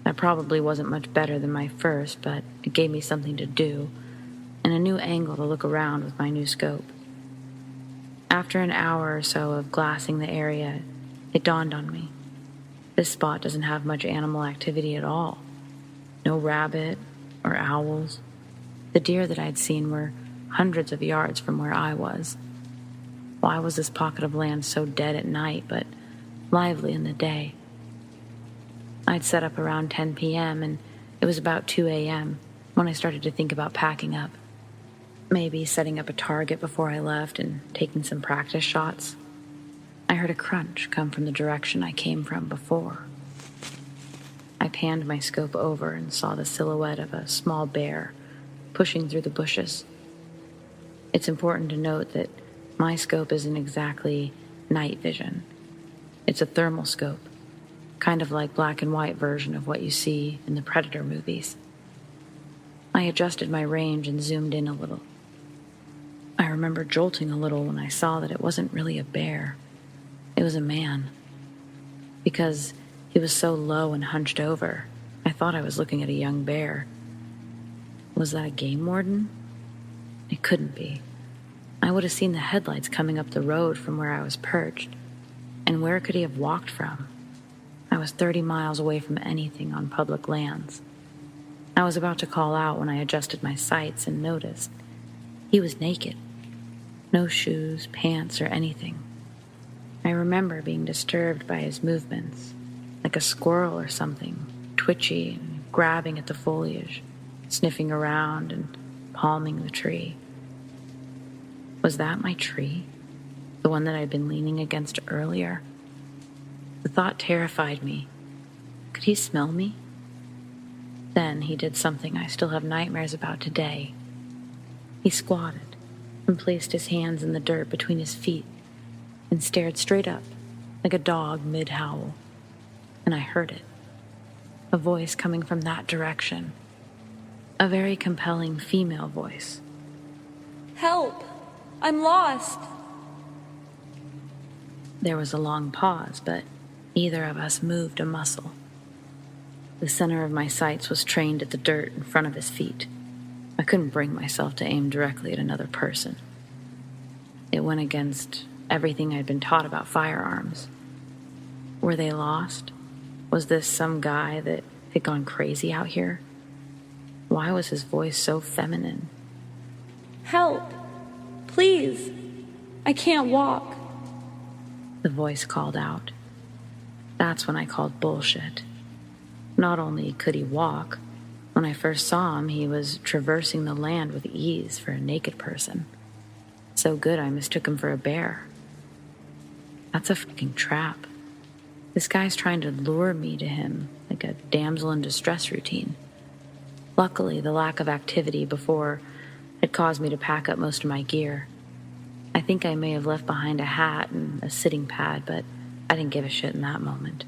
That probably wasn't much better than my first, but it gave me something to do, and a new angle to look around with my new scope. After an hour or so of glassing the area, it dawned on me. This spot doesn't have much animal activity at all. No rabbit or owls. The deer that I'd seen were hundreds of yards from where I was. Why was this pocket of land so dead at night, but lively in the day? I'd set up around 10 p.m., and it was about 2 a.m. when I started to think about packing up. Maybe setting up a target before I left and taking some practice shots. I heard a crunch come from the direction I came from before. I panned my scope over and saw the silhouette of a small bear pushing through the bushes. It's important to note that my scope isn't exactly night vision. It's a thermal scope, kind of like black and white version of what you see in the Predator movies. I adjusted my range and zoomed in a little. I remember jolting a little when I saw that it wasn't really a bear. It was a man. Because he was so low and hunched over, I thought I was looking at a young bear. Was that a game warden? It couldn't be. I would have seen the headlights coming up the road from where I was perched. And where could he have walked from? I was 30 miles away from anything on public lands. I was about to call out when I adjusted my sights and noticed he was naked. No shoes, pants, or anything. I remember being disturbed by his movements, like a squirrel or something, twitchy and grabbing at the foliage, sniffing around and palming the tree. Was that my tree? The one that I'd been leaning against earlier? The thought terrified me. Could he smell me? Then he did something I still have nightmares about today. He squatted and placed his hands in the dirt between his feet and stared straight up like a dog mid-howl. And I heard it. A voice coming from that direction. A very compelling female voice.
Help! I'm lost!
There was a long pause, but neither of us moved a muscle. The center of my sights was trained at the dirt in front of his feet, I couldn't bring myself to aim directly at another person. It went against everything I'd been taught about firearms. Were they lost? Was this some guy that had gone crazy out here? Why was his voice so feminine?
Help! Please! I can't walk.
The voice called out. That's when I called bullshit. Not only could he walk, when I first saw him, he was traversing the land with ease for a naked person. So good I mistook him for a bear. That's a fucking trap. This guy's trying to lure me to him like a damsel in distress routine. Luckily, the lack of activity before had caused me to pack up most of my gear. I think I may have left behind a hat and a sitting pad, but I didn't give a shit in that moment.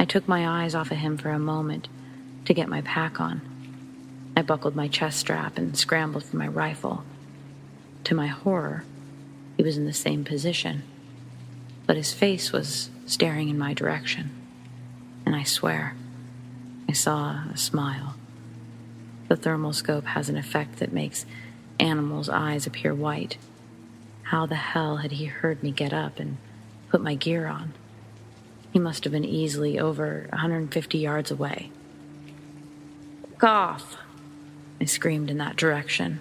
I took my eyes off of him for a moment to get my pack on. I buckled my chest strap and scrambled for my rifle. To my horror, he was in the same position, but his face was staring in my direction, and I swear, I saw a smile. The thermal scope has an effect that makes animals' eyes appear white. How the hell had he heard me get up and put my gear on? He must have been easily over 150 yards away. "Cough!" I screamed in that direction.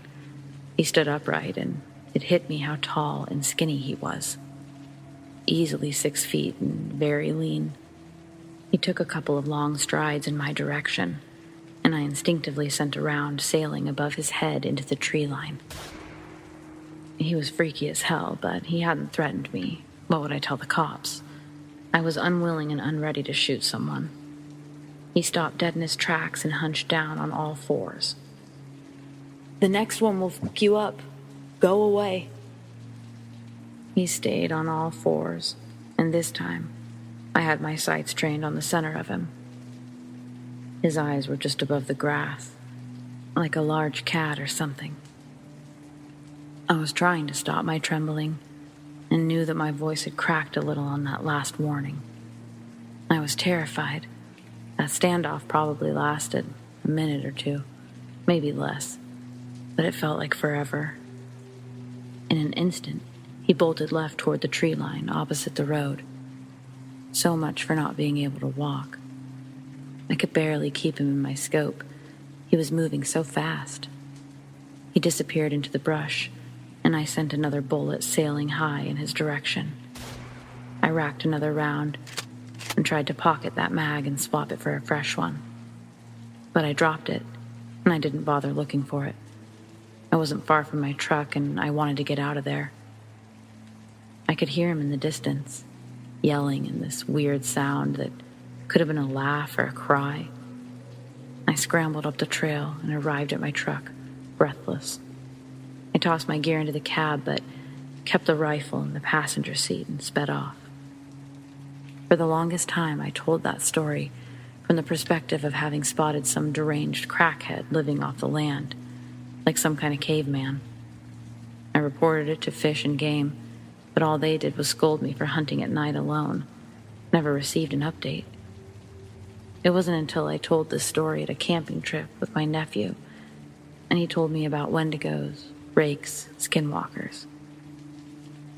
He stood upright, and it hit me how tall and skinny he was. Easily 6 feet and very lean. He took a couple of long strides in my direction, and I instinctively sent a round sailing above his head into the tree line. He was freaky as hell, but he hadn't threatened me. What would I tell the cops? I was unwilling and unready to shoot someone. He stopped dead in his tracks and hunched down on all fours. "The next one will fuck you up. Go away." He stayed on all fours, and this time, I had my sights trained on the center of him. His eyes were just above the grass, like a large cat or something. I was trying to stop my trembling, and knew that my voice had cracked a little on that last warning. I was terrified. That standoff probably lasted a minute or two, maybe less, but it felt like forever. In an instant, he bolted left toward the tree line opposite the road. So much for not being able to walk. I could barely keep him in my scope. He was moving so fast. He disappeared into the brush, and I sent another bullet sailing high in his direction. I racked another round and tried to pocket that mag and swap it for a fresh one. But I dropped it, and I didn't bother looking for it. I wasn't far from my truck, and I wanted to get out of there. I could hear him in the distance, yelling in this weird sound that could have been a laugh or a cry. I scrambled up the trail and arrived at my truck, breathless. I tossed my gear into the cab, but kept the rifle in the passenger seat and sped off. For the longest time, I told that story from the perspective of having spotted some deranged crackhead living off the land, like some kind of caveman. I reported it to Fish and Game, but all they did was scold me for hunting at night alone. Never received an update. It wasn't until I told this story at a camping trip with my nephew, and he told me about wendigos, rakes, skinwalkers.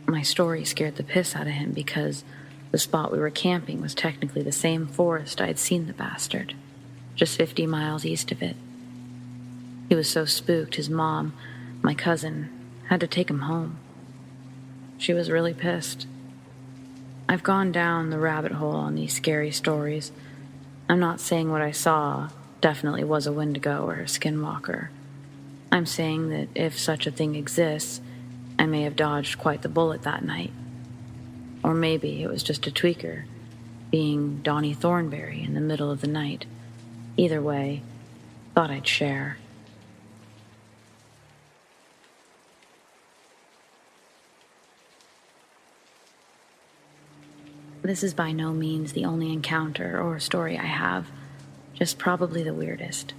My story scared the piss out of him because the spot we were camping was technically the same forest I'd seen the bastard, just 50 miles east of it. He was so spooked his mom, my cousin, had to take him home. She was really pissed. I've gone down the rabbit hole on these scary stories. I'm not saying what I saw definitely was a wendigo or a skinwalker. I'm saying that if such a thing exists, I may have dodged quite the bullet that night. Or maybe it was just a tweaker, being Donnie Thornberry in the middle of the night. Either way, thought I'd share. This is by no means the only encounter or story I have, just probably the weirdest.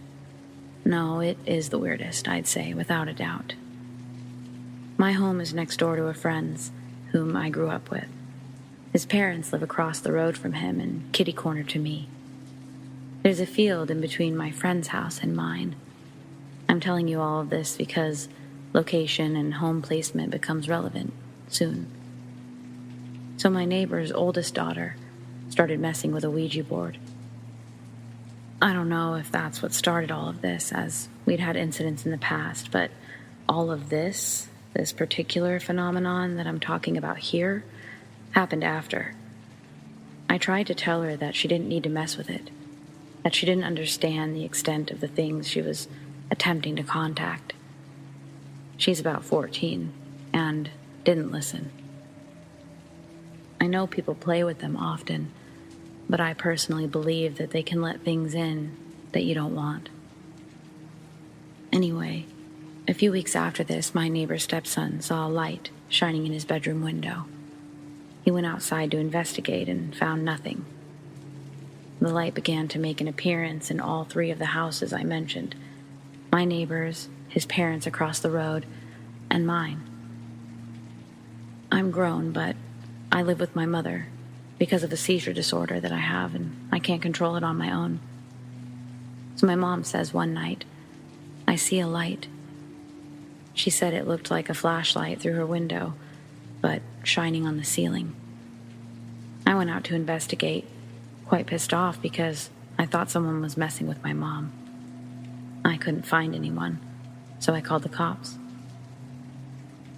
No, it is the weirdest, I'd say, without a doubt. My home is next door to a friend's, whom I grew up with. His parents live across the road from him and kitty-corner to me. There's a field in between my friend's house and mine. I'm telling you all of this because location and home placement becomes relevant soon. So my neighbor's oldest daughter started messing with a Ouija board. I don't know if that's what started all of this, as we'd had incidents in the past, but all of this particular phenomenon that I'm talking about here, happened after. I tried to tell her that she didn't need to mess with it, that she didn't understand the extent of the things she was attempting to contact. She's about 14 and didn't listen. I know people play with them often, but I personally believe that they can let things in that you don't want. Anyway, a few weeks after this, my neighbor's stepson saw a light shining in his bedroom window. He went outside to investigate and found nothing. The light began to make an appearance in all three of the houses I mentioned: my neighbor's, his parents across the road, and mine. I'm grown, but I live with my mother because of a seizure disorder that I have, and I can't control it on my own. So my mom says one night, "I see a light." She said it looked like a flashlight through her window, but shining on the ceiling. I went out to investigate, quite pissed off because I thought someone was messing with my mom. I couldn't find anyone, so I called the cops.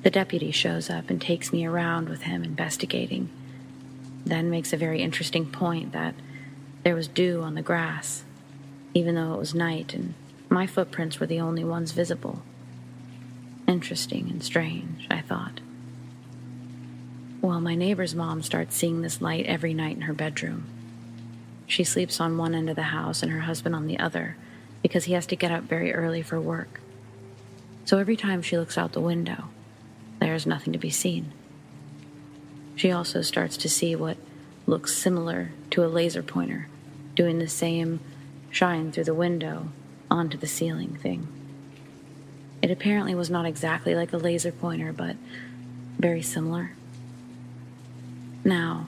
The deputy shows up and takes me around with him investigating, then makes a very interesting point that there was dew on the grass, even though it was night and my footprints were the only ones visible. Interesting and strange, I thought. Well, my neighbor's mom starts seeing this light every night in her bedroom. She sleeps on one end of the house and her husband on the other because he has to get up very early for work. So every time she looks out the window, there's nothing to be seen. She also starts to see what looks similar to a laser pointer doing the same shine through the window onto the ceiling thing. It apparently was not exactly like a laser pointer, but very similar. Now,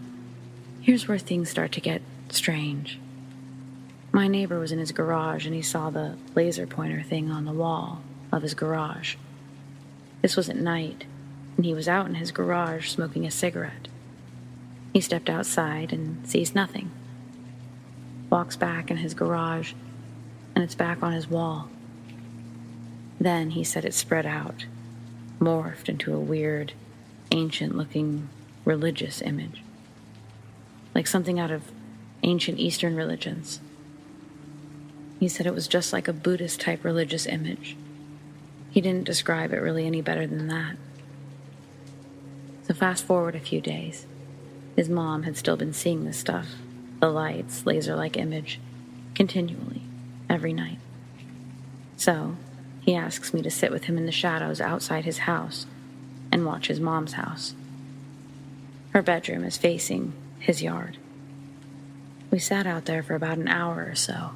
here's where things start to get strange. My neighbor was in his garage and he saw the laser pointer thing on the wall of his garage. This was at night, and he was out in his garage smoking a cigarette. He stepped outside and sees nothing. Walks back in his garage, and it's back on his wall. Then he said it spread out, morphed into a weird, ancient-looking religious image, like something out of ancient Eastern religions. He said it was just like a Buddhist-type religious image. He didn't describe it really any better than that. So fast forward a few days. His mom had still been seeing this stuff, the lights, laser-like image, continually, every night. So he asks me to sit with him in the shadows outside his house and watch his mom's house. Her bedroom is facing his yard. We sat out there for about an hour or so,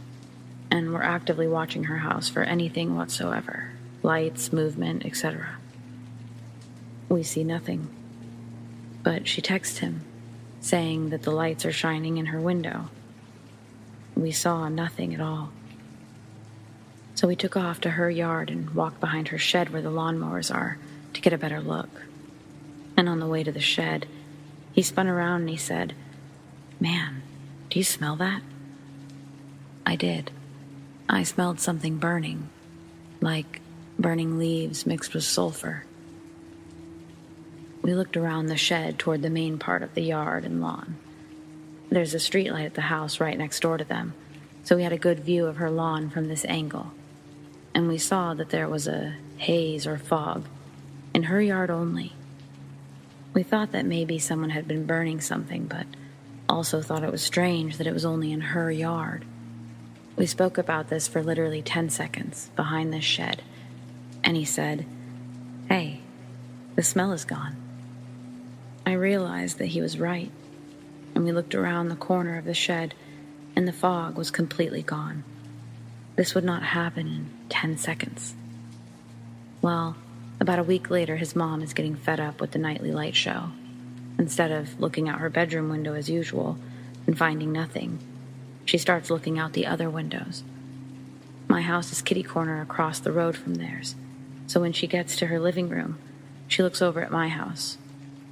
and were actively watching her house for anything whatsoever, lights, movement, etc. We see nothing, but she texts him, saying that the lights are shining in her window. We saw nothing at all. So we took off to her yard and walked behind her shed where the lawnmowers are to get a better look. And on the way to the shed, he spun around and he said, "Man, do you smell that?" I did. I smelled something burning, like burning leaves mixed with sulfur. We looked around the shed toward the main part of the yard and lawn. There's a streetlight at the house right next door to them, so we had a good view of her lawn from this angle. And we saw that there was a haze or fog in her yard only. We thought that maybe someone had been burning something, but also thought it was strange that it was only in her yard. We spoke about this for literally 10 seconds behind this shed, and he said, "Hey, the smell is gone." I realized that he was right, and we looked around the corner of the shed, and the fog was completely gone. This would not happen in 10 seconds. Well, about a week later, his mom is getting fed up with the nightly light show. Instead of looking out her bedroom window as usual and finding nothing, she starts looking out the other windows. My house is kitty corner across the road from theirs, so when she gets to her living room, she looks over at my house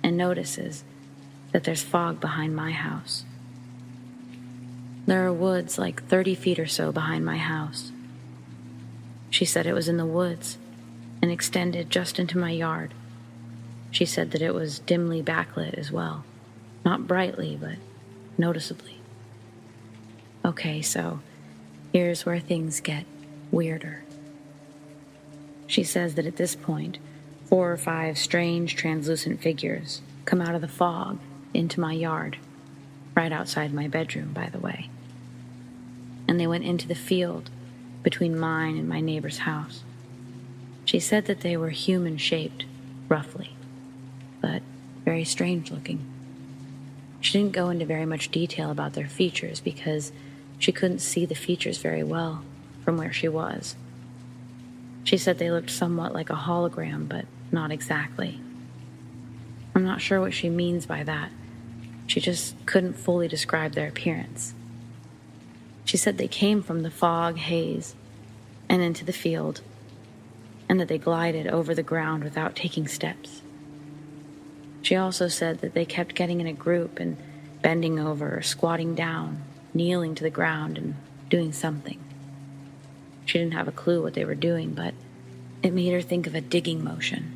and notices that there's fog behind my house. There are woods like 30 feet or so behind my house. She said it was in the woods and extended just into my yard. She said that it was dimly backlit as well. Not brightly, but noticeably. Okay, so here's where things get weirder. She says that at this point, 4 or 5 strange translucent figures come out of the fog into my yard, right outside my bedroom, by the way. And they went into the field between mine and my neighbor's house. She said that they were human-shaped, roughly, but very strange looking. She didn't go into very much detail about their features because she couldn't see the features very well from where she was. She said they looked somewhat like a hologram, but not exactly. I'm not sure what she means by that. She just couldn't fully describe their appearance. She said they came from the fog haze and into the field, and that they glided over the ground without taking steps. She also said that they kept getting in a group and bending over, squatting down, kneeling to the ground and doing something. She didn't have a clue what they were doing, but it made her think of a digging motion.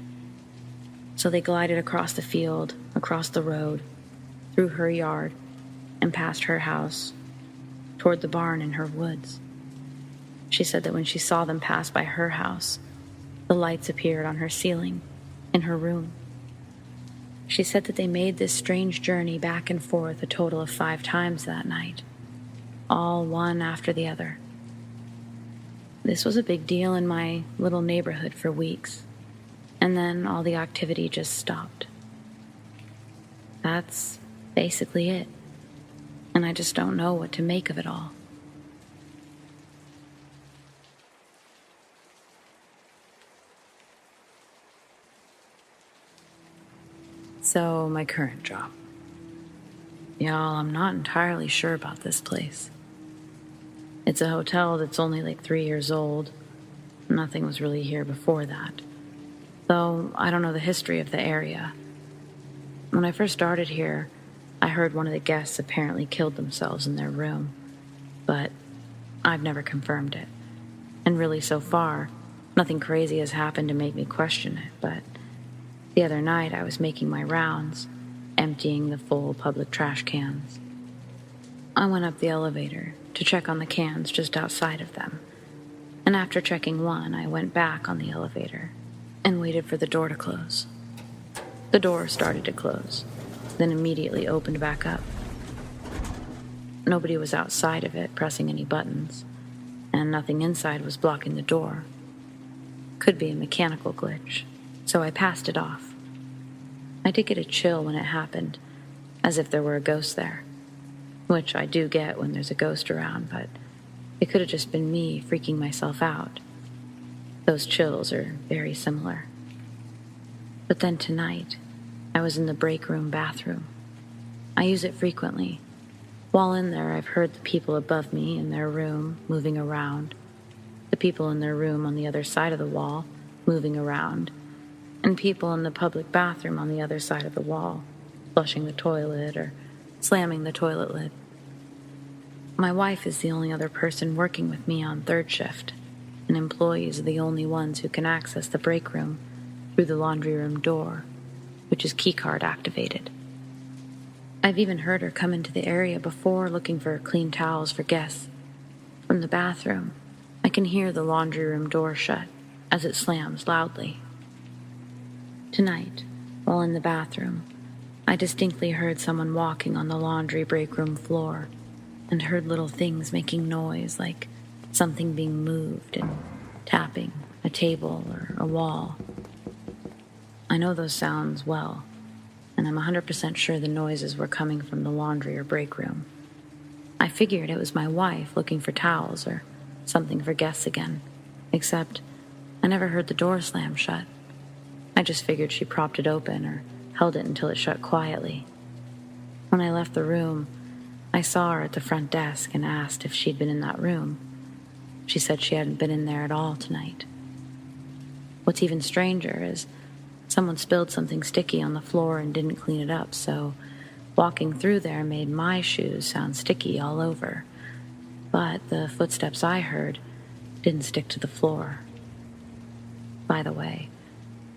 So they glided across the field, across the road, through her yard, and past her house, toward the barn in her woods. She said that when she saw them pass by her house, the lights appeared on her ceiling, in her room. She said that they made this strange journey back and forth a total of 5 times that night, all one after the other. This was a big deal in my little neighborhood for weeks, and then all the activity just stopped. That's basically it, and I just don't know what to make of it all. So, my current job. Y'all, I'm not entirely sure about this place. It's a hotel that's only like 3 years old. Nothing was really here before that. Though I don't know the history of the area. When I first started here, I heard one of the guests apparently killed themselves in their room. But I've never confirmed it. And really, so far, nothing crazy has happened to make me question it, but the other night I was making my rounds, emptying the full public trash cans. I went up the elevator to check on the cans just outside of them, and after checking one, I went back on the elevator and waited for the door to close. The door started to close, then immediately opened back up. Nobody was outside of it pressing any buttons, and nothing inside was blocking the door. Could be a mechanical glitch, so I passed it off. I did get a chill when it happened, as if there were a ghost there, which I do get when there's a ghost around, but it could have just been me freaking myself out. Those chills are very similar. But then tonight, I was in the break room bathroom. I use it frequently. While in there, I've heard the people above me in their room moving around, the people in their room on the other side of the wall moving around, and people in the public bathroom on the other side of the wall, flushing the toilet or slamming the toilet lid. My wife is the only other person working with me on third shift, and employees are the only ones who can access the break room through the laundry room door, which is keycard activated. I've even heard her come into the area before looking for clean towels for guests. From the bathroom, I can hear the laundry room door shut as it slams loudly. Tonight, while in the bathroom, I distinctly heard someone walking on the laundry break room floor and heard little things making noise like something being moved and tapping a table or a wall. I know those sounds well, and I'm 100% sure the noises were coming from the laundry or break room. I figured it was my wife looking for towels or something for guests again, except I never heard the door slam shut. I just figured she propped it open or held it until it shut quietly. When I left the room, I saw her at the front desk and asked if she'd been in that room. She said she hadn't been in there at all tonight. What's even stranger is someone spilled something sticky on the floor and didn't clean it up, so walking through there made my shoes sound sticky all over. But the footsteps I heard didn't stick to the floor. By the way,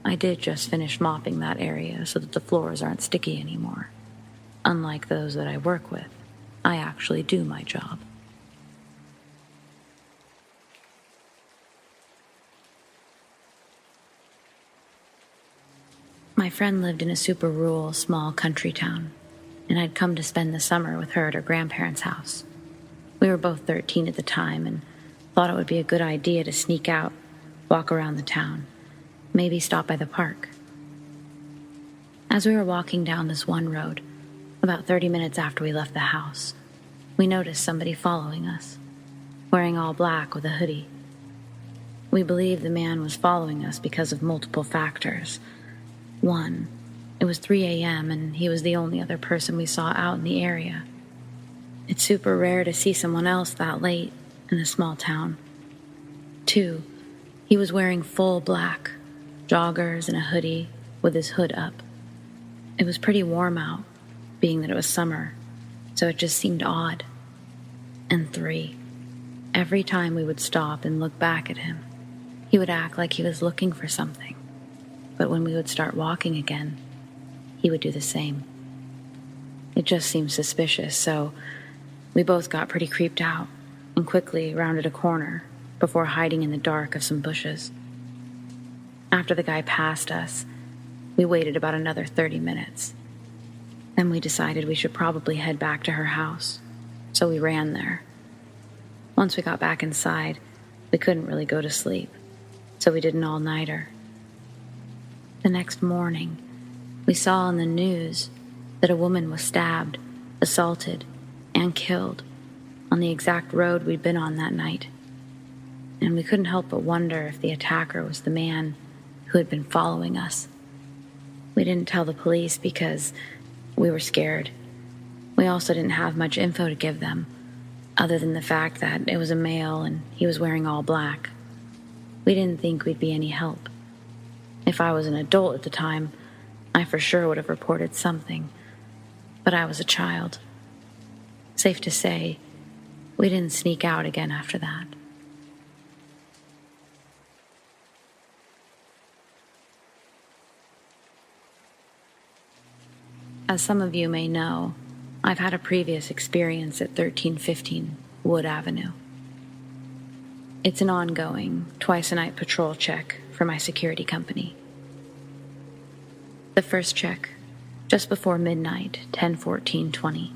I did just finish mopping that area so that the floors aren't sticky anymore. Unlike those that I work with, I actually do my job. My friend lived in a super rural, small country town, and I'd come to spend the summer with her at her grandparents' house. We were both 13 at the time and thought it would be a good idea to sneak out, walk around the town, maybe stop by the park. As we were walking down this one road, about 30 minutes after we left the house, we noticed somebody following us, wearing all black with a hoodie. We believed the man was following us because of multiple factors. One, it was 3 a.m. and he was the only other person we saw out in the area. It's super rare to see someone else that late in a small town. Two, he was wearing full black, joggers and a hoodie with his hood up. It was pretty warm out, being that it was summer, so it just seemed odd. And three, every time we would stop and look back at him, he would act like he was looking for something. But when we would start walking again, he would do the same. It just seemed suspicious, so we both got pretty creeped out and quickly rounded a corner before hiding in the dark of some bushes. After the guy passed us, we waited about another 30 minutes. Then we decided we should probably head back to her house, so we ran there. Once we got back inside, we couldn't really go to sleep, so we did an all-nighter. The next morning, we saw on the news that a woman was stabbed, assaulted, and killed on the exact road we'd been on that night. And we couldn't help but wonder if the attacker was the man who had been following us. We didn't tell the police because we were scared. We also didn't have much info to give them, other than the fact that it was a male and he was wearing all black. We didn't think we'd be any help. If I was an adult at the time, I for sure would have reported something. But I was a child. Safe to say, we didn't sneak out again after that. As some of you may know, I've had a previous experience at 1315 Wood Avenue. It's an ongoing, twice-a-night patrol check for my security company. The first check, just before midnight, 10/14/20.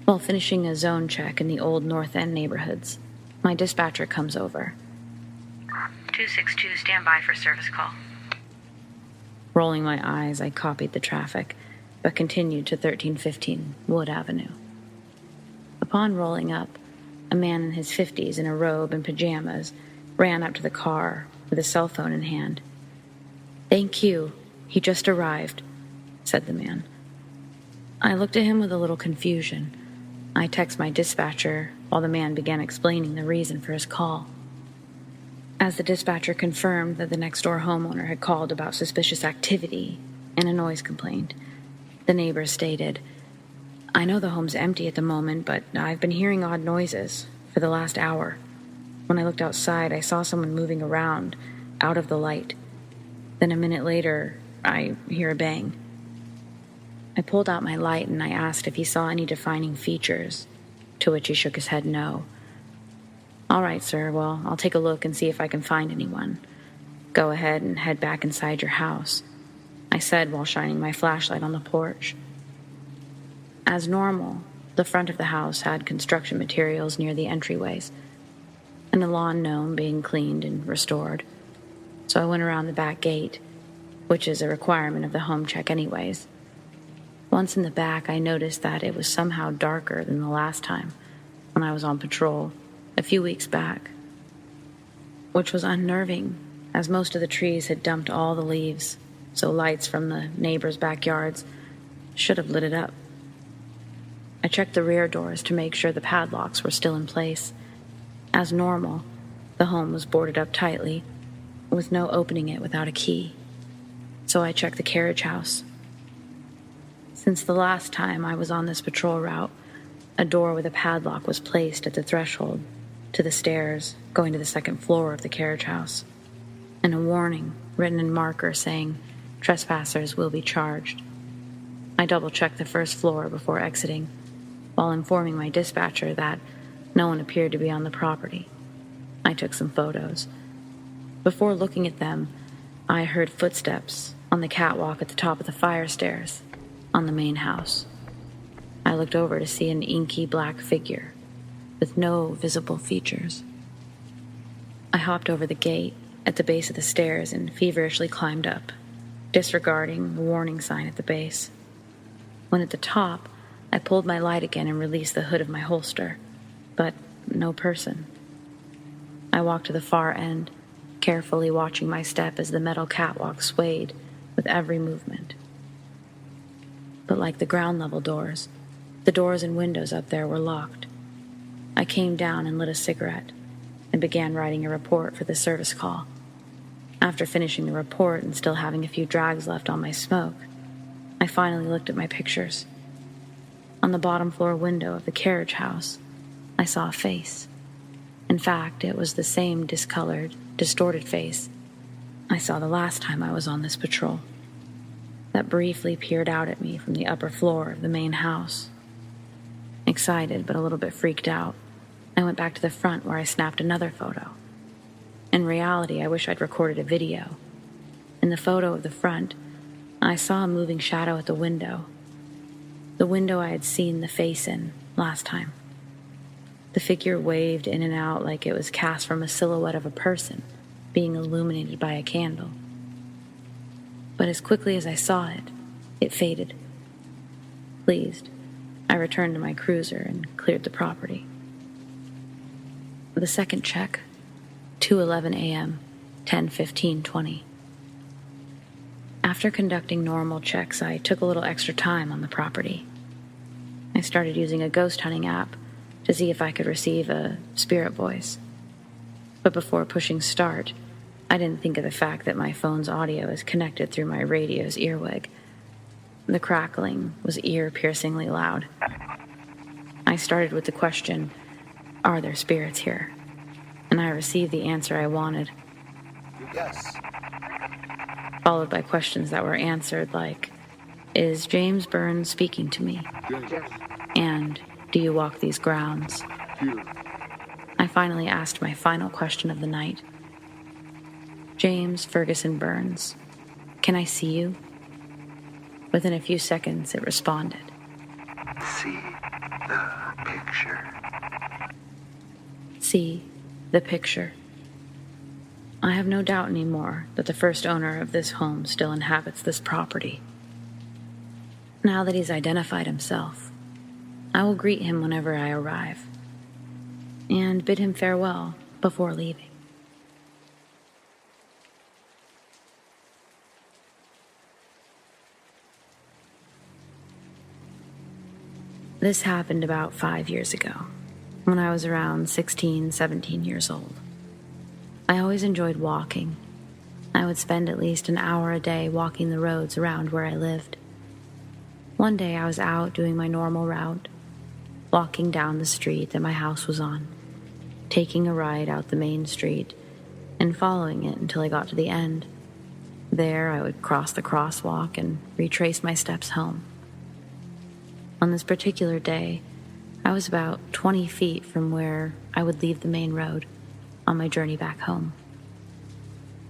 While finishing a zone check in the old North End neighborhoods, my dispatcher comes over.
262, stand by for service call.
Rolling my eyes, I copied the traffic, but continued to 1315 Wood Avenue. Upon rolling up, a man in his 50s in a robe and pajamas ran up to the car with a cell phone in hand. "Thank you, he just arrived," said the man. I looked at him with a little confusion. I texted my dispatcher while the man began explaining the reason for his call. As the dispatcher confirmed that the next-door homeowner had called about suspicious activity and a noise complaint, the neighbor stated, "I know the home's empty at the moment, but I've been hearing odd noises for the last hour. When I looked outside, I saw someone moving around out of the light. Then a minute later, I hear a bang." I pulled out my light and I asked if he saw any defining features, to which he shook his head no. "All right, sir, well, I'll take a look and see if I can find anyone. Go ahead and head back inside your house," I said while shining my flashlight on the porch. As normal, the front of the house had construction materials near the entryways, and the lawn gnome being cleaned and restored. So I went around the back gate, which is a requirement of the home check anyways. Once in the back, I noticed that it was somehow darker than the last time when I was on patrol a few weeks back, which was unnerving, as most of the trees had dumped all the leaves, so lights from the neighbors' backyards should have lit it up. I checked the rear doors to make sure the padlocks were still in place. As normal, The home was boarded up tightly, with no opening it without a key. So I checked the carriage house. Since the last time I was on this patrol route, a door with a padlock was placed at the threshold to the stairs going to the second floor of the carriage house, and a warning written in marker saying trespassers will be charged. I double-checked the first floor before exiting, while informing my dispatcher that no one appeared to be on the property. I took some photos. Before looking at them, I heard footsteps on the catwalk at the top of the fire stairs on the main house. I looked over to see an inky black figure with no visible features. I hopped over the gate at the base of the stairs and feverishly climbed up, disregarding the warning sign at the base. When at the top, I pulled my light again and released the hood of my holster, but no person. I walked to the far end, carefully watching my step as the metal catwalk swayed with every movement. But like the ground level doors, the doors and windows up there were locked. I came down and lit a cigarette and began writing a report for the service call. After finishing the report and still having a few drags left on my smoke, I finally looked at my pictures. On the bottom floor window of the carriage house, I saw a face. In fact, it was the same discolored, distorted face I saw the last time I was on this patrol, that briefly peered out at me from the upper floor of the main house. Excited but a little bit freaked out, I went back to the front where I snapped another photo. In reality, I wish I'd recorded a video. In the photo of the front, I saw a moving shadow at the window I had seen the face in last time. The figure waved in and out like it was cast from a silhouette of a person being illuminated by a candle. But as quickly as I saw it, it faded. Pleased, I returned to my cruiser and cleared the property. The second check, 2:11 a.m., 10:15:20. After conducting normal checks, I took a little extra time on the property. I started using a ghost hunting app to see if I could receive a spirit voice. But before pushing start, I didn't think of the fact that my phone's audio is connected through my radio's earwig. The crackling was ear-piercingly loud. I started with the question, "Are there spirits here?" And I received the answer I wanted.
Yes.
Followed by questions that were answered like, "Is James Burns speaking to me?"
Yes.
And, "Do you walk these grounds?"
Here.
I finally asked my final question of the night. "James Ferguson Burns, can I see you?" Within a few seconds, it responded.
See the picture.
See the picture. I have no doubt anymore that the first owner of this home still inhabits this property. Now that he's identified himself, I will greet him whenever I arrive and bid him farewell before leaving. This happened about 5 years ago, when I was around 16, 17 years old. I always enjoyed walking. I would spend at least an hour a day walking the roads around where I lived. One day I was out doing my normal route, walking down the street that my house was on, taking a ride out the main street, and following it until I got to the end. There I would cross the crosswalk and retrace my steps home. On this particular day, I was about 20 feet from where I would leave the main road on my journey back home.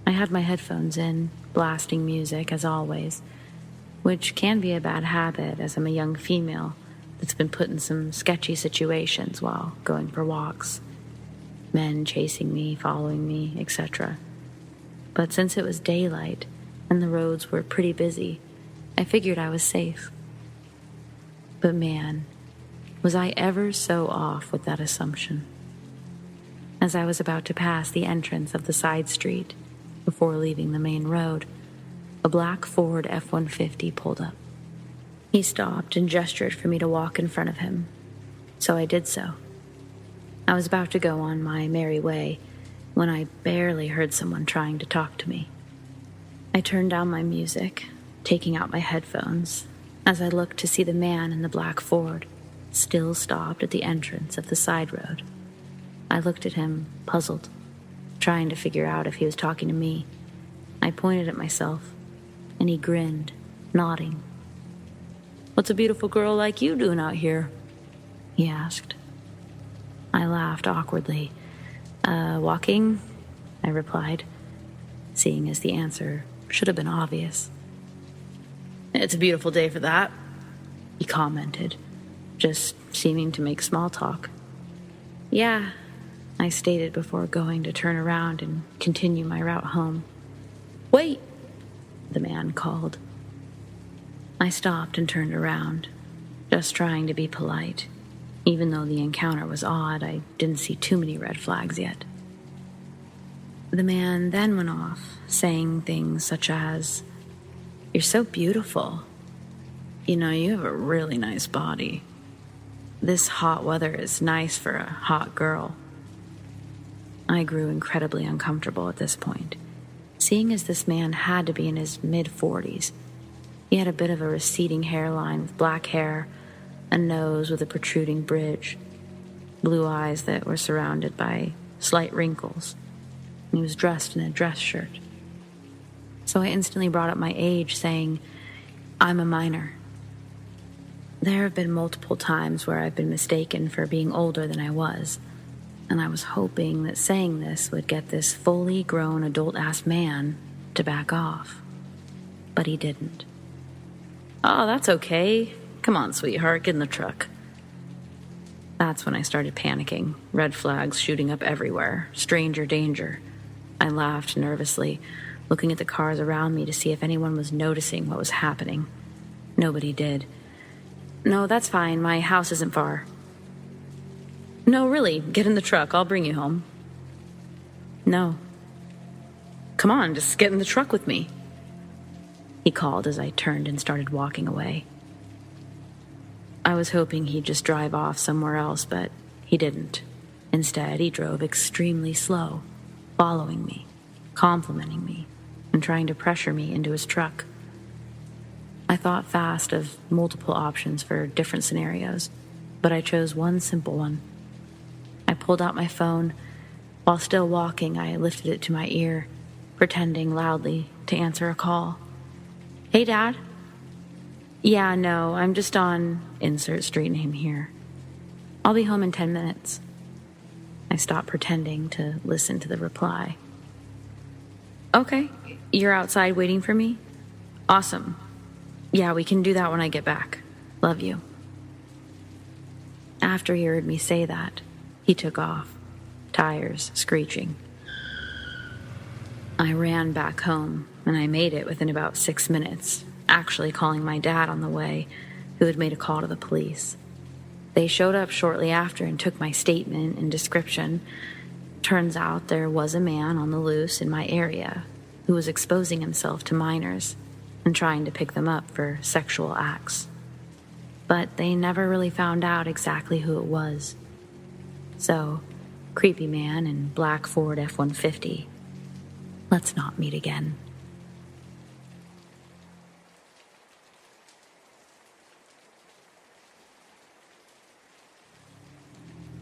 I had my headphones in, blasting music as always, which can be a bad habit as I'm a young female that's been put in some sketchy situations while going for walks. Men chasing me, following me, etc. But since it was daylight and the roads were pretty busy, I figured I was safe. But man, was I ever so off with that assumption. As I was about to pass the entrance of the side street, before leaving the main road, a black Ford F-150 pulled up. He stopped and gestured for me to walk in front of him, so I did so. I was about to go on my merry way when I barely heard someone trying to talk to me. I turned down my music, taking out my headphones, as I looked to see the man in the black Ford, still stopped at the entrance of the side road. I looked at him, puzzled, trying to figure out if he was talking to me. I pointed at myself, and he grinned, nodding. "What's a beautiful girl like you doing out here?" he asked. I laughed awkwardly. Walking," I replied, seeing as the answer should have been obvious. "It's a beautiful day for that," he commented, just seeming to make small talk. "Yeah," I stated before going to turn around and continue my route home. "Wait," the man called. I stopped and turned around, just trying to be polite. Even though the encounter was odd, I didn't see too many red flags yet. The man then went off, saying things such as, "You're so beautiful. You know, you have a really nice body. This hot weather is nice for a hot girl." I grew incredibly uncomfortable at this point, seeing as this man had to be in his mid-40s. He had a bit of a receding hairline with black hair, a nose with a protruding bridge, blue eyes that were surrounded by slight wrinkles. He was dressed in a dress shirt. So I instantly brought up my age, saying, "I'm a minor." There have been multiple times where I've been mistaken for being older than I was, and I was hoping that saying this would get this fully grown adult-ass man to back off. But he didn't. "Oh, that's okay. Come on, sweetheart, get in the truck." That's when I started panicking, red flags shooting up everywhere, stranger danger. I laughed nervously, looking at the cars around me to see if anyone was noticing what was happening. Nobody did. "No, that's fine. My house isn't far." "No, really, get in the truck. I'll bring you home." "No." "Come on, just get in the truck with me," he called as I turned and started walking away. I was hoping he'd just drive off somewhere else, but he didn't. Instead, he drove extremely slow, following me, complimenting me, and trying to pressure me into his truck. I thought fast of multiple options for different scenarios, but I chose one simple one. I pulled out my phone. While still walking, I lifted it to my ear, pretending loudly to answer a call. "Hey, Dad?" "Yeah, no, I'm just on insert street name here. I'll be home in 10 minutes. I stopped pretending to listen to the reply. "Okay, you're outside waiting for me? Awesome. Yeah, we can do that when I get back. Love you." After he heard me say that, he took off, tires screeching. I ran back home, and I made it within about 6 minutes, actually calling my dad on the way, who had made a call to the police. They showed up shortly after and took my statement and description. Turns out there was a man on the loose in my area who was exposing himself to minors and trying to pick them up for sexual acts. But they never really found out exactly who it was. So, creepy man in black Ford F-150, let's not meet again.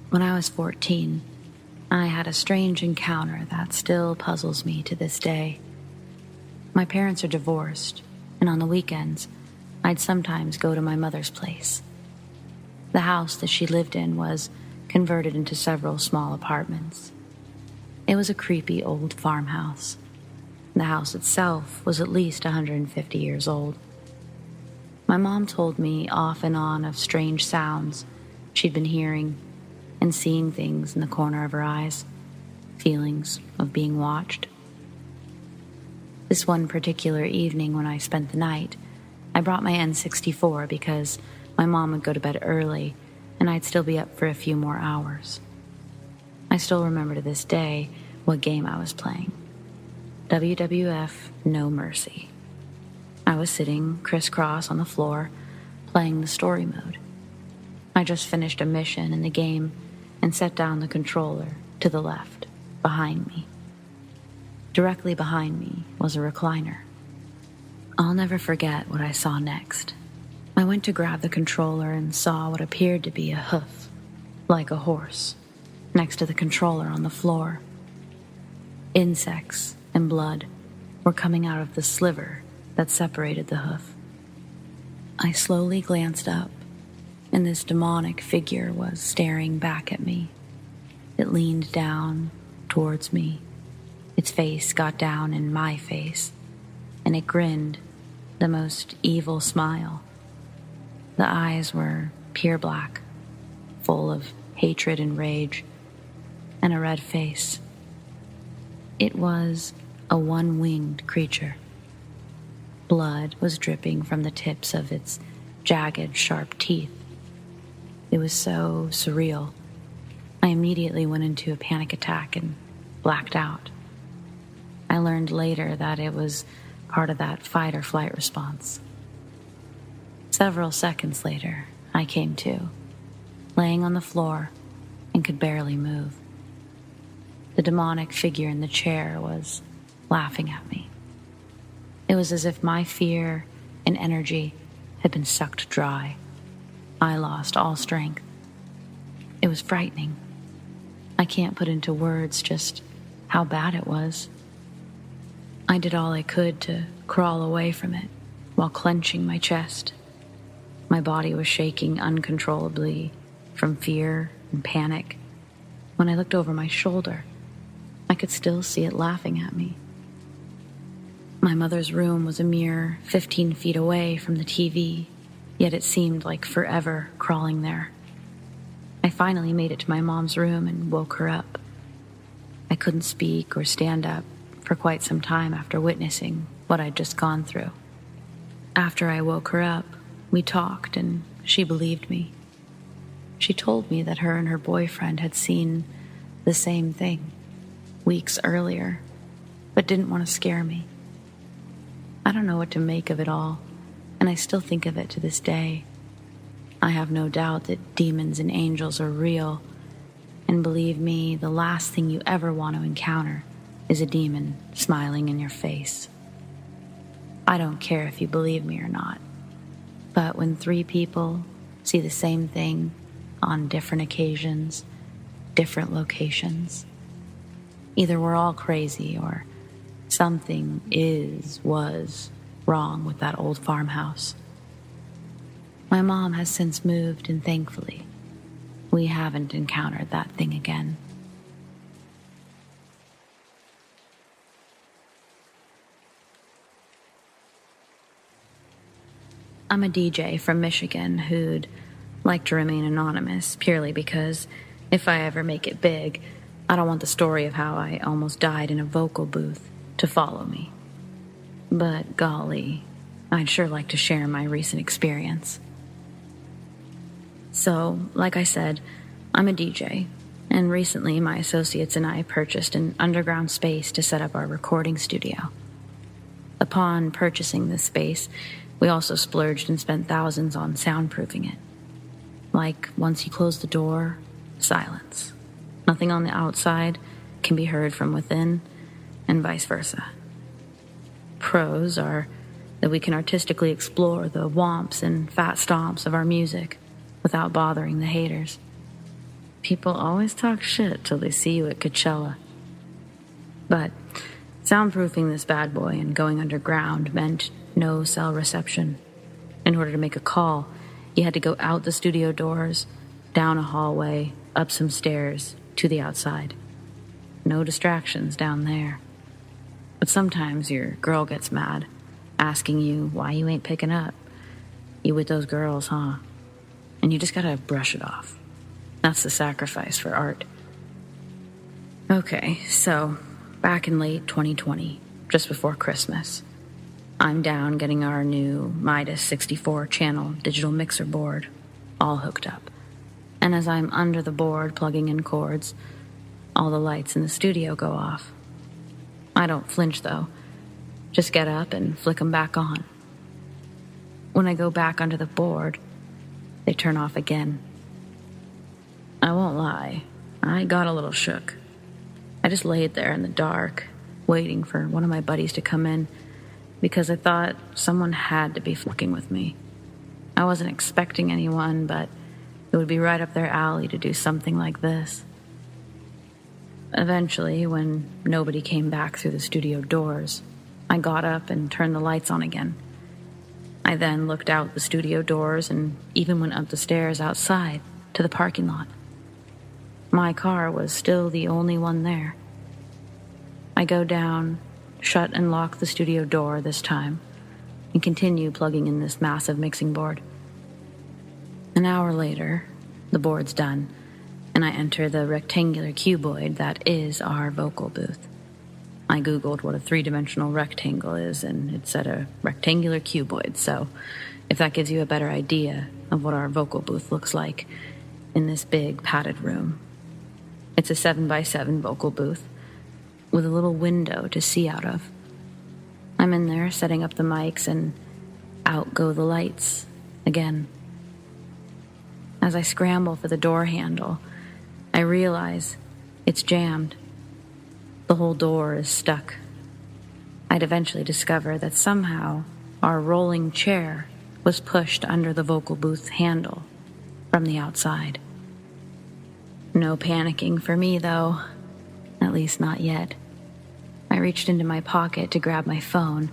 When I was 14, I had a strange encounter that still puzzles me to this day. My parents are divorced, and on the weekends, I'd sometimes go to my mother's place. The house that she lived in was converted into several small apartments. It was a creepy old farmhouse. The house itself was at least 150 years old. My mom told me off and on of strange sounds she'd been hearing and seeing things in the corner of her eyes, feelings of being watched. This one particular evening when I spent the night, I brought my N64 because my mom would go to bed early and I'd still be up for a few more hours. I still remember to this day what game I was playing. WWF No Mercy. I was sitting crisscross on the floor, playing the story mode. I just finished a mission in the game and set down the controller to the left, behind me. Directly behind me was a recliner. I'll never forget what I saw next. I went to grab the controller and saw what appeared to be a hoof, like a horse, next to the controller on the floor. Insects and blood were coming out of the sliver that separated the hoof. I slowly glanced up, and this demonic figure was staring back at me. It leaned down towards me. Its face got down in my face, and it grinned the most evil smile. The eyes were pure black, full of hatred and rage, and a red face. It was a one-winged creature. Blood was dripping from the tips of its jagged, sharp teeth. It was so surreal. I immediately went into a panic attack and blacked out. I learned later that it was part of that fight or flight response. Several seconds later, I came to, laying on the floor and could barely move. The demonic figure in the chair was laughing at me. It was as if my fear and energy had been sucked dry. I lost all strength. It was frightening. I can't put into words just how bad it was. I did all I could to crawl away from it while clenching my chest. My body was shaking uncontrollably from fear and panic. When I looked over my shoulder, I could still see it laughing at me. My mother's room was a mere 15 feet away from the TV, yet it seemed like forever crawling there. I finally made it to my mom's room and woke her up. I couldn't speak or stand up for quite some time after witnessing what I'd just gone through. After I woke her up, we talked and she believed me. She told me that her and her boyfriend had seen the same thing weeks earlier, but didn't want to scare me. I don't know what to make of it all, and I still think of it to this day. I have no doubt that demons and angels are real, and believe me, the last thing you ever want to encounter is a demon smiling in your face. I don't care if you believe me or not, but when 3 people see the same thing on different occasions, different locations, either we're all crazy or something was wrong with that old farmhouse. My mom has since moved, and thankfully, we haven't encountered that thing again. I'm a DJ from Michigan who'd like to remain anonymous purely because if I ever make it big, I don't want the story of how I almost died in a vocal booth to follow me. But golly, I'd sure like to share my recent experience. So, like I said, I'm a DJ, and recently my associates and I purchased an underground space to set up our recording studio. Upon purchasing this space, we also splurged and spent thousands on soundproofing it. Like, once you close the door, silence. Nothing on the outside can be heard from within, and vice versa. Pros are that we can artistically explore the whomps and fat stomps of our music without bothering the haters. People always talk shit till they see you at Coachella. But soundproofing this bad boy and going underground meant no cell reception. In order to make a call, you had to go out the studio doors, down a hallway, up some stairs, to the outside. No distractions down there. But sometimes your girl gets mad, asking you why you ain't picking up. You with those girls, huh? And you just gotta brush it off. That's the sacrifice for art. Okay, so back in late 2020, just before Christmas, I'm down getting our new Midas 64-channel digital mixer board all hooked up. And as I'm under the board plugging in cords, all the lights in the studio go off. I don't flinch, though. Just get up and flick them back on. When I go back under the board, they turn off again. I won't lie, I got a little shook. I just laid there in the dark, waiting for one of my buddies to come in, because I thought someone had to be fucking with me. I wasn't expecting anyone, but it would be right up their alley to do something like this. Eventually, when nobody came back through the studio doors, I got up and turned the lights on again. I then looked out the studio doors and even went up the stairs outside to the parking lot. My car was still the only one there. I go down, shut and lock the studio door this time, and continue plugging in this massive mixing board. An hour later, the board's done, and I enter the rectangular cuboid that is our vocal booth. I googled what a 3-dimensional rectangle is, and it said a rectangular cuboid, so if that gives you a better idea of what our vocal booth looks like in this big padded room. It's a 7x7 vocal booth with a little window to see out of. I'm in there setting up the mics, and out go the lights again. As I scramble for the door handle, I realize it's jammed. The whole door is stuck. I'd eventually discover that somehow our rolling chair was pushed under the vocal booth handle from the outside. No panicking for me, though. At least not yet. I reached into my pocket to grab my phone,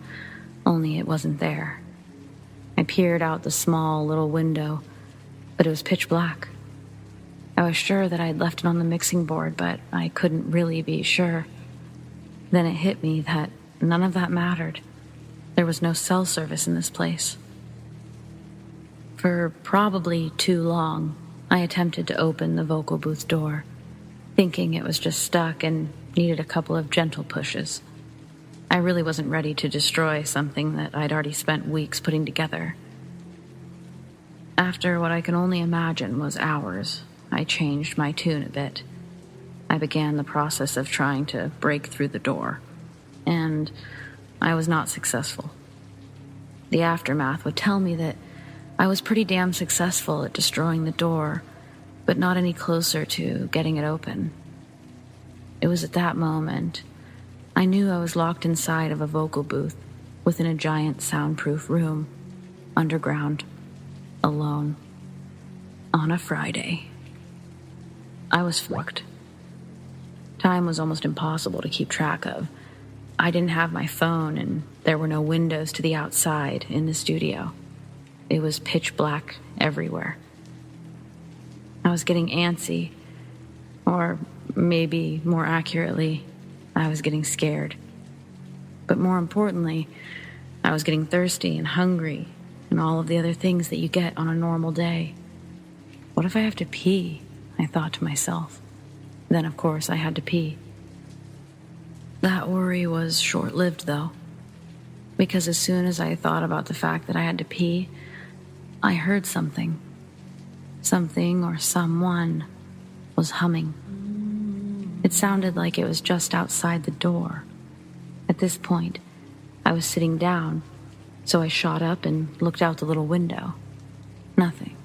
only it wasn't there. I peered out the small little window, but it was pitch black. I was sure that I'd left it on the mixing board, but I couldn't really be sure. Then it hit me that none of that mattered. There was no cell service in this place. For probably too long, I attempted to open the vocal booth door, thinking it was just stuck and needed a couple of gentle pushes. I really wasn't ready to destroy something that I'd already spent weeks putting together. After what I can only imagine was hours, I changed my tune a bit. I began the process of trying to break through the door, and I was not successful. The aftermath would tell me that I was pretty damn successful at destroying the door, but not any closer to getting it open. It was at that moment I knew I was locked inside of a vocal booth within a giant soundproof room, underground, alone, on a Friday. I was fucked. Time was almost impossible to keep track of. I didn't have my phone, and there were no windows to the outside in the studio. It was pitch black everywhere. I was getting antsy, or maybe more accurately, I was getting scared. But more importantly, I was getting thirsty and hungry and all of the other things that you get on a normal day. What if I have to pee? I thought to myself. Then, of course, I had to pee. That worry was short-lived, though, because as soon as I thought about the fact that I had to pee, I heard something. Something or someone was humming. It sounded like it was just outside the door. At this point, I was sitting down, so I shot up and looked out the little window. Nothing.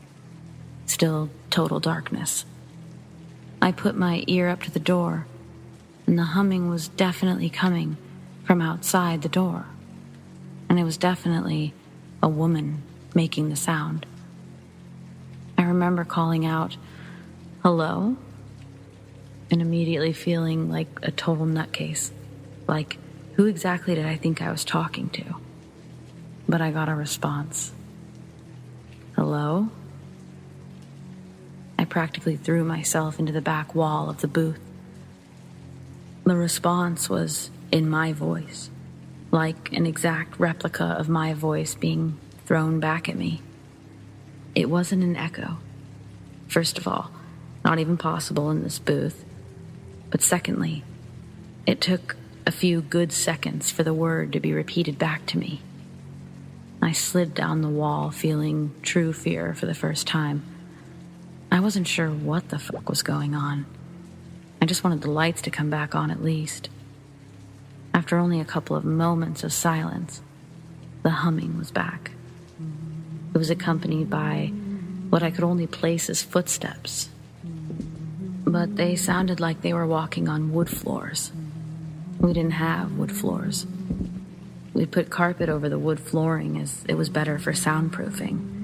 Still total darkness. I put my ear up to the door, and the humming was definitely coming from outside the door. And it was definitely a woman making the sound. I remember calling out, "Hello?" and immediately feeling like a total nutcase. Like, who exactly did I think I was talking to? But I got a response. "Hello?" I practically threw myself into the back wall of the booth. The response was in my voice, like an exact replica of my voice being thrown back at me. It wasn't an echo. First of all, not even possible in this booth. But secondly, it took a few good seconds for the word to be repeated back to me. I slid down the wall, feeling true fear for the first time. I wasn't sure what the fuck was going on. I just wanted the lights to come back on at least. After only a couple of moments of silence, the humming was back. It was accompanied by what I could only place as footsteps. but they sounded like they were walking on wood floors. We didn't have wood floors. We put carpet over the wood flooring as it was better for soundproofing.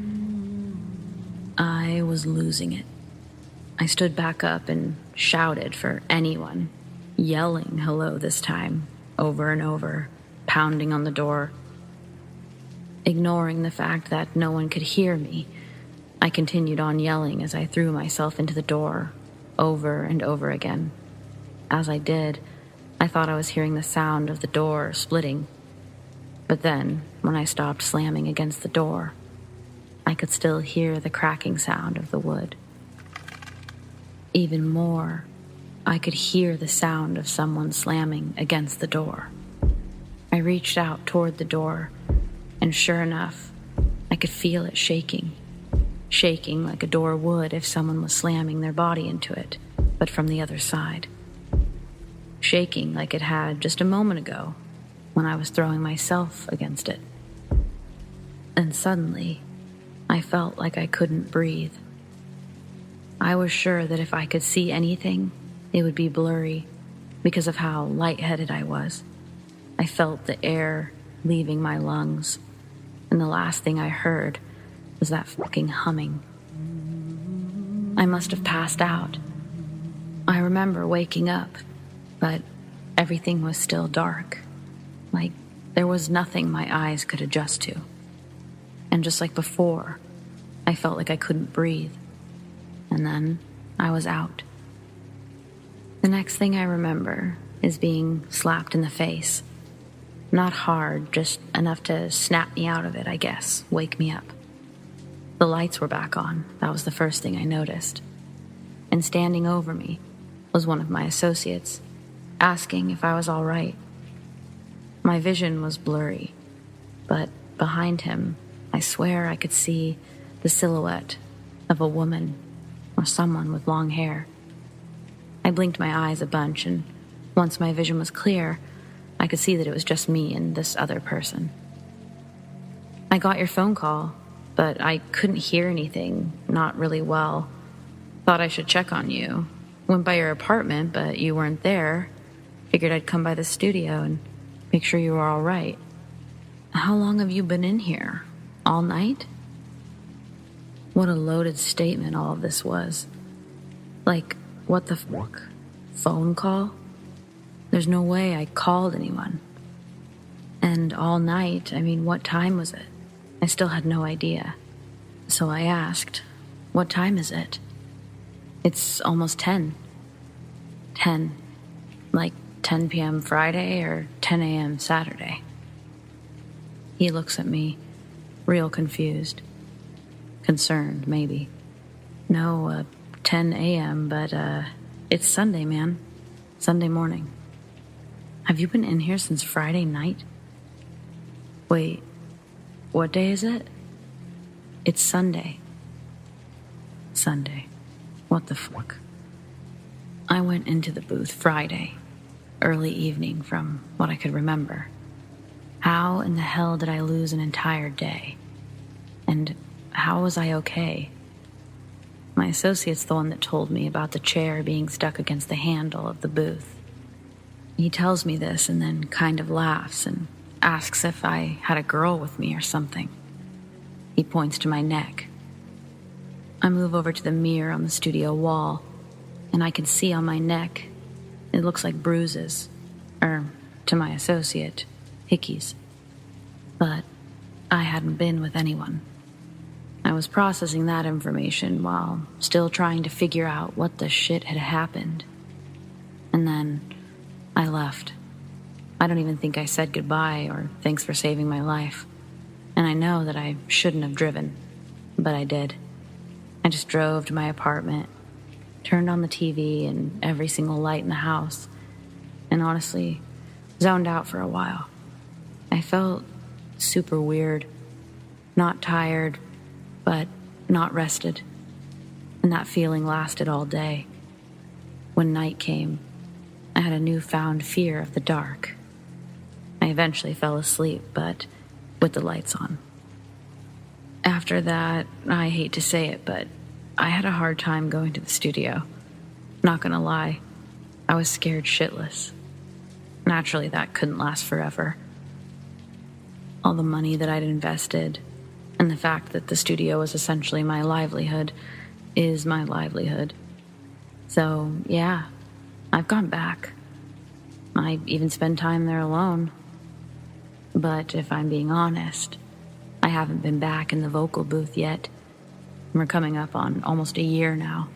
I was losing it. I stood back up and shouted for anyone, yelling hello this time, over and over, pounding on the door. Ignoring the fact that no one could hear me, I continued on yelling as I threw myself into the door, over and over again. As I did, I thought I was hearing the sound of the door splitting. But then, when I stopped slamming against the door, I could still hear the cracking sound of the wood. Even more, I could hear the sound of someone slamming against the door. I reached out toward the door, and sure enough, I could feel it shaking like a door would if someone was slamming their body into it, but from the other side. Shaking like it had just a moment ago when I was throwing myself against it. And suddenly, I felt like I couldn't breathe. I was sure that if I could see anything, it would be blurry because of how lightheaded I was. I felt the air leaving my lungs, and the last thing I heard was that fucking humming. I must have passed out. I remember waking up, but everything was still dark, like there was nothing my eyes could adjust to. And just like before, I felt like I couldn't breathe. And then I was out. The next thing I remember is being slapped in the face. Not hard, just enough to snap me out of it, I guess, wake me up. The lights were back on. That was the first thing I noticed. And standing over me was one of my associates, asking if I was all right. My vision was blurry, but behind him, I swear I could see the silhouette of a woman or someone with long hair. I blinked my eyes a bunch, and once my vision was clear, I could see that it was just me and this other person. I got your phone call, but I couldn't hear anything, not really well. Thought I should check on you. Went by your apartment, but you weren't there. Figured I'd come by the studio and make sure you were all right. How long have you been in here? All night? What a loaded statement all of this was. Like, what the fuck? Phone call? There's no way I called anyone. And all night, I mean, what time was it? I still had no idea. So I asked, what time is it? It's almost 10. 10. Like 10 p.m. Friday or 10 a.m. Saturday. He looks at me, real confused. Concerned, maybe. No, 10 a.m., but, it's Sunday, man. Sunday morning. Have you been in here since Friday night? Wait, what day is it? It's Sunday. Sunday. What the fuck? I went into the booth Friday, early evening from what I could remember. How in the hell did I lose an entire day? And how was I okay? My associate's the one that told me about the chair being stuck against the handle of the booth. He tells me this and then kind of laughs and asks if I had a girl with me or something. He points to my neck. I move over to the mirror on the studio wall, and I can see on my neck, it looks like bruises, or, to my associate, hickeys. But I hadn't been with anyone. I was processing that information while still trying to figure out what the shit had happened. And then I left. I don't even think I said goodbye or thanks for saving my life. And I know that I shouldn't have driven, but I did. I just drove to my apartment, turned on the TV and every single light in the house, and honestly, zoned out for a while. I felt super weird, not tired, but not rested. And that feeling lasted all day. When night came, I had a newfound fear of the dark. I eventually fell asleep, but with the lights on. After that, I hate to say it, but I had a hard time going to the studio. Not gonna lie, I was scared shitless. Naturally, that couldn't last forever. All the money that I'd invested, and the fact that the studio was essentially my livelihood, is my livelihood. So, yeah, I've gone back. I even spend time there alone. But if I'm being honest, I haven't been back in the vocal booth yet. We're coming up on almost a year now.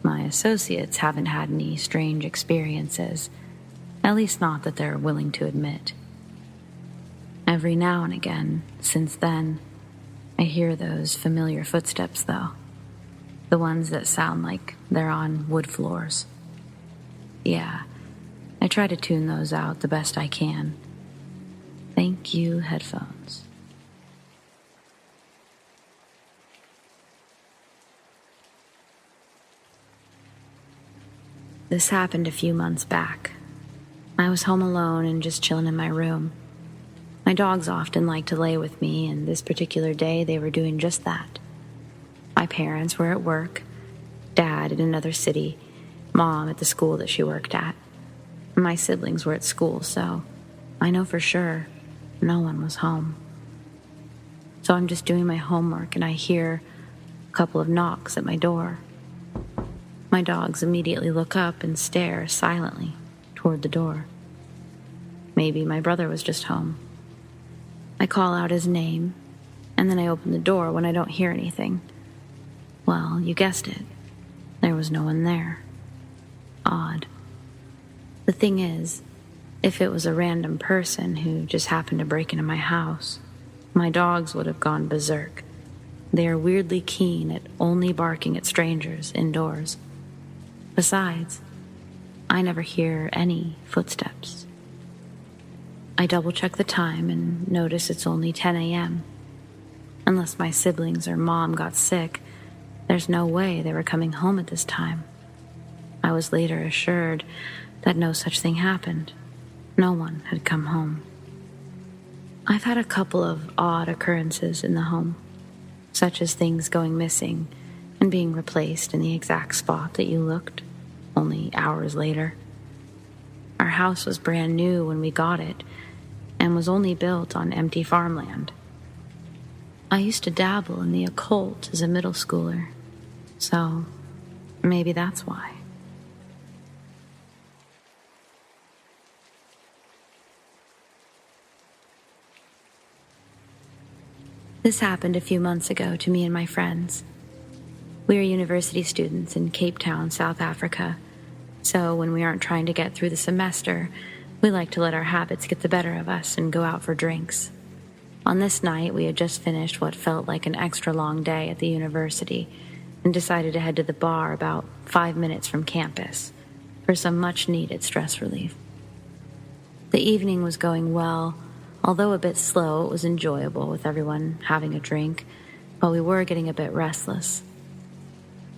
My associates haven't had any strange experiences, at least not that they're willing to admit. Every now and again, since then, I hear those familiar footsteps, though. The ones that sound like they're on wood floors. Yeah, I try to tune those out the best I can. Thank you, headphones. This happened a few months back. I was home alone and just chilling in my room. My dogs often like to lay with me, and this particular day they were doing just that. My parents were at work, Dad in another city, Mom at the school that she worked at. My siblings were at school, so I know for sure no one was home. So I'm just doing my homework and I hear a couple of knocks at my door. My dogs immediately look up and stare silently toward the door. Maybe my brother was just home. I call out his name, and then I open the door when I don't hear anything. Well, you guessed it. There was no one there. Odd. The thing is, if it was a random person who just happened to break into my house, my dogs would have gone berserk. They are weirdly keen at only barking at strangers indoors. Besides, I never hear any footsteps. I double-check the time and notice it's only 10 a.m. Unless my siblings or Mom got sick, there's no way they were coming home at this time. I was later assured that no such thing happened. No one had come home. I've had a couple of odd occurrences in the home, such as things going missing and being replaced in the exact spot that you looked, only hours later. Our house was brand new when we got it and was only built on empty farmland. I used to dabble in the occult as a middle schooler, so maybe that's why. This happened a few months ago to me and my friends. We are university students in Cape Town, South Africa, so when we aren't trying to get through the semester, we like to let our habits get the better of us and go out for drinks. On this night, we had just finished what felt like an extra long day at the university and decided to head to the bar about 5 minutes from campus for some much-needed stress relief. The evening was going well. Although a bit slow, it was enjoyable with everyone having a drink, but we were getting a bit restless.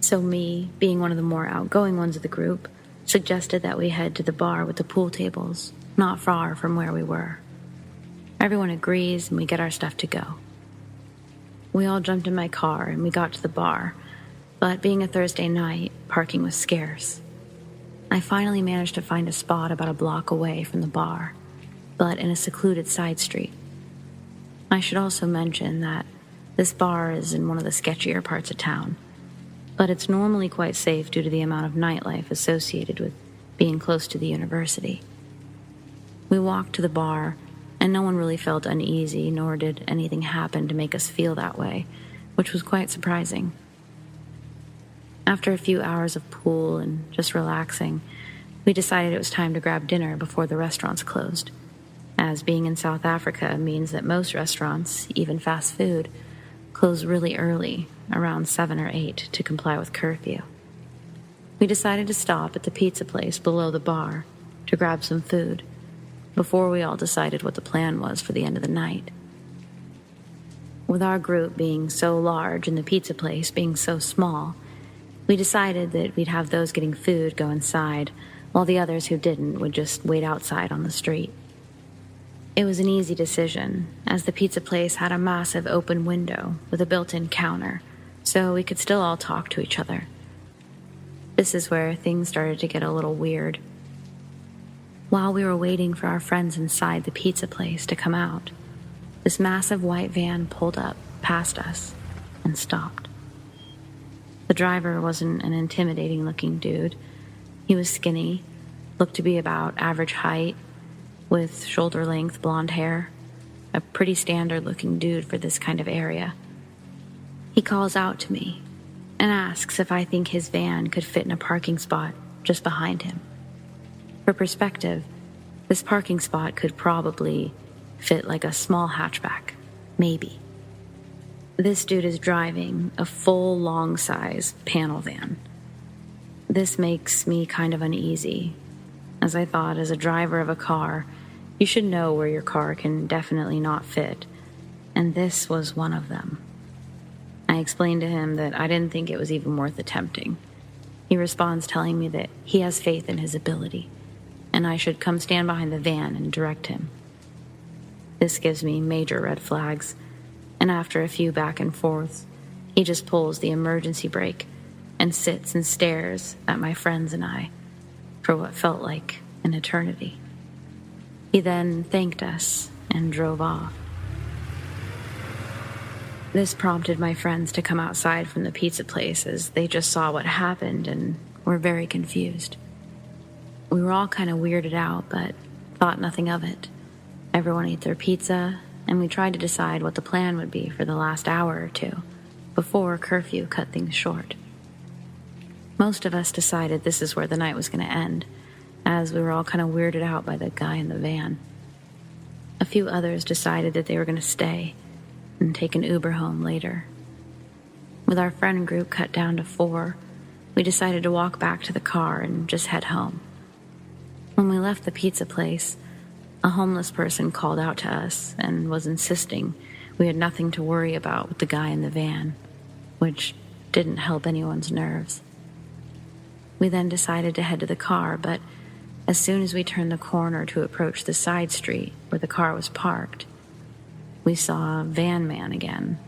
So me, being one of the more outgoing ones of the group, suggested that we head to the bar with the pool tables, not far from where we were. Everyone agrees and we get our stuff to go. We all jumped in my car and we got to the bar, but being a Thursday night, parking was scarce. I finally managed to find a spot about a block away from the bar, but in a secluded side street. I should also mention that this bar is in one of the sketchier parts of town, but it's normally quite safe due to the amount of nightlife associated with being close to the university. We walked to the bar, and no one really felt uneasy, nor did anything happen to make us feel that way, which was quite surprising. After a few hours of pool and just relaxing, we decided it was time to grab dinner before the restaurants closed, as being in South Africa means that most restaurants, even fast food, close really early, around 7 or 8, to comply with curfew. We decided to stop at the pizza place below the bar to grab some food, before we all decided what the plan was for the end of the night. With our group being so large and the pizza place being so small, we decided that we'd have those getting food go inside, while the others who didn't would just wait outside on the street. It was an easy decision, as the pizza place had a massive open window with a built-in counter, so we could still all talk to each other. This is where things started to get a little weird. While we were waiting for our friends inside the pizza place to come out, this massive white van pulled up past us and stopped. The driver wasn't an intimidating-looking dude. He was skinny, looked to be about average height, with shoulder-length blonde hair, a pretty standard-looking dude for this kind of area. He calls out to me and asks if I think his van could fit in a parking spot just behind him. For perspective, this parking spot could probably fit like a small hatchback, maybe. This dude is driving a full long-size panel van. This makes me kind of uneasy, as I thought as a driver of a car, you should know where your car can definitely not fit, and this was one of them. I explained to him that I didn't think it was even worth attempting. He responds telling me that he has faith in his ability, and I should come stand behind the van and direct him. This gives me major red flags, and after a few back and forths, he just pulls the emergency brake and sits and stares at my friends and I for what felt like an eternity. He then thanked us and drove off. This prompted my friends to come outside from the pizza place as they just saw what happened and were very confused. We were all kind of weirded out, but thought nothing of it. Everyone ate their pizza, and we tried to decide what the plan would be for the last hour or two before curfew cut things short. Most of us decided this is where the night was going to end, as we were all kind of weirded out by the guy in the van. A few others decided that they were going to stay and take an Uber home later. With our friend group cut down to 4, we decided to walk back to the car and just head home. When we left the pizza place, a homeless person called out to us and was insisting we had nothing to worry about with the guy in the van, which didn't help anyone's nerves. We then decided to head to the car, but as soon as we turned the corner to approach the side street where the car was parked, we saw Van Man again.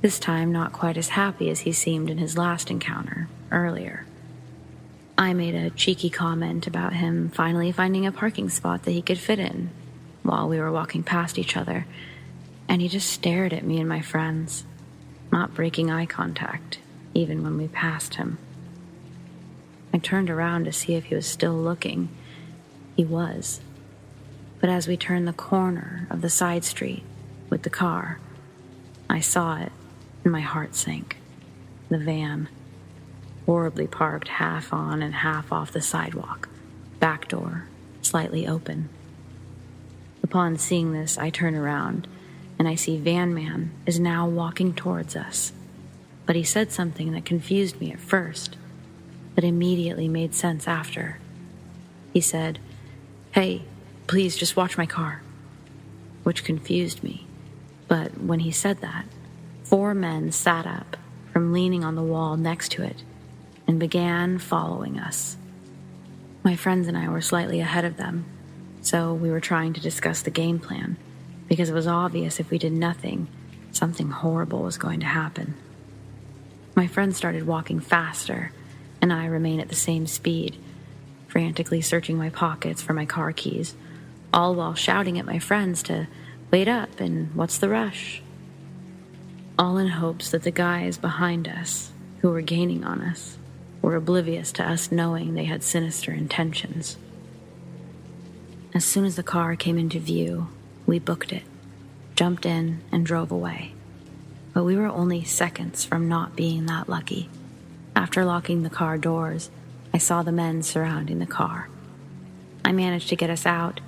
This time not quite as happy as he seemed in his last encounter earlier. I made a cheeky comment about him finally finding a parking spot that he could fit in while we were walking past each other, and he just stared at me and my friends, not breaking eye contact, even when we passed him. I turned around to see if he was still looking. He was. But as we turned the corner of the side street with the car, I saw it, and my heart sank. The van, horribly parked half on and half off the sidewalk, back door slightly open. Upon seeing this, I turn around, and I see Van Man is now walking towards us. But he said something that confused me at first, but immediately made sense after. He said, "Hey, please just watch my car," which confused me. But when he said that, 4 men sat up from leaning on the wall next to it and began following us. My friends and I were slightly ahead of them, so we were trying to discuss the game plan, because it was obvious if we did nothing, something horrible was going to happen. My friends started walking faster, and I remained at the same speed, frantically searching my pockets for my car keys, all while shouting at my friends to wait up and what's the rush? All in hopes that the guys behind us, who were gaining on us, were oblivious to us knowing they had sinister intentions. As soon as the car came into view, we booked it, jumped in, and drove away. But we were only seconds from not being that lucky. After locking the car doors, I saw the men surrounding the car. I managed to get us out,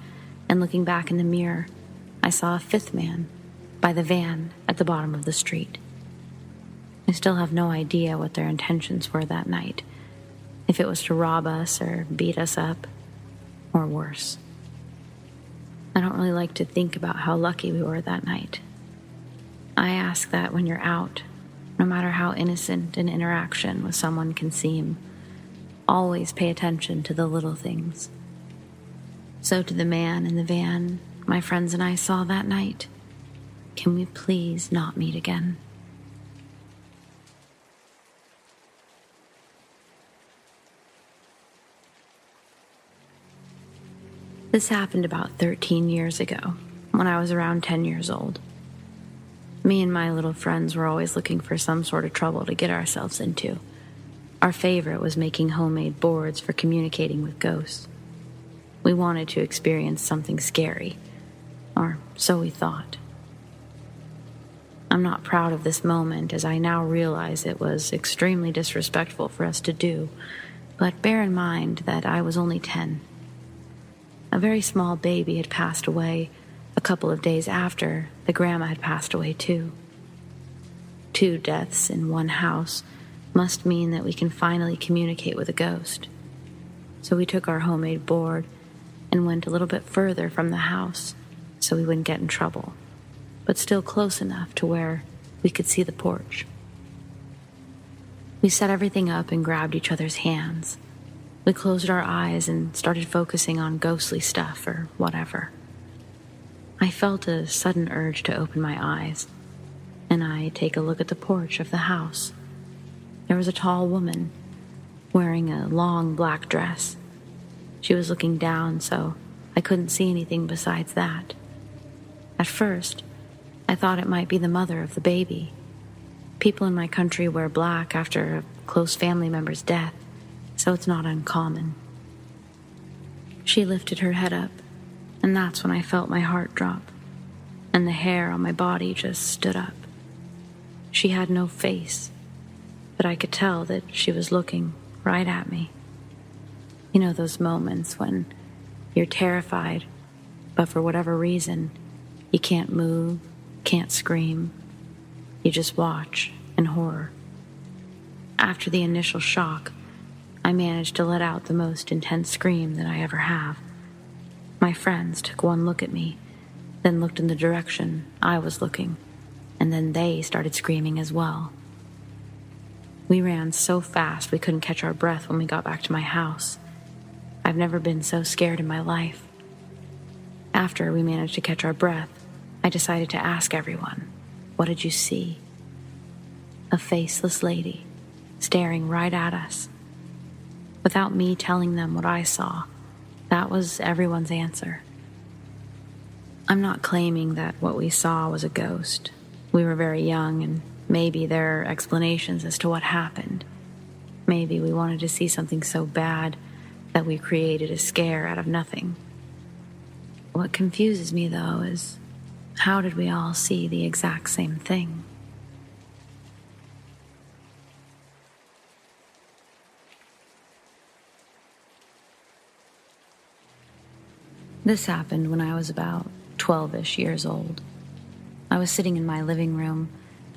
and looking back in the mirror, I saw a 5th man by the van at the bottom of the street. I still have no idea what their intentions were that night, if it was to rob us or beat us up, or worse. I don't really like to think about how lucky we were that night. I ask that when you're out, no matter how innocent an interaction with someone can seem, always pay attention to the little things. So to the man in the van my friends and I saw that night, can we please not meet again? This happened about 13 years ago, when I was around 10 years old. Me and my little friends were always looking for some sort of trouble to get ourselves into. Our favorite was making homemade boards for communicating with ghosts. We wanted to experience something scary, or so we thought. I'm not proud of this moment, as I now realize it was extremely disrespectful for us to do, but bear in mind that I was only 10. A very small baby had passed away a couple of days after the grandma had passed away too. 2 deaths in one house must mean that we can finally communicate with a ghost. So we took our homemade board and went a little bit further from the house so we wouldn't get in trouble, but still close enough to where we could see the porch. We set everything up and grabbed each other's hands. We closed our eyes and started focusing on ghostly stuff or whatever. I felt a sudden urge to open my eyes, and I take a look at the porch of the house. There was a tall woman wearing a long black dress. She was looking down, so I couldn't see anything besides that. At first, I thought it might be the mother of the baby. People in my country wear black after a close family member's death, so it's not uncommon. She lifted her head up, and that's when I felt my heart drop, and the hair on my body just stood up. She had no face, but I could tell that she was looking right at me. You know those moments when you're terrified, but for whatever reason, you can't move, can't scream. You just watch in horror. After the initial shock, I managed to let out the most intense scream that I ever have. My friends took one look at me, then looked in the direction I was looking, and then they started screaming as well. We ran so fast we couldn't catch our breath when we got back to my house. I've never been so scared in my life. After we managed to catch our breath, I decided to ask everyone, "What did you see?" A faceless lady, staring right at us. Without me telling them what I saw, that was everyone's answer. I'm not claiming that what we saw was a ghost. We were very young, and maybe there are explanations as to what happened. Maybe we wanted to see something so bad that we created a scare out of nothing. What confuses me, though, is how did we all see the exact same thing? This happened when I was about 12-ish years old. I was sitting in my living room,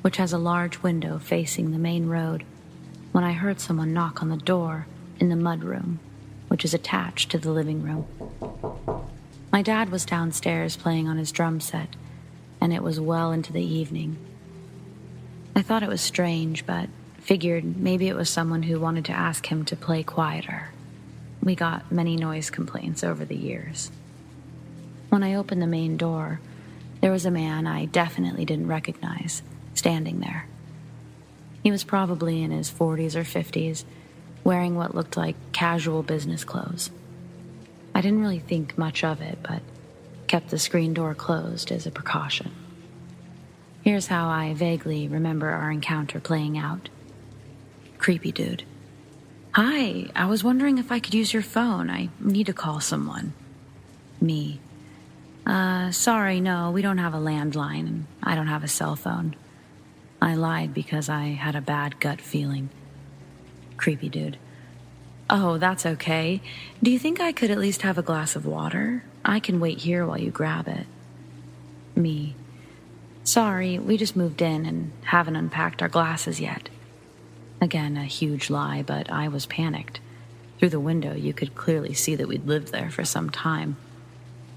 which has a large window facing the main road, when I heard someone knock on the door in the mudroom, which is attached to the living room. My dad was downstairs playing on his drum set, and it was well into the evening. I thought it was strange, but figured maybe it was someone who wanted to ask him to play quieter. We got many noise complaints over the years. When I opened the main door, there was a man I definitely didn't recognize, standing there. He was probably in his 40s or 50s, wearing what looked like casual business clothes. I didn't really think much of it, but kept the screen door closed as a precaution. Here's how I vaguely remember our encounter playing out. Creepy dude. "Hi, I was wondering if I could use your phone. I need to call someone." Me. Sorry, no, we don't have a landline, and I don't have a cell phone." I lied because I had a bad gut feeling. Creepy dude. "Oh, that's okay. Do you think I could at least have a glass of water? I can wait here while you grab it." Me. "Sorry, we just moved in and haven't unpacked our glasses yet." Again, a huge lie, but I was panicked. Through the window, you could clearly see that we'd lived there for some time.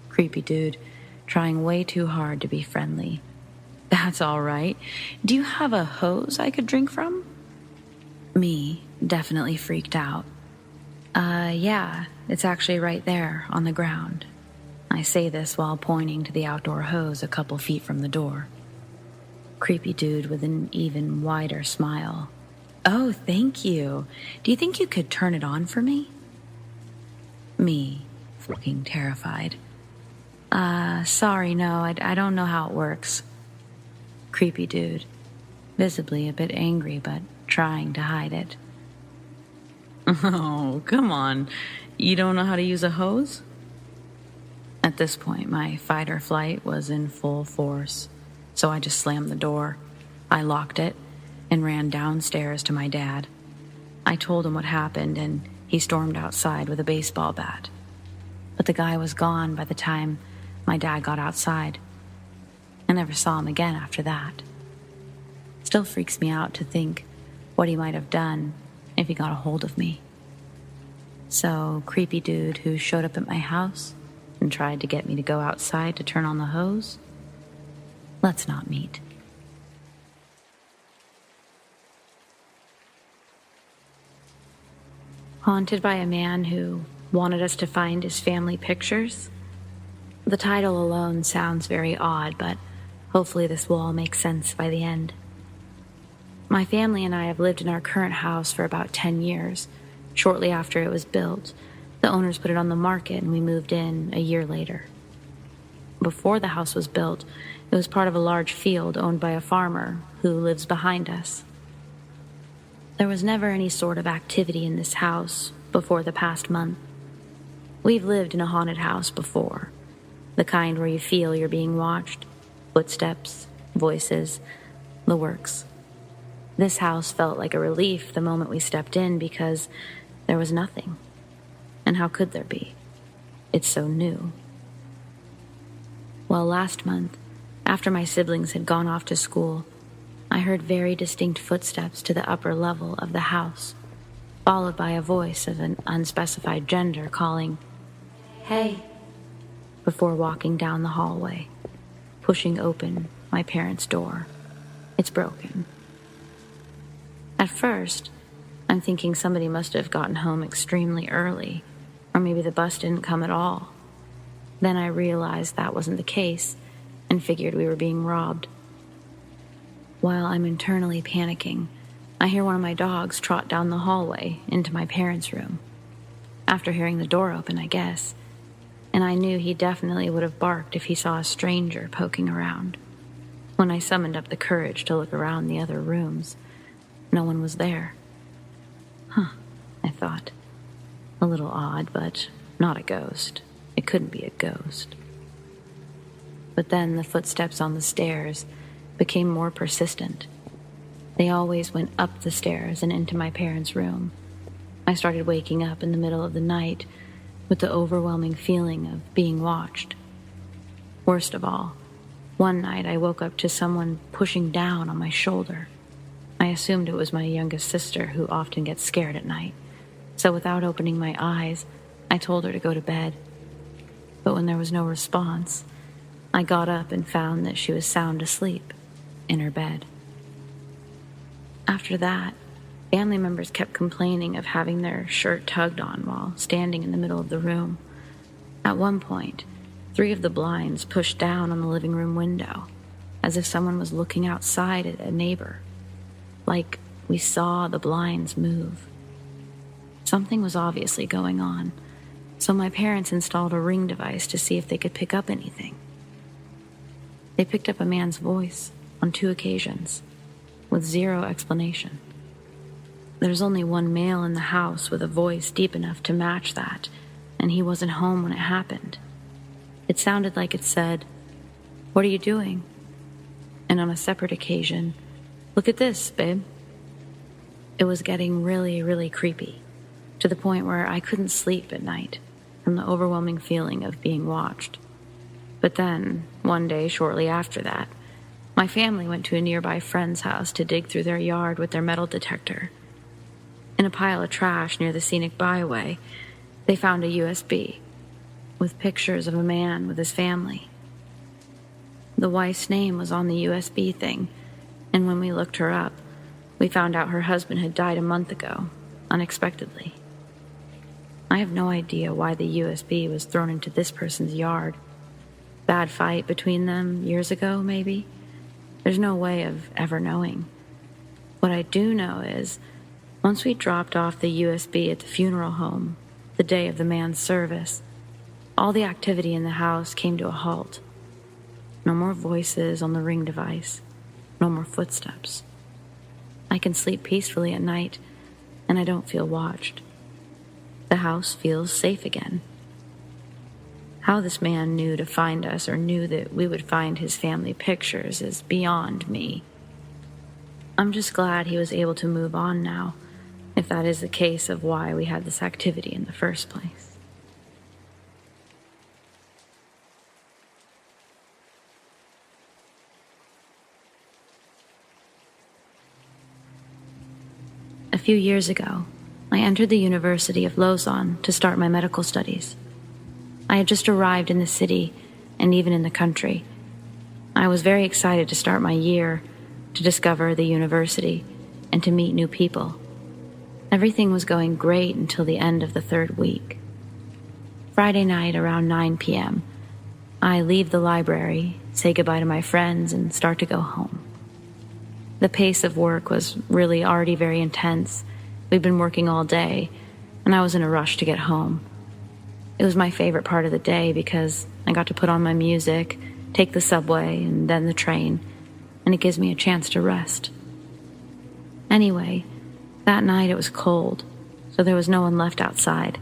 Creepy dude, trying way too hard to be friendly. "That's all right. Do you have a hose I could drink from?" Me, definitely freaked out. Yeah, it's actually right there on the ground." I say this while pointing to the outdoor hose a couple feet from the door. Creepy dude with an even wider smile. "Oh, thank you. Do you think you could turn it on for me?" Me, looking terrified. Sorry, no, I don't know how it works. Creepy dude, visibly a bit angry, but trying to hide it. Oh, come on. You don't know how to use a hose? At this point, my fight or flight was in full force, so I just slammed the door. I locked it and ran downstairs to my dad. I told him what happened, and he stormed outside with a baseball bat. But the guy was gone by the time my dad got outside. I never saw him again after that. Still freaks me out to think what he might have done if he got a hold of me. So, creepy dude who showed up at my house and tried to get me to go outside to turn on the hose? Let's not meet. Haunted by a man who wanted us to find his family pictures? The title alone sounds very odd, but hopefully this will all make sense by the end. My family and I have lived in our current house for about 10 years. Shortly after it was built, the owners put it on the market and we moved in a year later. Before the house was built, it was part of a large field owned by a farmer who lives behind us. There was never any sort of activity in this house before the past month. We've lived in a haunted house before, the kind where you feel you're being watched, footsteps, voices, the works. This house felt like a relief the moment we stepped in because there was nothing. And how could there be? It's so new. Well, last month, after my siblings had gone off to school, I heard very distinct footsteps to the upper level of the house, followed by a voice of an unspecified gender calling, "Hey," before walking down the hallway, pushing open my parents' door. It's broken. At first, I'm thinking somebody must have gotten home extremely early, or maybe the bus didn't come at all. Then I realized that wasn't the case and figured we were being robbed. While I'm internally panicking, I hear one of my dogs trot down the hallway into my parents' room. After hearing the door open, I guess. And I knew he definitely would have barked if he saw a stranger poking around. When I summoned up the courage to look around the other rooms, no one was there. I thought. A little odd, but not a ghost. It couldn't be a ghost. But then the footsteps on the stairs became more persistent. They always went up the stairs and into my parents' room. I started waking up in the middle of the night with the overwhelming feeling of being watched. Worst of all, one night I woke up to someone pushing down on my shoulder. I assumed it was my youngest sister, who often gets scared at night. So without opening my eyes, I told her to go to bed. But when there was no response, I got up and found that she was sound asleep in her bed. After that, family members kept complaining of having their shirt tugged on while standing in the middle of the room. At one point, 3 of the blinds pushed down on the living room window, as if someone was looking outside at a neighbor. Like we saw the blinds move. Something was obviously going on, so my parents installed a ring device to see if they could pick up anything. They picked up a man's voice on 2 occasions, with 0 explanation. There's only one male in the house with a voice deep enough to match that, and he wasn't home when it happened. It sounded like it said, "What are you doing?" And on a separate occasion, "Look at this, babe." It was getting really, really creepy, to the point where I couldn't sleep at night from the overwhelming feeling of being watched. But then, one day shortly after that, my family went to a nearby friend's house to dig through their yard with their metal detector. In a pile of trash near the scenic byway, they found a USB with pictures of a man with his family. The wife's name was on the USB thing, and when we looked her up, we found out her husband had died a month ago, unexpectedly. I have no idea why the USB was thrown into this person's yard. Bad fight between them years ago, maybe? There's no way of ever knowing. What I do know is, once we dropped off the USB at the funeral home, the day of the man's service, all the activity in the house came to a halt. No more voices on the Ring device. No more footsteps. I can sleep peacefully at night, and I don't feel watched. The house feels safe again. How this man knew to find us or knew that we would find his family pictures is beyond me. I'm just glad he was able to move on now, if that is the case of why we had this activity in the first place. A few years ago, I entered the University of Lausanne to start my medical studies. I had just arrived in the city and even in the country. I was very excited to start my year, to discover the university, and to meet new people. Everything was going great until the end of the third week. Friday night around 9 p.m., I leave the library, say goodbye to my friends, and start to go home. The pace of work was really already very intense. We'd been working all day, and I was in a rush to get home. It was my favorite part of the day because I got to put on my music, take the subway, and then the train, and it gives me a chance to rest. Anyway, that night it was cold, so there was no one left outside.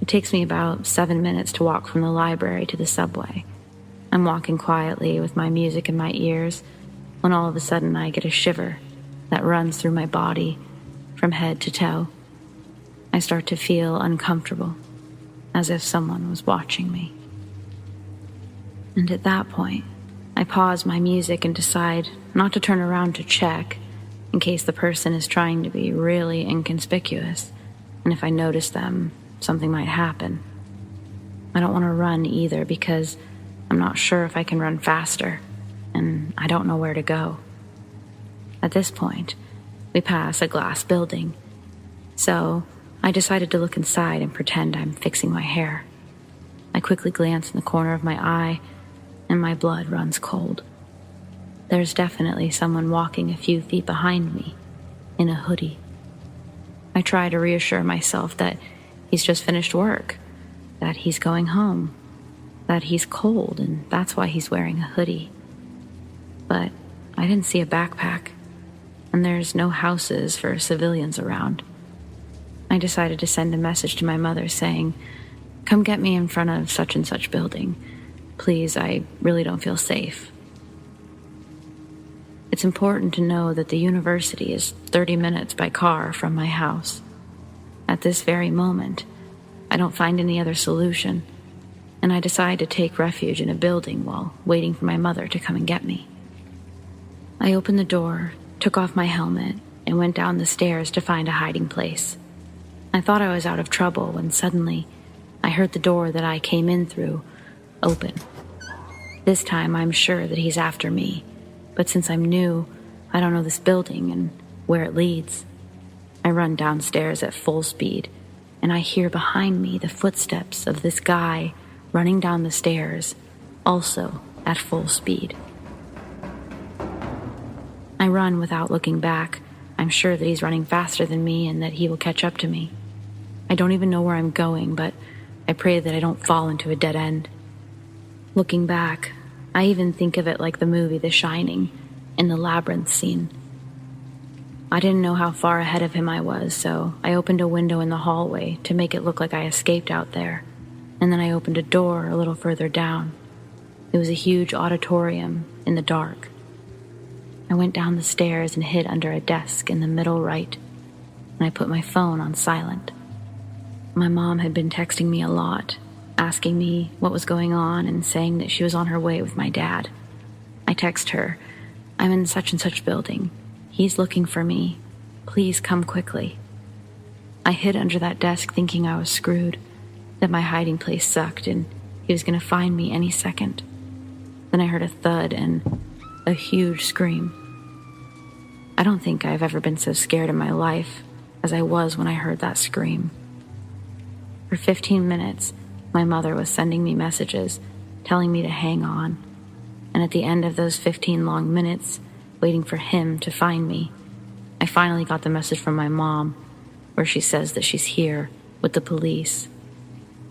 It takes me about 7 minutes to walk from the library to the subway. I'm walking quietly with my music in my ears when all of a sudden I get a shiver that runs through my body from head to toe. I start to feel uncomfortable, as if someone was watching me. And at that point, I pause my music and decide not to turn around to check in case the person is trying to be really inconspicuous, and if I notice them, something might happen. I don't want to run either because I'm not sure if I can run faster, and I don't know where to go. At this point, we pass a glass building, so I decided to look inside and pretend I'm fixing my hair. I quickly glance in the corner of my eye, and my blood runs cold. There's definitely someone walking a few feet behind me, in a hoodie. I try to reassure myself that he's just finished work, that he's going home, that he's cold, and that's why he's wearing a hoodie. But I didn't see a backpack, and there's no houses for civilians around. I decided to send a message to my mother saying, "Come get me in front of such and such building. Please, I really don't feel safe." It's important to know that the university is 30 minutes by car from my house. At this very moment, I don't find any other solution, and I decide to take refuge in a building while waiting for my mother to come and get me. I opened the door, took off my helmet, and went down the stairs to find a hiding place. I thought I was out of trouble when suddenly I heard the door that I came in through open. This time I'm sure that he's after me, but since I'm new, I don't know this building and where it leads. I run downstairs at full speed, and I hear behind me the footsteps of this guy running down the stairs, also at full speed. I run without looking back. I'm sure that he's running faster than me and that he will catch up to me. I don't even know where I'm going, but I pray that I don't fall into a dead end. Looking back, I even think of it like the movie The Shining, in the labyrinth scene. I didn't know how far ahead of him I was, so I opened a window in the hallway to make it look like I escaped out there, and then I opened a door a little further down. It was a huge auditorium in the dark. I went down the stairs and hid under a desk in the middle right, and I put my phone on silent. My mom had been texting me a lot, asking me what was going on and saying that she was on her way with my dad. I text her, "I'm in such and such building. He's looking for me. Please come quickly." I hid under that desk thinking I was screwed, that my hiding place sucked and he was going to find me any second. Then I heard a thud and a huge scream. I don't think I've ever been so scared in my life as I was when I heard that scream. For 15 minutes, my mother was sending me messages, telling me to hang on. And at the end of those 15 long minutes, waiting for him to find me, I finally got the message from my mom, where she says that she's here with the police.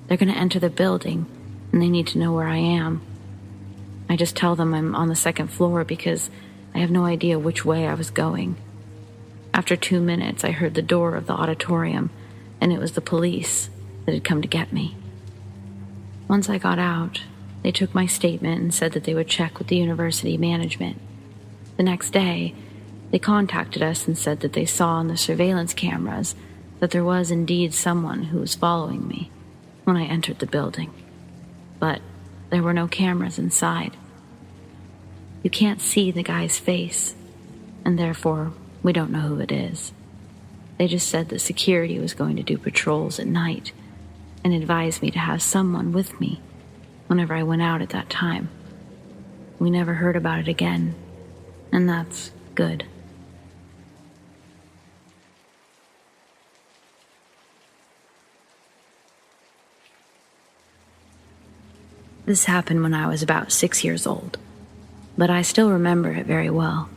They're going to enter the building, and they need to know where I am. I just tell them I'm on the second floor because I have no idea which way I was going. After 2 minutes, I heard the door of the auditorium, and it was the police that had come to get me. Once I got out, they took my statement and said that they would check with the university management. The next day, they contacted us and said that they saw on the surveillance cameras that there was indeed someone who was following me when I entered the building. But there were no cameras inside. You can't see the guy's face, and therefore we don't know who it is. They just said that security was going to do patrols at night and advised me to have someone with me whenever I went out at that time. We never heard about it again, and that's good. This happened when I was about 6 years old, but I still remember it very well.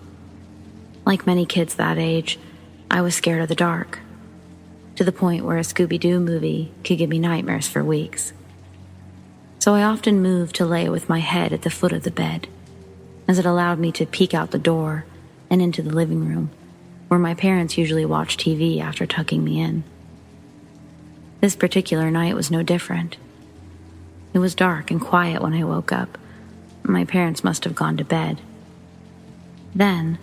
Like many kids that age, I was scared of the dark, to the point where a Scooby-Doo movie could give me nightmares for weeks. So I often moved to lay with my head at the foot of the bed, as it allowed me to peek out the door and into the living room, where my parents usually watched TV after tucking me in. This particular night was no different. It was dark and quiet when I woke up. My parents must have gone to bed. Then,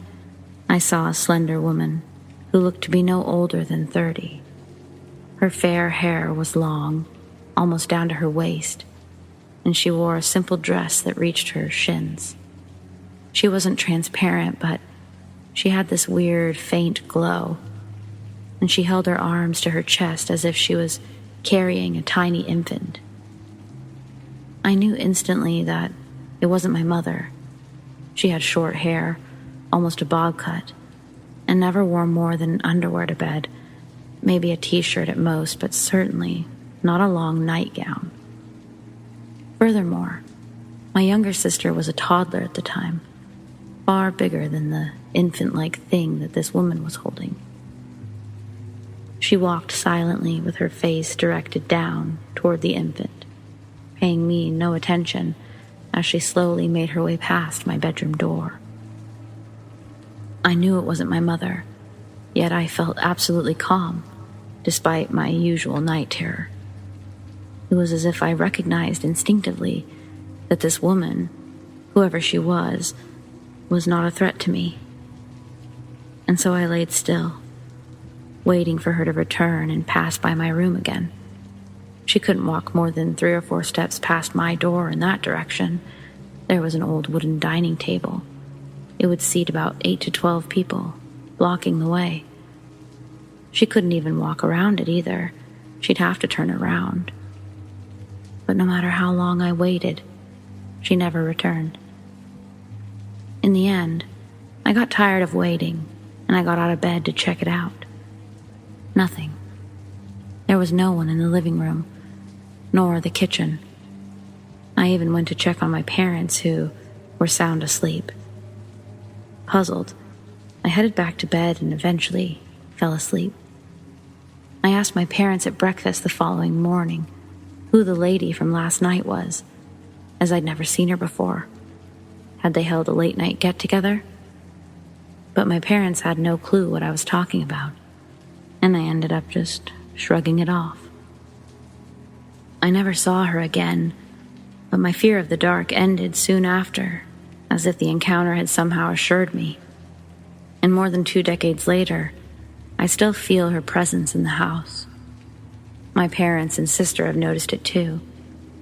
I saw a slender woman who looked to be no older than 30. Her fair hair was long, almost down to her waist, and she wore a simple dress that reached her shins. She wasn't transparent, but she had this weird, faint glow, and she held her arms to her chest as if she was carrying a tiny infant. I knew instantly that it wasn't my mother. She had short hair, almost a bob cut, and never wore more than underwear to bed, maybe a t-shirt at most, but certainly not a long nightgown. Furthermore, my younger sister was a toddler at the time, far bigger than the infant-like thing that this woman was holding. She walked silently with her face directed down toward the infant, paying me no attention as she slowly made her way past my bedroom door. I knew it wasn't my mother, yet I felt absolutely calm, despite my usual night terror. It was as if I recognized instinctively that this woman, whoever she was not a threat to me. And so I laid still, waiting for her to return and pass by my room again. She couldn't walk more than 3 or 4 steps past my door in that direction. There was an old wooden dining table. It would seat about 8 to 12 people, blocking the way. She couldn't even walk around it either. She'd have to turn around. But no matter how long I waited, she never returned. In the end, I got tired of waiting, and I got out of bed to check it out. Nothing. There was no one in the living room, nor the kitchen. I even went to check on my parents, who were sound asleep. Puzzled, I headed back to bed and eventually fell asleep. I asked my parents at breakfast the following morning who the lady from last night was, as I'd never seen her before. Had they held a late-night get-together? But my parents had no clue what I was talking about, and I ended up just shrugging it off. I never saw her again, but my fear of the dark ended soon after, as if the encounter had somehow assured me. And more than 2 decades later, I still feel her presence in the house. My parents and sister have noticed it too,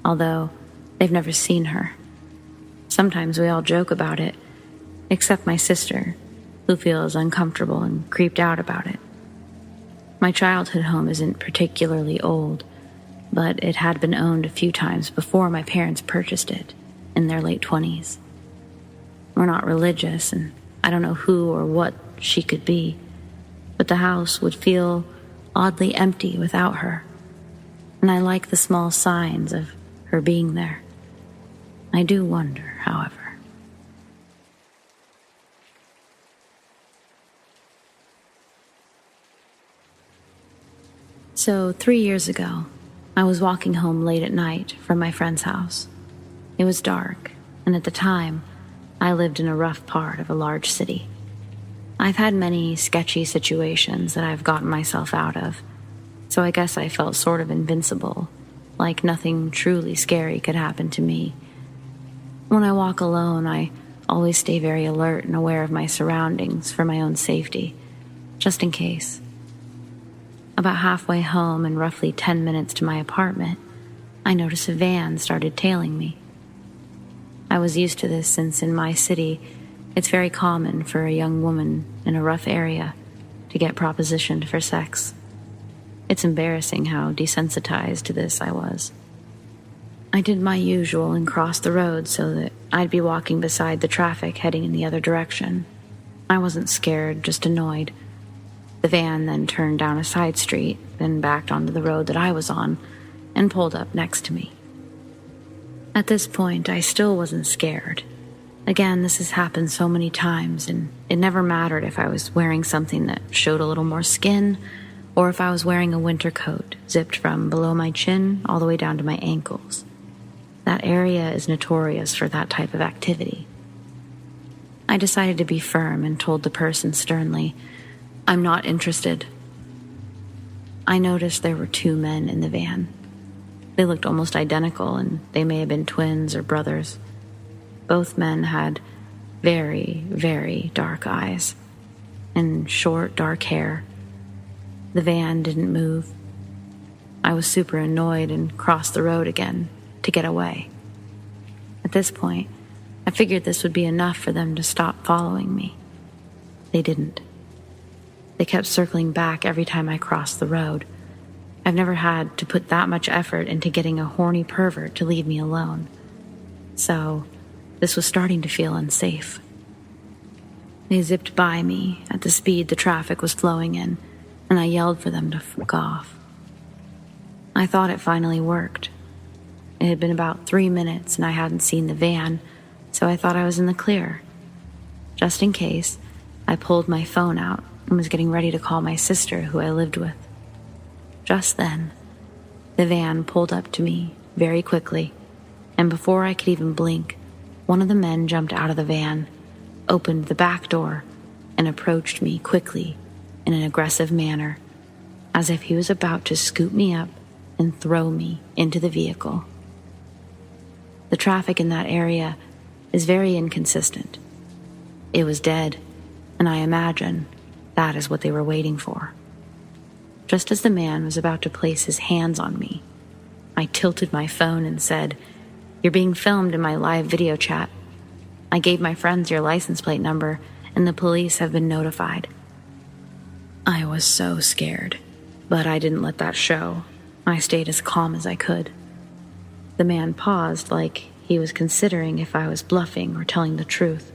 although they've never seen her. Sometimes we all joke about it, except my sister, who feels uncomfortable and creeped out about it. My childhood home isn't particularly old, but it had been owned a few times before my parents purchased it in their late 20s. We're not religious, and I don't know who or what she could be, but the house would feel oddly empty without her, and I like the small signs of her being there. I do wonder, however. So 3 years ago, I was walking home late at night from my friend's house. It was dark, and at the time, I lived in a rough part of a large city. I've had many sketchy situations that I've gotten myself out of, so I guess I felt sort of invincible, like nothing truly scary could happen to me. When I walk alone, I always stay very alert and aware of my surroundings for my own safety, just in case. About halfway home and roughly 10 minutes to my apartment, I noticed a van started tailing me. I was used to this since in my city, it's very common for a young woman in a rough area to get propositioned for sex. It's embarrassing how desensitized to this I was. I did my usual and crossed the road so that I'd be walking beside the traffic heading in the other direction. I wasn't scared, just annoyed. The van then turned down a side street, then backed onto the road that I was on, and pulled up next to me. At this point, I still wasn't scared. Again, this has happened so many times, and it never mattered if I was wearing something that showed a little more skin, or if I was wearing a winter coat zipped from below my chin all the way down to my ankles. That area is notorious for that type of activity. I decided to be firm and told the person sternly, "I'm not interested." I noticed there were 2 men in the van. They looked almost identical, and they may have been twins or brothers. Both men had very, very dark eyes and short, dark hair. The van didn't move. I was super annoyed and crossed the road again to get away. At this point, I figured this would be enough for them to stop following me. They didn't. They kept circling back every time I crossed the road. I've never had to put that much effort into getting a horny pervert to leave me alone. So, this was starting to feel unsafe. They zipped by me at the speed the traffic was flowing in, and I yelled for them to fuck off. I thought it finally worked. It had been about 3 minutes and I hadn't seen the van, so I thought I was in the clear. Just in case, I pulled my phone out and was getting ready to call my sister, who I lived with. Just then, the van pulled up to me very quickly, and before I could even blink, one of the men jumped out of the van, opened the back door, and approached me quickly in an aggressive manner, as if he was about to scoop me up and throw me into the vehicle. The traffic in that area is very inconsistent. It was dead, and I imagine that is what they were waiting for. Just as the man was about to place his hands on me, I tilted my phone and said, "You're being filmed in my live video chat. I gave my friends your license plate number, and the police have been notified." I was so scared, but I didn't let that show. I stayed as calm as I could. The man paused like he was considering if I was bluffing or telling the truth.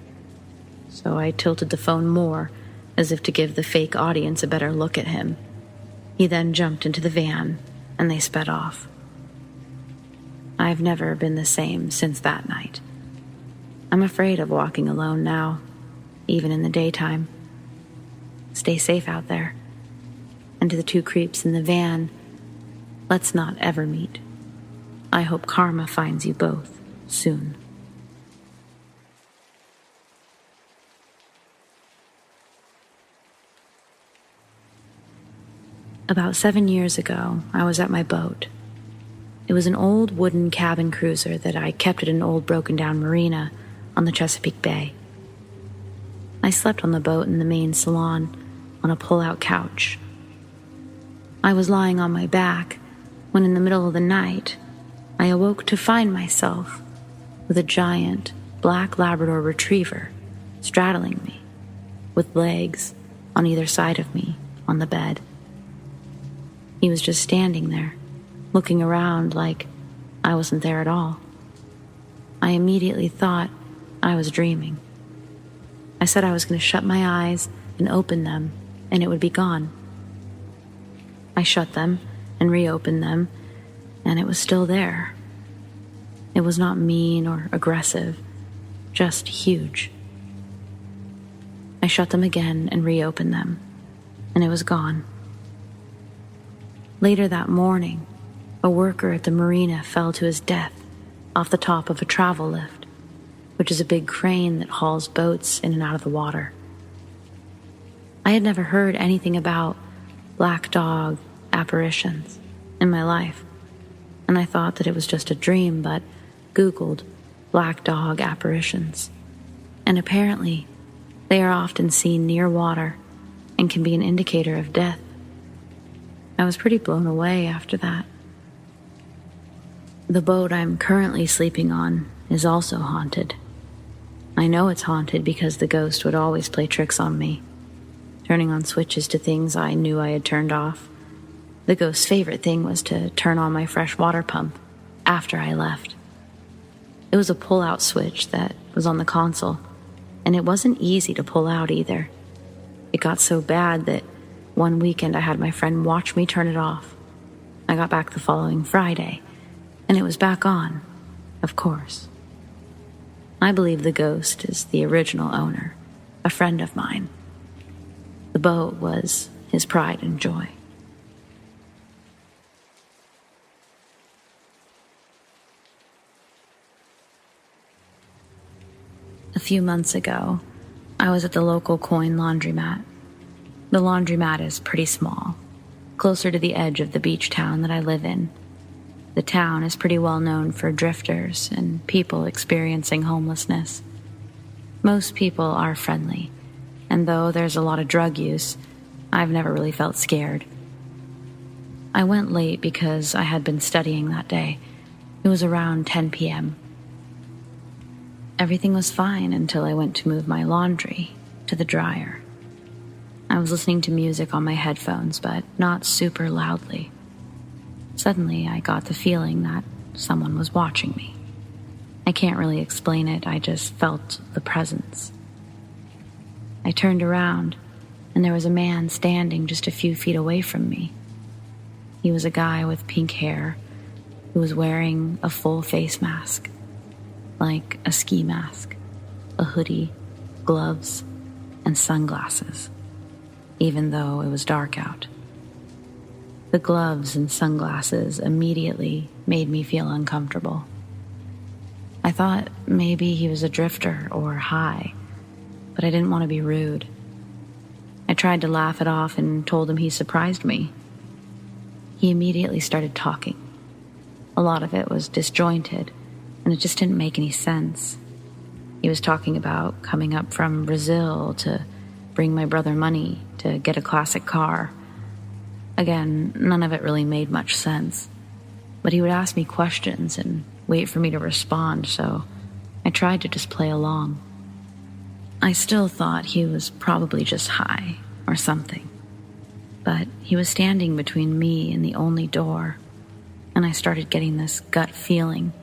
So I tilted the phone more, as if to give the fake audience a better look at him. He then jumped into the van, and they sped off. I've never been the same since that night. I'm afraid of walking alone now, even in the daytime. Stay safe out there. And to the 2 creeps in the van, let's not ever meet. I hope karma finds you both soon. About 7 years ago, I was at my boat. It was an old wooden cabin cruiser that I kept at an old broken-down marina on the Chesapeake Bay. I slept on the boat in the main salon on a pull-out couch. I was lying on my back when in the middle of the night, I awoke to find myself with a giant black Labrador retriever straddling me, with legs on either side of me on the bed. He was just standing there, looking around like I wasn't there at all. I immediately thought I was dreaming. I said I was going to shut my eyes and open them, and it would be gone. I shut them and reopened them, and it was still there. It was not mean or aggressive, just huge. I shut them again and reopened them, and it was gone. Later that morning, A worker at the marina fell to his death off the top of a travel lift, which is a big crane that hauls boats in and out of the water. I had never heard anything about black dog apparitions in my life, and I thought that it was just a dream, but Googled black dog apparitions, and apparently they are often seen near water and can be an indicator of death. I was pretty blown away after that. The boat I'm currently sleeping on is also haunted. I know it's haunted because the ghost would always play tricks on me, turning on switches to things I knew I had turned off. The ghost's favorite thing was to turn on my fresh water pump after I left. It was a pull-out switch that was on the console, and it wasn't easy to pull out either. It got so bad that one weekend I had my friend watch me turn it off. I got back the following Friday, and it was back on, of course. I believe the ghost is the original owner, a friend of mine. The boat was his pride and joy. A few months ago, I was at the local coin laundromat. The laundromat is pretty small, closer to the edge of the beach town that I live in. The town is pretty well known for drifters and people experiencing homelessness. Most people are friendly, and though there's a lot of drug use, I've never really felt scared. I went late because I had been studying that day. It was around 10 p.m. Everything was fine until I went to move my laundry to the dryer. I was listening to music on my headphones, but not super loudly. Suddenly, I got the feeling that someone was watching me. I can't really explain it, I just felt the presence. I turned around, and there was a man standing just a few feet away from me. He was a guy with pink hair who was wearing a full face mask, like a ski mask, a hoodie, gloves, and sunglasses, even though it was dark out. The gloves and sunglasses immediately made me feel uncomfortable. I thought maybe he was a drifter or high, but I didn't want to be rude. I tried to laugh it off and told him he surprised me. He immediately started talking. A lot of it was disjointed, and it just didn't make any sense. He was talking about coming up from Brazil to bring my brother money to get a classic car. Again, none of it really made much sense, but he would ask me questions and wait for me to respond, so I tried to just play along. I still thought he was probably just high or something, but he was standing between me and the only door, and I started getting this gut feeling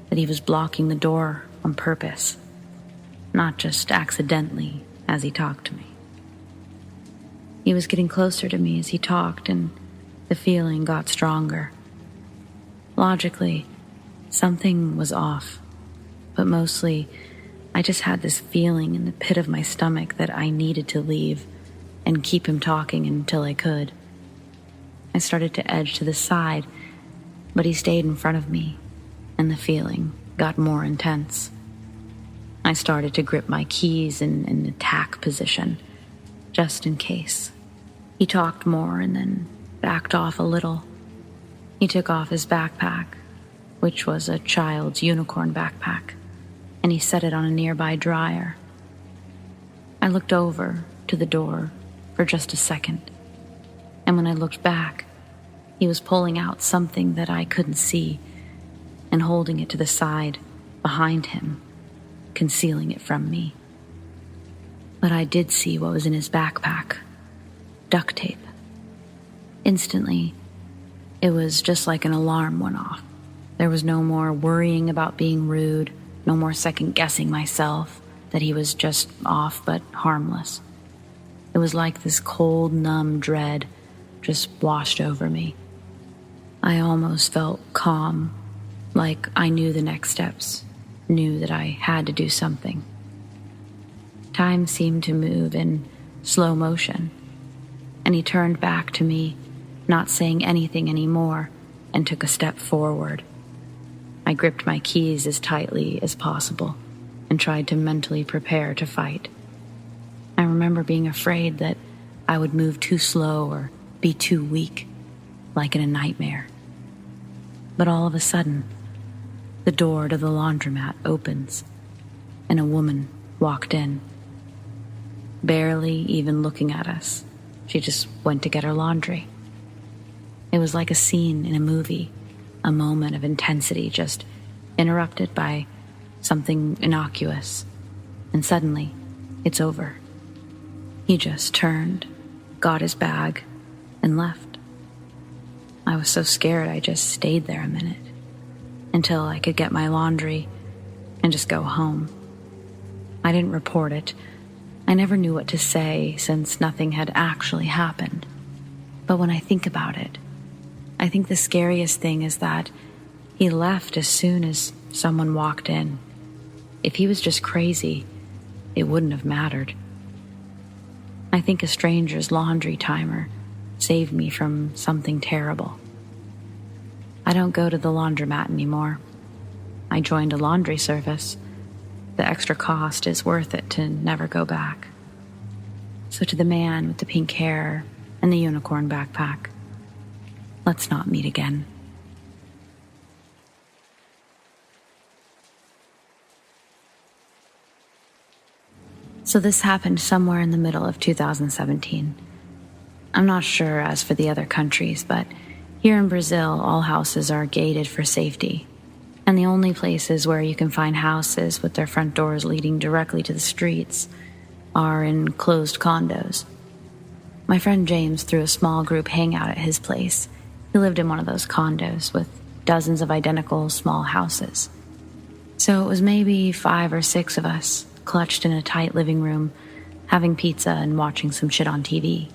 that he was blocking the door on purpose, not just accidentally as he talked to me. He was getting closer to me as he talked, and the feeling got stronger. Logically, something was off, but mostly, I just had this feeling in the pit of my stomach that I needed to leave and keep him talking until I could. I started to edge to the side, but he stayed in front of me, and the feeling got more intense. I started to grip my keys in an attack position, just in case. He talked more and then backed off a little. He took off his backpack, which was a child's unicorn backpack, and he set it on a nearby dryer. I looked over to the door for just a second, and when I looked back, he was pulling out something that I couldn't see and holding it to the side behind him, concealing it from me. But I did see what was in his backpack: duct tape. Instantly, it was just like an alarm went off. There was no more worrying about being rude, no more second-guessing myself that he was just off but harmless. It was like this cold, numb dread just washed over me. I almost felt calm, like I knew the next steps, knew that I had to do something. Time seemed to move in slow motion, and he turned back to me, not saying anything anymore, and took a step forward. I gripped my keys as tightly as possible and tried to mentally prepare to fight. I remember being afraid that I would move too slow or be too weak, like in a nightmare. But all of a sudden, the door to the laundromat opens, and a woman walked in. Barely even looking at us, she just went to get her laundry. It was like a scene in a movie, a moment of intensity just interrupted by something innocuous, and suddenly, it's over. He just turned, got his bag, and left. I was so scared I just stayed there a minute, until I could get my laundry and just go home. I didn't report it. I never knew what to say since nothing had actually happened. But when I think about it, I think the scariest thing is that he left as soon as someone walked in. If he was just crazy, it wouldn't have mattered. I think a stranger's laundry timer saved me from something terrible. I don't go to the laundromat anymore. I joined a laundry service. The extra cost is worth it to never go back. So to the man with the pink hair and the unicorn backpack, let's not meet again. So this happened somewhere in the middle of 2017. I'm not sure as for the other countries, but here in Brazil, all houses are gated for safety. And the only places where you can find houses with their front doors leading directly to the streets are in closed condos. My friend James threw a small group hangout at his place. He lived in one of those condos with dozens of identical small houses. So it was maybe 5 or 6 of us, clutched in a tight living room, having pizza and watching some shit on TV.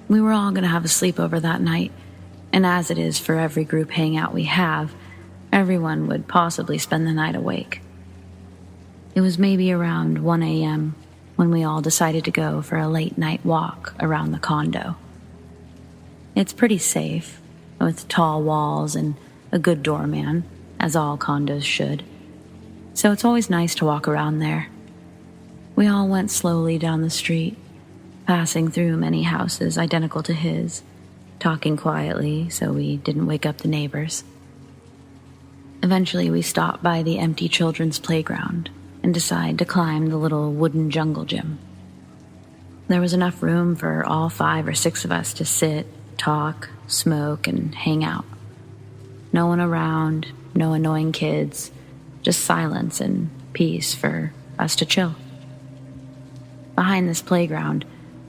We were all going to have a sleepover that night, and as it is for every group hangout we have, everyone would possibly spend the night awake. It was maybe around 1 a.m. when we all decided to go for a late night walk around the condo. It's pretty safe, with tall walls and a good doorman, as all condos should. So it's always nice to walk around there. We all went slowly down the street, passing through many houses identical to his, talking quietly so we didn't wake up the neighbors. Eventually we stopped by the empty children's playground and decided to climb the little wooden jungle gym. There was enough room for all 5 or 6 of us to sit, talk, smoke, and hang out. No one around, no annoying kids, just silence and peace for us to chill. Behind this playground,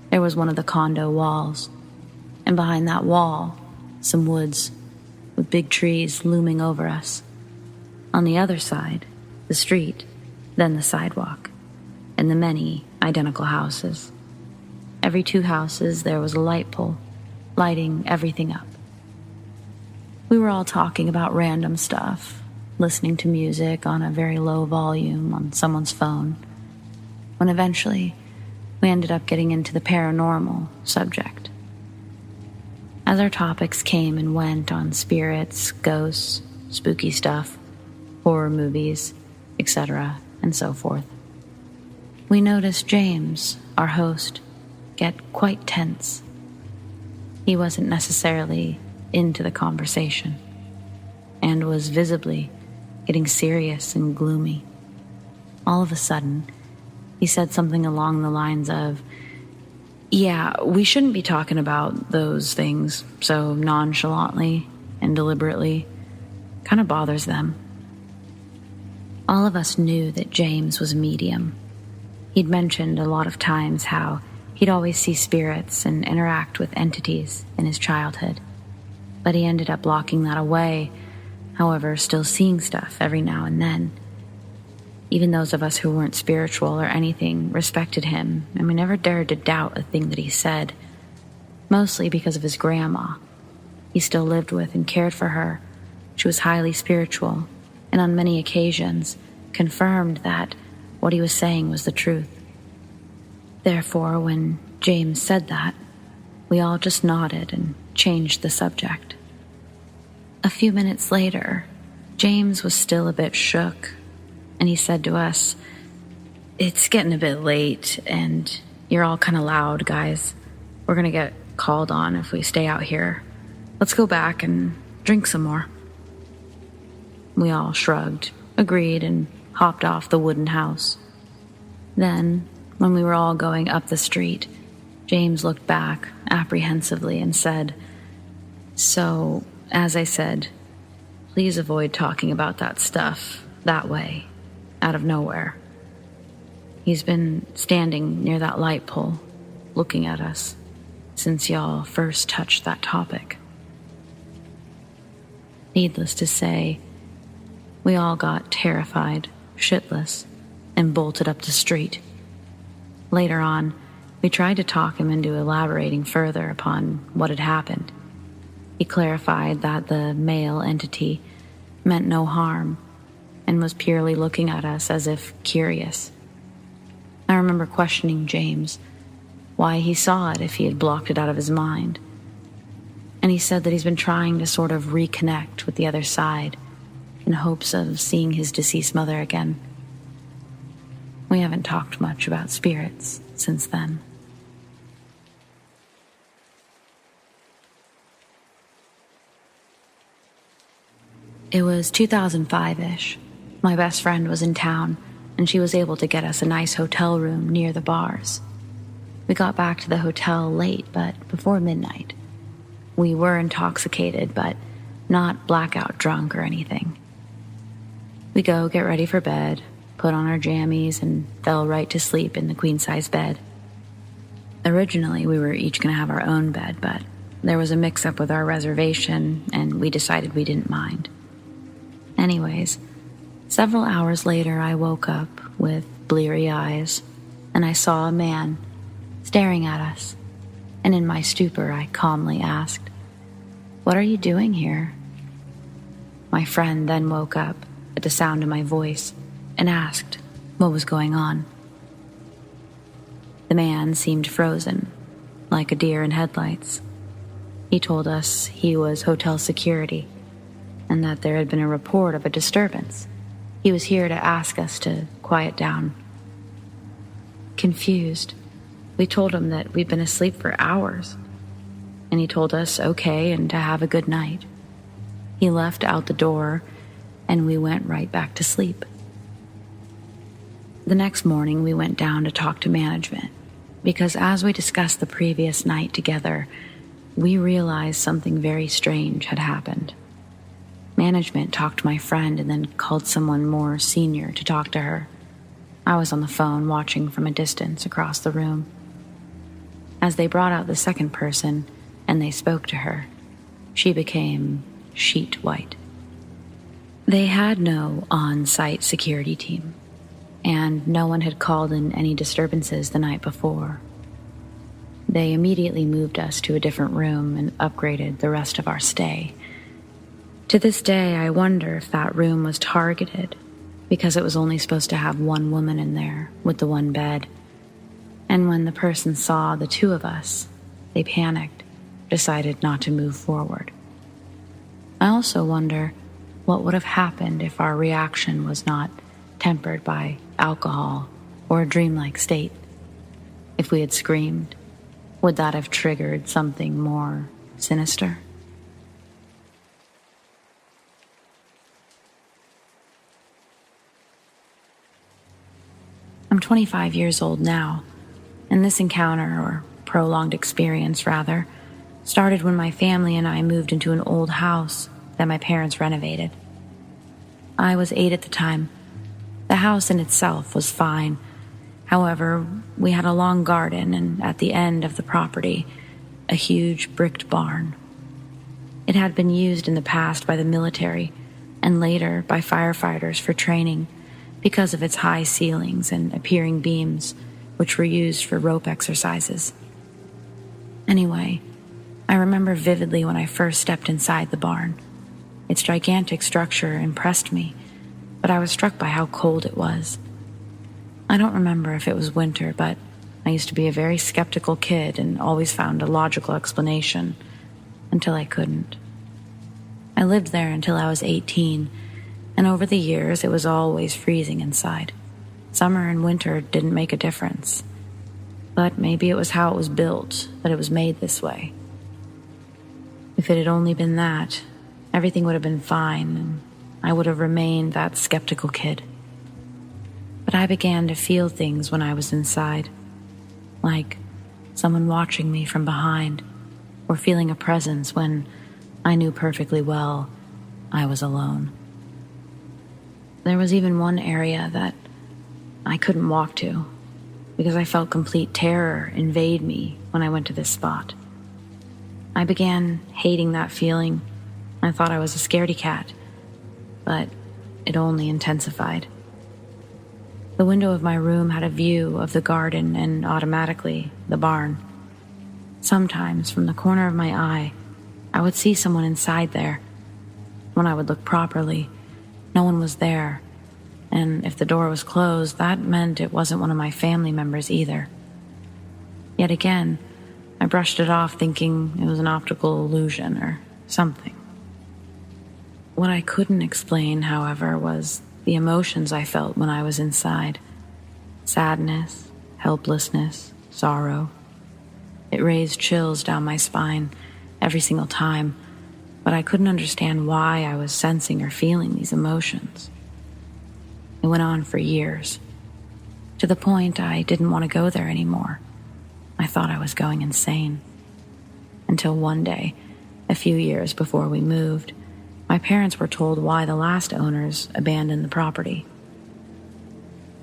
there was one of the condo walls, and behind that wall, some woods with big trees looming over us. On the other side, the street, then the sidewalk, and the many identical houses. Every 2 houses, there was a light pole, lighting everything up. We were all talking about random stuff, listening to music on a very low volume on someone's phone, when eventually we ended up getting into the paranormal subject. As our topics came and went on spirits, ghosts, spooky stuff, horror movies, etc., and so forth, we noticed James, our host, get quite tense. He wasn't necessarily into the conversation, and was visibly getting serious and gloomy. All of a sudden, he said something along the lines of, "Yeah, we shouldn't be talking about those things so nonchalantly and deliberately. Kind of bothers them." All of us knew that James was a medium. He'd mentioned a lot of times how he'd always see spirits and interact with entities in his childhood, but he ended up blocking that away, however, still seeing stuff every now and then. Even those of us who weren't spiritual or anything respected him, and we never dared to doubt a thing that he said, mostly because of his grandma. He still lived with and cared for her. She was highly spiritual, and on many occasions confirmed that what he was saying was the truth. Therefore, when James said that, we all just nodded and changed the subject. A few minutes later, James was still a bit shook, and he said to us, "It's getting a bit late, and you're all kind of loud, guys. We're going to get called on if we stay out here. Let's go back and drink some more." We all shrugged, agreed, and hopped off the wooden house. Then, when we were all going up the street, James looked back apprehensively and said, "So, as I said, please avoid talking about that stuff that way, out of nowhere." He's been standing near that light pole, looking at us, since y'all first touched that topic. Needless to say, we all got terrified, shitless, and bolted up the street. Later on, we tried to talk him into elaborating further upon what had happened. He clarified that the male entity meant no harm and was purely looking at us as if curious. I remember questioning James why he saw it if he had blocked it out of his mind. And he said that he's been trying to sort of reconnect with the other side in hopes of seeing his deceased mother again. We haven't talked much about spirits since then. It was 2005-ish. My best friend was in town, and she was able to get us a nice hotel room near the bars. We got back to the hotel late, but before midnight. We were intoxicated, but not blackout drunk or anything. We go get ready for bed, put on our jammies, and fell right to sleep in the queen-size bed. Originally, we were each going to have our own bed, but there was a mix-up with our reservation, and we decided we didn't mind. Anyways, several hours later, I woke up with bleary eyes, and I saw a man staring at us, and in my stupor, I calmly asked, "What are you doing here?" My friend then woke up at the sound of my voice and asked what was going on. The man seemed frozen, like a deer in headlights. He told us he was hotel security and that there had been a report of a disturbance. He was here to ask us to quiet down. Confused, we told him that we'd been asleep for hours, and he told us okay and to have a good night. He left out the door, and we went right back to sleep. The next morning, we went down to talk to management, because as we discussed the previous night together, we realized something very strange had happened. Management talked to my friend and then called someone more senior to talk to her. I was on the phone watching from a distance across the room. As they brought out the second person and they spoke to her, she became sheet white. They had no on-site security team, and no one had called in any disturbances the night before. They immediately moved us to a different room and upgraded the rest of our stay. To this day, I wonder if that room was targeted because it was only supposed to have one woman in there with the one bed. And when the person saw the two of us, they panicked, decided not to move forward. I also wonder what would have happened if our reaction was not tempered by alcohol or a dreamlike state. If we had screamed, would that have triggered something more sinister? I'm 25 years old now, and this encounter, or prolonged experience rather, started when my family and I moved into an old house that my parents renovated. I was 8 at the time. The house in itself was fine. However, we had a long garden and at the end of the property, a huge bricked barn. It had been used in the past by the military and later by firefighters for training because of its high ceilings and appearing beams, which were used for rope exercises. Anyway, I remember vividly when I first stepped inside the barn. Its gigantic structure impressed me, but I was struck by how cold it was. I don't remember if it was winter, but I used to be a very skeptical kid and always found a logical explanation until I couldn't. I lived there until I was 18, and over the years it was always freezing inside. Summer and winter didn't make a difference. But maybe it was how it was built, that it was made this way. If it had only been that, everything would have been fine, and I would have remained that skeptical kid. But I began to feel things when I was inside, like someone watching me from behind, or feeling a presence when I knew perfectly well I was alone. There was even one area that I couldn't walk to, because I felt complete terror invade me when I went to this spot. I began hating that feeling. I thought I was a scaredy cat, but it only intensified. The window of my room had a view of the garden and automatically the barn. Sometimes, from the corner of my eye, I would see someone inside there. When I would look properly, no one was there, and if the door was closed, that meant it wasn't one of my family members either. Yet again, I brushed it off thinking it was an optical illusion or something. What I couldn't explain, however, was the emotions I felt when I was inside. Sadness, helplessness, sorrow. It raised chills down my spine every single time, but I couldn't understand why I was sensing or feeling these emotions. It went on for years, to the point I didn't want to go there anymore. I thought I was going insane. Until one day, a few years before we moved, my parents were told why the last owners abandoned the property.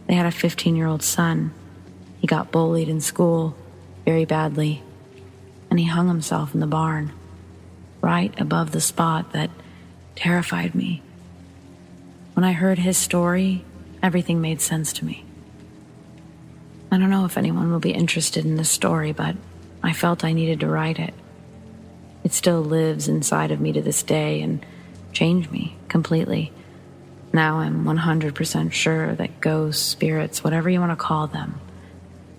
They had a 15-year-old son. He got bullied in school very badly, and he hung himself in the barn, right above the spot that terrified me. When I heard his story, everything made sense to me. I don't know if anyone will be interested in this story, but I felt I needed to write it. It still lives inside of me to this day and changed me completely. Now I'm 100% sure that ghosts, spirits, whatever you want to call them,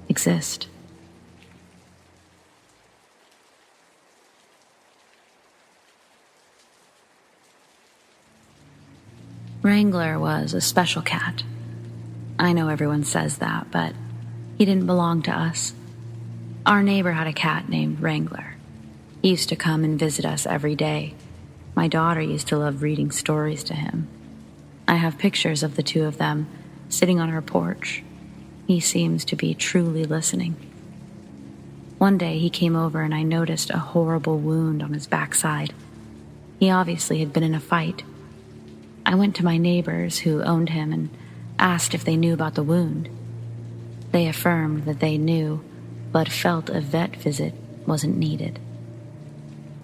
exist. Wrangler was a special cat. I know everyone says that, but he didn't belong to us. Our neighbor had a cat named Wrangler. He used to come and visit us every day. My daughter used to love reading stories to him. I have pictures of the two of them sitting on her porch. He seems to be truly listening. One day he came over and I noticed a horrible wound on his backside. He obviously had been in a fight. I went to my neighbors who owned him and asked if they knew about the wound. They affirmed that they knew, but felt a vet visit wasn't needed.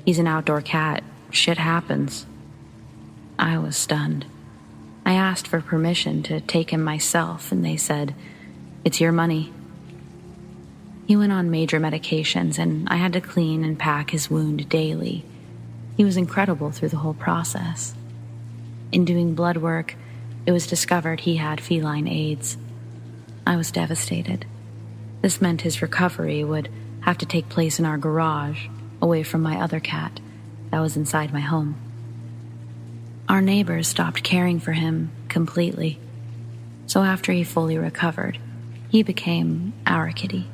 He's an outdoor cat. Shit happens. I was stunned. I asked for permission to take him myself, and they said, "It's your money." He went on major medications, and I had to clean and pack his wound daily. He was incredible through the whole process. In doing blood work, it was discovered he had feline AIDS. I was devastated. This meant his recovery would have to take place in our garage, away from my other cat that was inside my home. Our neighbors stopped caring for him completely, so after he fully recovered, he became our kitty.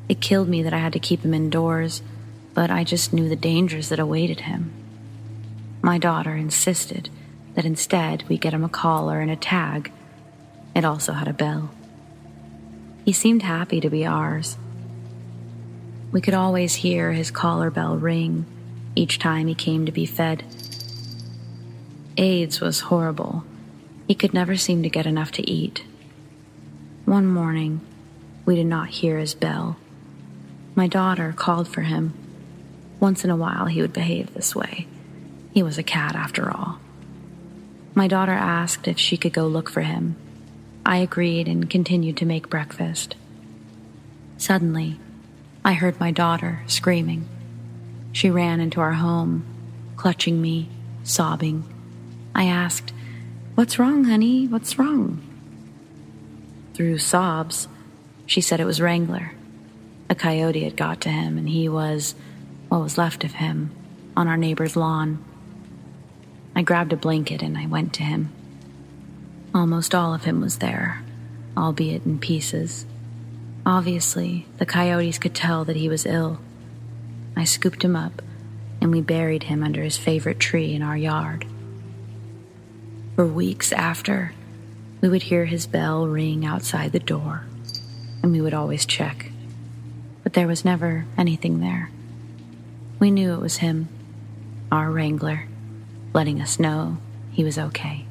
It killed me that I had to keep him indoors, but I just knew the dangers that awaited him. My daughter insisted that instead we get him a collar and a tag. It also had a bell. He seemed happy to be ours. We could always hear his collar bell ring each time he came to be fed. AIDS was horrible. He could never seem to get enough to eat. One morning, we did not hear his bell. My daughter called for him. Once in a while, he would behave this way. He was a cat after all. My daughter asked if she could go look for him. I agreed and continued to make breakfast. Suddenly, I heard my daughter screaming. She ran into our home, clutching me, sobbing. I asked, "What's wrong, honey? What's wrong?" Through sobs, she said it was Wrangler. A coyote had got to him, and he was, what was left of him, on our neighbor's lawn. I grabbed a blanket and I went to him. Almost all of him was there, albeit in pieces. Obviously, the coyotes could tell that he was ill. I scooped him up, and we buried him under his favorite tree in our yard. For weeks after, we would hear his bell ring outside the door, and we would always check. But there was never anything there. We knew it was him, our wrangler, letting us know he was okay.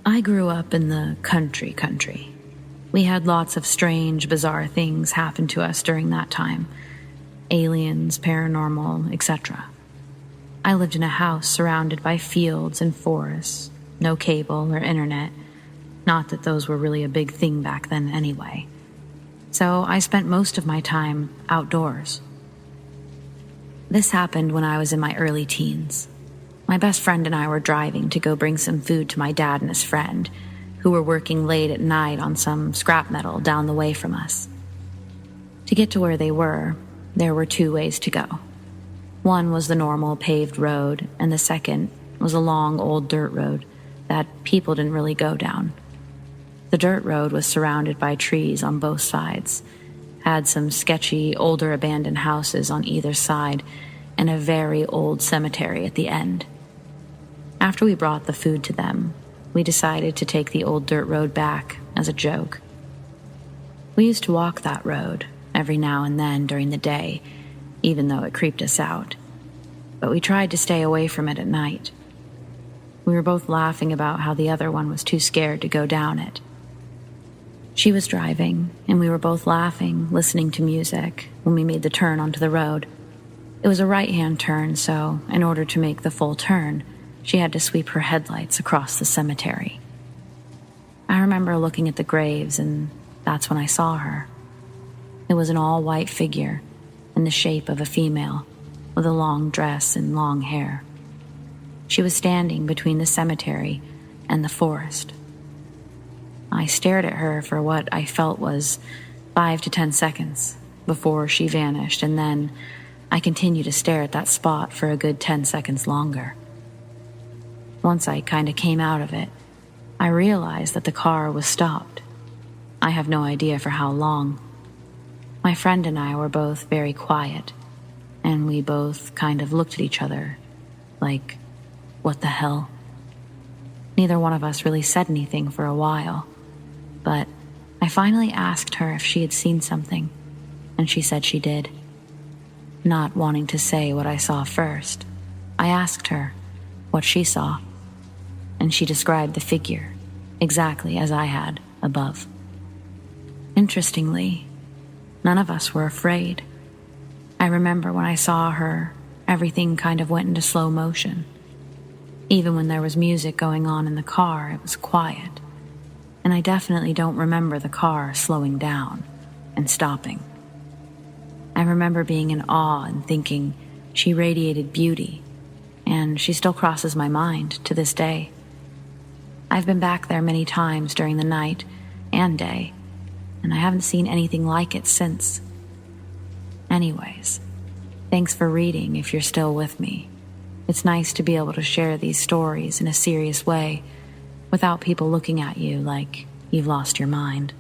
I grew up in the country. We had lots of strange, bizarre things happen to us during that time. Aliens, paranormal, etc. I lived in a house surrounded by fields and forests, no cable or internet. Not that those were really a big thing back then anyway. So I spent most of my time outdoors. This happened when I was in my early teens. My best friend and I were driving to go bring some food to my dad and his friend, who were working late at night on some scrap metal down the way from us. To get to where they were, there were 2 ways to go. One was the normal paved road, and the second was a long old dirt road that people didn't really go down. The dirt road was surrounded by trees on both sides, had some sketchy, older abandoned houses on either side, and a very old cemetery at the end. After we brought the food to them, we decided to take the old dirt road back as a joke. We used to walk that road every now and then during the day, even though it creeped us out. But we tried to stay away from it at night. We were both laughing about how the other one was too scared to go down it. She was driving, and we were both laughing, listening to music, when we made the turn onto the road. It was a right-hand turn, so in order to make the full turn, she had to sweep her headlights across the cemetery. I remember looking at the graves, and that's when I saw her. It was an all-white figure, in the shape of a female, with a long dress and long hair. She was standing between the cemetery and the forest. I stared at her for what I felt was 5 to 10 seconds before she vanished, and then I continued to stare at that spot for a good 10 seconds longer. Once I kind of came out of it, I realized that the car was stopped. I have no idea for how long. My friend and I were both very quiet, and we both kind of looked at each other like, what the hell? Neither one of us really said anything for a while, but I finally asked her if she had seen something, and she said she did. Not wanting to say what I saw first, I asked her what she saw, and she described the figure exactly as I had above. Interestingly, none of us were afraid. I remember when I saw her, everything kind of went into slow motion. Even when there was music going on in the car, it was quiet. And I definitely don't remember the car slowing down and stopping. I remember being in awe and thinking she radiated beauty, and she still crosses my mind to this day. I've been back there many times during the night and day, and I haven't seen anything like it since. Anyways, thanks for reading if you're still with me. It's nice to be able to share these stories in a serious way without people looking at you like you've lost your mind.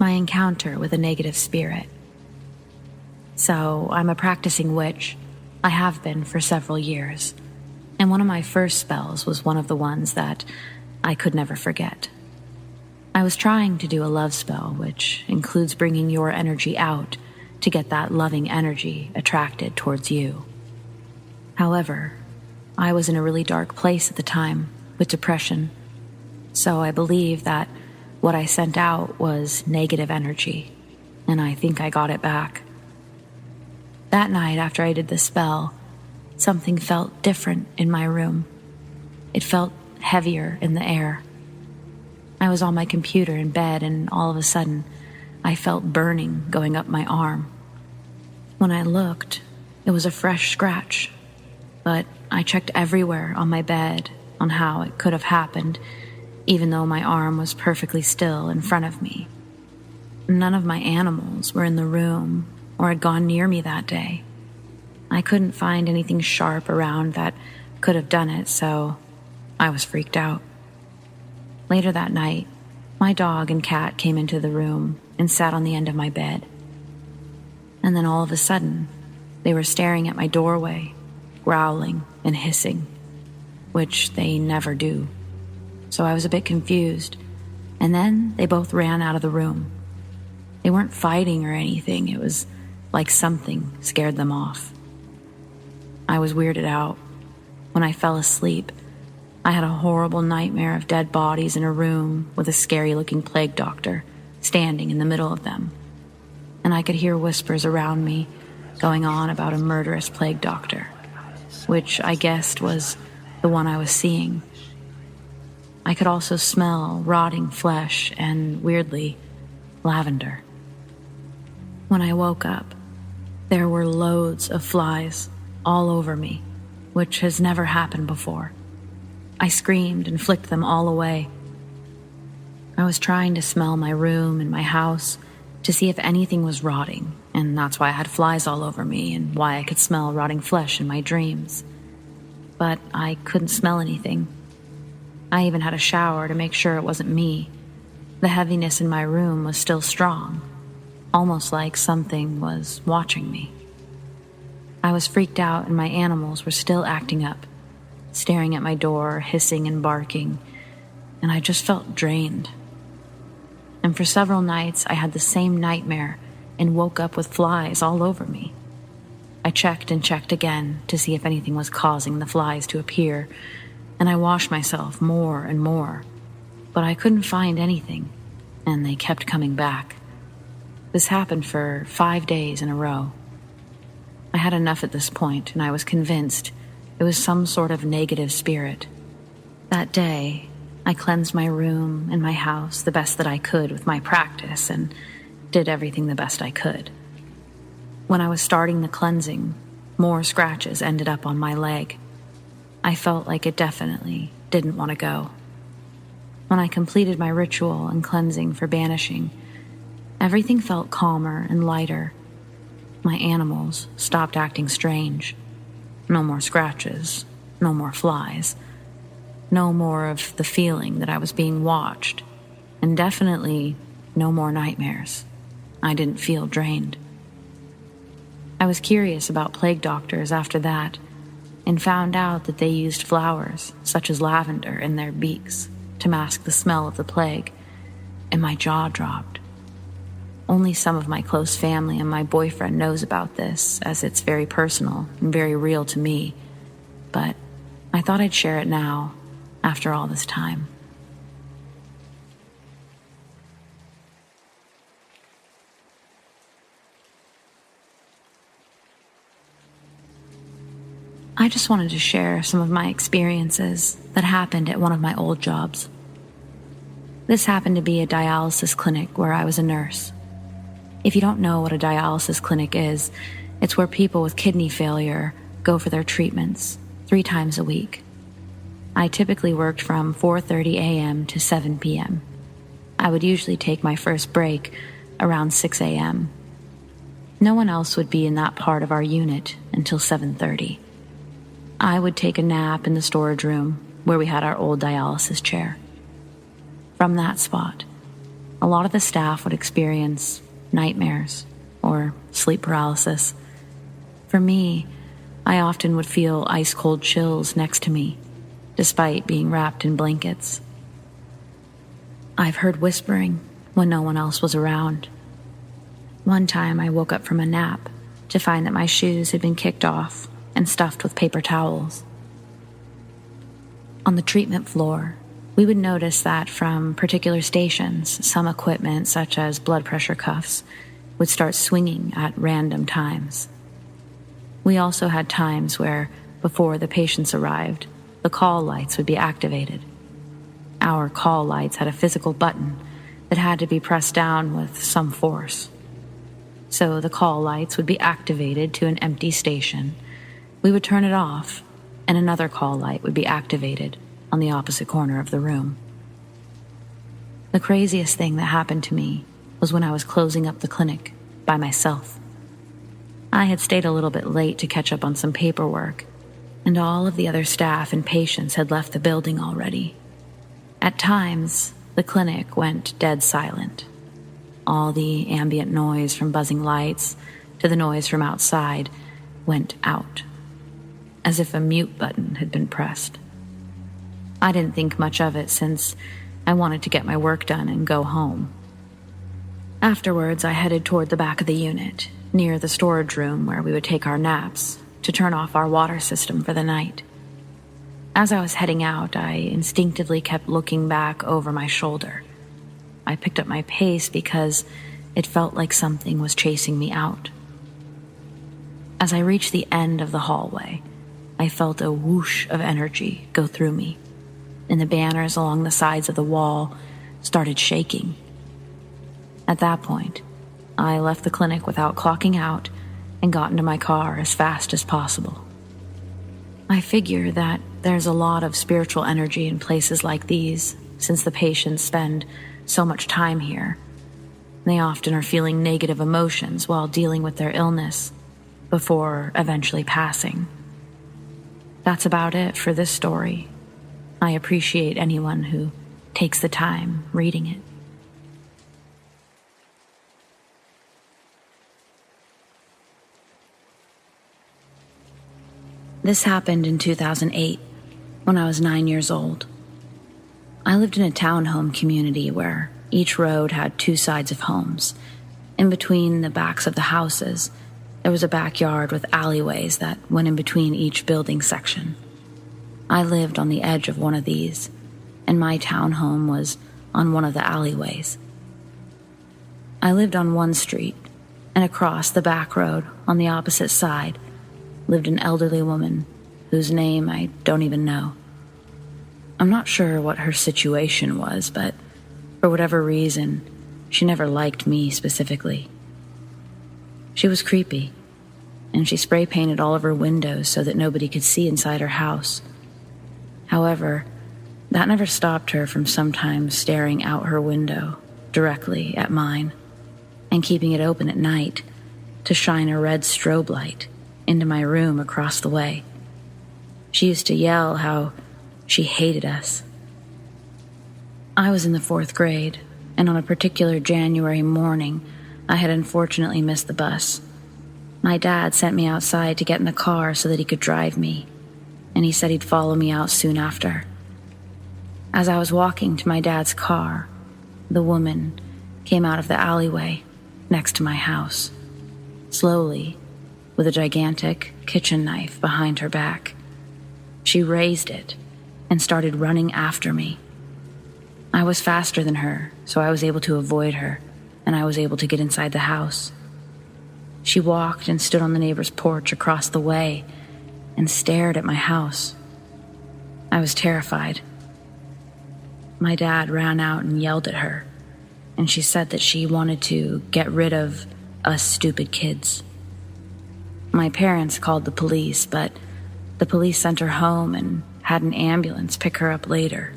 My encounter with a negative spirit. So, I'm a practicing witch. I have been for several years. And one of my first spells was one of the ones that I could never forget. I was trying to do a love spell, which includes bringing your energy out to get that loving energy attracted towards you. However, I was in a really dark place at the time with depression, so I believe that what I sent out was negative energy, and I think I got it back. That night after I did the spell, something felt different in my room. It felt heavier in the air. I was on my computer in bed, and all of a sudden, I felt burning going up my arm. When I looked, it was a fresh scratch, but I checked everywhere on my bed on how it could have happened, even though my arm was perfectly still in front of me. None of my animals were in the room or had gone near me that day. I couldn't find anything sharp around that could have done it, so I was freaked out. Later that night, my dog and cat came into the room and sat on the end of my bed. And then all of a sudden, they were staring at my doorway, growling and hissing, which they never do. So I was a bit confused, and then they both ran out of the room. They weren't fighting or anything. It was like something scared them off. I was weirded out. When I fell asleep, I had a horrible nightmare of dead bodies in a room with a scary-looking plague doctor standing in the middle of them. And I could hear whispers around me going on about a murderous plague doctor, which I guessed was the one I was seeing. I could also smell rotting flesh and, weirdly, lavender. When I woke up, there were loads of flies all over me, which has never happened before. I screamed and flicked them all away. I was trying to smell my room and my house to see if anything was rotting, and that's why I had flies all over me and why I could smell rotting flesh in my dreams. But I couldn't smell anything. I even had a shower to make sure it wasn't me. The heaviness in my room was still strong, almost like something was watching me. I was freaked out and my animals were still acting up, staring at my door, hissing and barking, and I just felt drained. And for several nights, I had the same nightmare and woke up with flies all over me. I checked and checked again to see if anything was causing the flies to appear, and I washed myself more and more, but I couldn't find anything, and they kept coming back. This happened for 5 days in a row. I had enough at this point, and I was convinced it was some sort of negative spirit. That day, I cleansed my room and my house the best that I could with my practice and did everything the best I could. When I was starting the cleansing, more scratches ended up on my leg. I felt like it definitely didn't want to go. When I completed my ritual and cleansing for banishing, everything felt calmer and lighter. My animals stopped acting strange. No more scratches, no more flies, no more of the feeling that I was being watched, and definitely no more nightmares. I didn't feel drained. I was curious about plague doctors after that, and found out that they used flowers, such as lavender, in their beaks to mask the smell of the plague, and my jaw dropped. Only some of my close family and my boyfriend knows about this, as it's very personal and very real to me, but I thought I'd share it now, after all this time. I just wanted to share some of my experiences that happened at one of my old jobs. This happened to be a dialysis clinic where I was a nurse. If you don't know what a dialysis clinic is, it's where people with kidney failure go for their treatments 3 times a week. I typically worked from 4:30 a.m. to 7 p.m. I would usually take my first break around 6 a.m. No one else would be in that part of our unit until 7:30. I would take a nap in the storage room where we had our old dialysis chair. From that spot, a lot of the staff would experience nightmares or sleep paralysis. For me, I often would feel ice-cold chills next to me, despite being wrapped in blankets. I've heard whispering when no one else was around. One time I woke up from a nap to find that my shoes had been kicked off and stuffed with paper towels. On the treatment floor, we would notice that from particular stations, some equipment, such as blood pressure cuffs, would start swinging at random times. We also had times where, before the patients arrived, the call lights would be activated. Our call lights had a physical button that had to be pressed down with some force. So the call lights would be activated to an empty station. We would turn it off, and another call light would be activated on the opposite corner of the room. The craziest thing that happened to me was when I was closing up the clinic by myself. I had stayed a little bit late to catch up on some paperwork, and all of the other staff and patients had left the building already. At times, the clinic went dead silent. All the ambient noise from buzzing lights to the noise from outside went out, as if a mute button had been pressed. I didn't think much of it since I wanted to get my work done and go home. Afterwards, I headed toward the back of the unit, near the storage room where we would take our naps, to turn off our water system for the night. As I was heading out, I instinctively kept looking back over my shoulder. I picked up my pace because it felt like something was chasing me out. As I reached the end of the hallway, I felt a whoosh of energy go through me, and the banners along the sides of the wall started shaking. At that point, I left the clinic without clocking out and got into my car as fast as possible. I figure that there's a lot of spiritual energy in places like these, since the patients spend so much time here. They often are feeling negative emotions while dealing with their illness before eventually passing. That's about it for this story. I appreciate anyone who takes the time reading it. This happened in 2008, when I was 9 years old. I lived in a townhome community where each road had two sides of homes. In between the backs of the houses, there was a backyard with alleyways that went in between each building section. I lived on the edge of one of these, and my townhome was on one of the alleyways. I lived on one street, and across the back road on the opposite side lived an elderly woman whose name I don't even know. I'm not sure what her situation was, but for whatever reason, she never liked me specifically. She was creepy, and she spray painted all of her windows so that nobody could see inside her house. However, that never stopped her from sometimes staring out her window directly at mine and keeping it open at night to shine a red strobe light into my room across the way. She used to yell how she hated us. I was in the 4th grade, and on a particular January morning, I had unfortunately missed the bus. My dad sent me outside to get in the car so that he could drive me, and he said he'd follow me out soon after. As I was walking to my dad's car, the woman came out of the alleyway next to my house, slowly, with a gigantic kitchen knife behind her back. She raised it and started running after me. I was faster than her, so I was able to avoid her, and I was able to get inside the house. She walked and stood on the neighbor's porch across the way and stared at my house. I was terrified. My dad ran out and yelled at her, and she said that she wanted to get rid of us stupid kids. My parents called the police, but the police sent her home and had an ambulance pick her up later.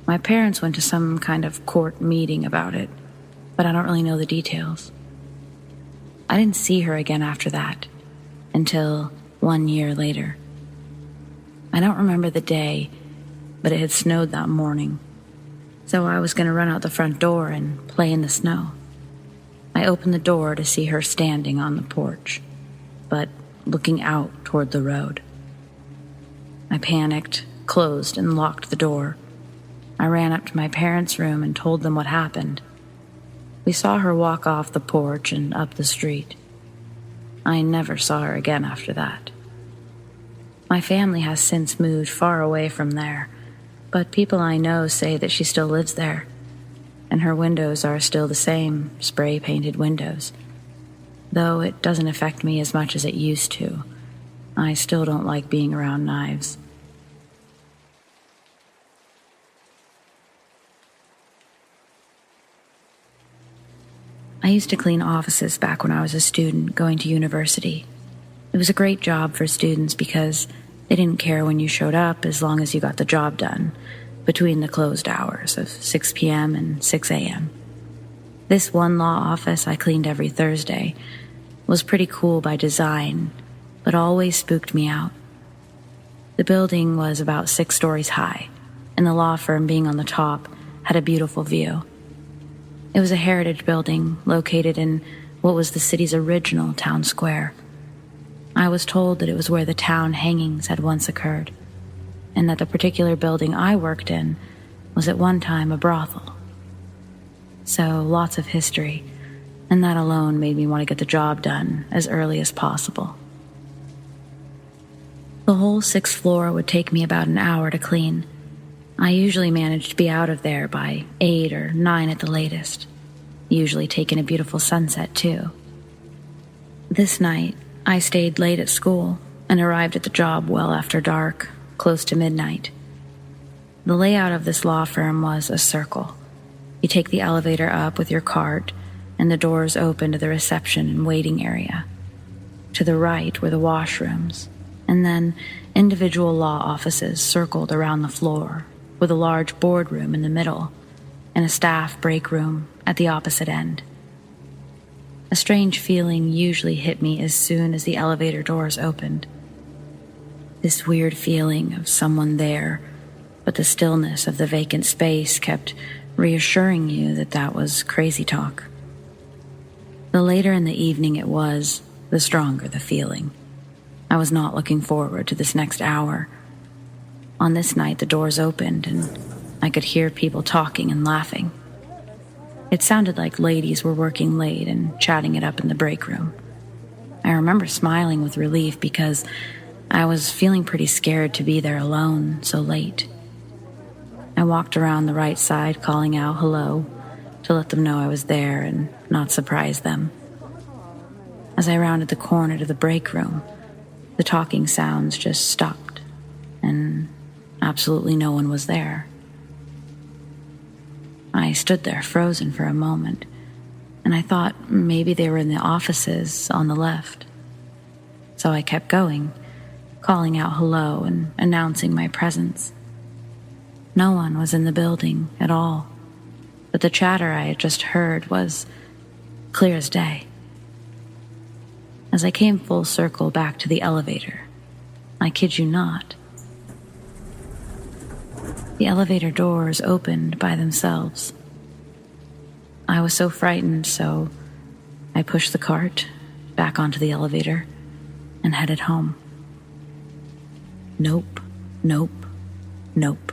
My parents went to some kind of court meeting about it, but I don't really know the details. I didn't see her again after that, until 1 year later. I don't remember the day, but it had snowed that morning, so I was going to run out the front door and play in the snow. I opened the door to see her standing on the porch, but looking out toward the road. I panicked, closed, and locked the door. I ran up to my parents' room and told them what happened. We saw her walk off the porch and up the street. I never saw her again after that. My family has since moved far away from there, but people I know say that she still lives there, and her windows are still the same spray-painted windows. Though it doesn't affect me as much as it used to. I still don't like being around knives. I used to clean offices back when I was a student going to university. It was a great job for students because they didn't care when you showed up as long as you got the job done between the closed hours of 6 p.m. and 6 a.m. This one law office I cleaned every Thursday was pretty cool by design, but always spooked me out. The building was about 6 stories high, and the law firm being on the top had a beautiful view. It was a heritage building located in what was the city's original town square. I was told that it was where the town hangings had once occurred, and that the particular building I worked in was at one time a brothel. So lots of history, and that alone made me want to get the job done as early as possible. The whole 6th floor would take me about an hour to clean. I usually managed to be out of there by 8 or 9 at the latest, usually taking a beautiful sunset too. This night, I stayed late at school and arrived at the job well after dark, close to midnight. The layout of this law firm was a circle. You take the elevator up with your cart, and the doors open to the reception and waiting area. To the right were the washrooms, and then individual law offices circled around the floor, with a large boardroom in the middle and a staff break room at the opposite end. A strange feeling usually hit me as soon as the elevator doors opened. This weird feeling of someone there, but the stillness of the vacant space kept reassuring you that that was crazy talk. The later in the evening it was, the stronger the feeling. I was not looking forward to this next hour. On this night, the doors opened, and I could hear people talking and laughing. It sounded like ladies were working late and chatting it up in the break room. I remember smiling with relief because I was feeling pretty scared to be there alone so late. I walked around the right side calling out hello to let them know I was there and not surprise them. As I rounded the corner to the break room, the talking sounds just stopped, and absolutely no one was there. I stood there frozen for a moment, and I thought maybe they were in the offices on the left. So I kept going, calling out hello and announcing my presence. No one was in the building at all, but the chatter I had just heard was clear as day. As I came full circle back to the elevator, I kid you not, the elevator doors opened by themselves. I was so frightened, so I pushed the cart back onto the elevator and headed home. Nope, nope, nope.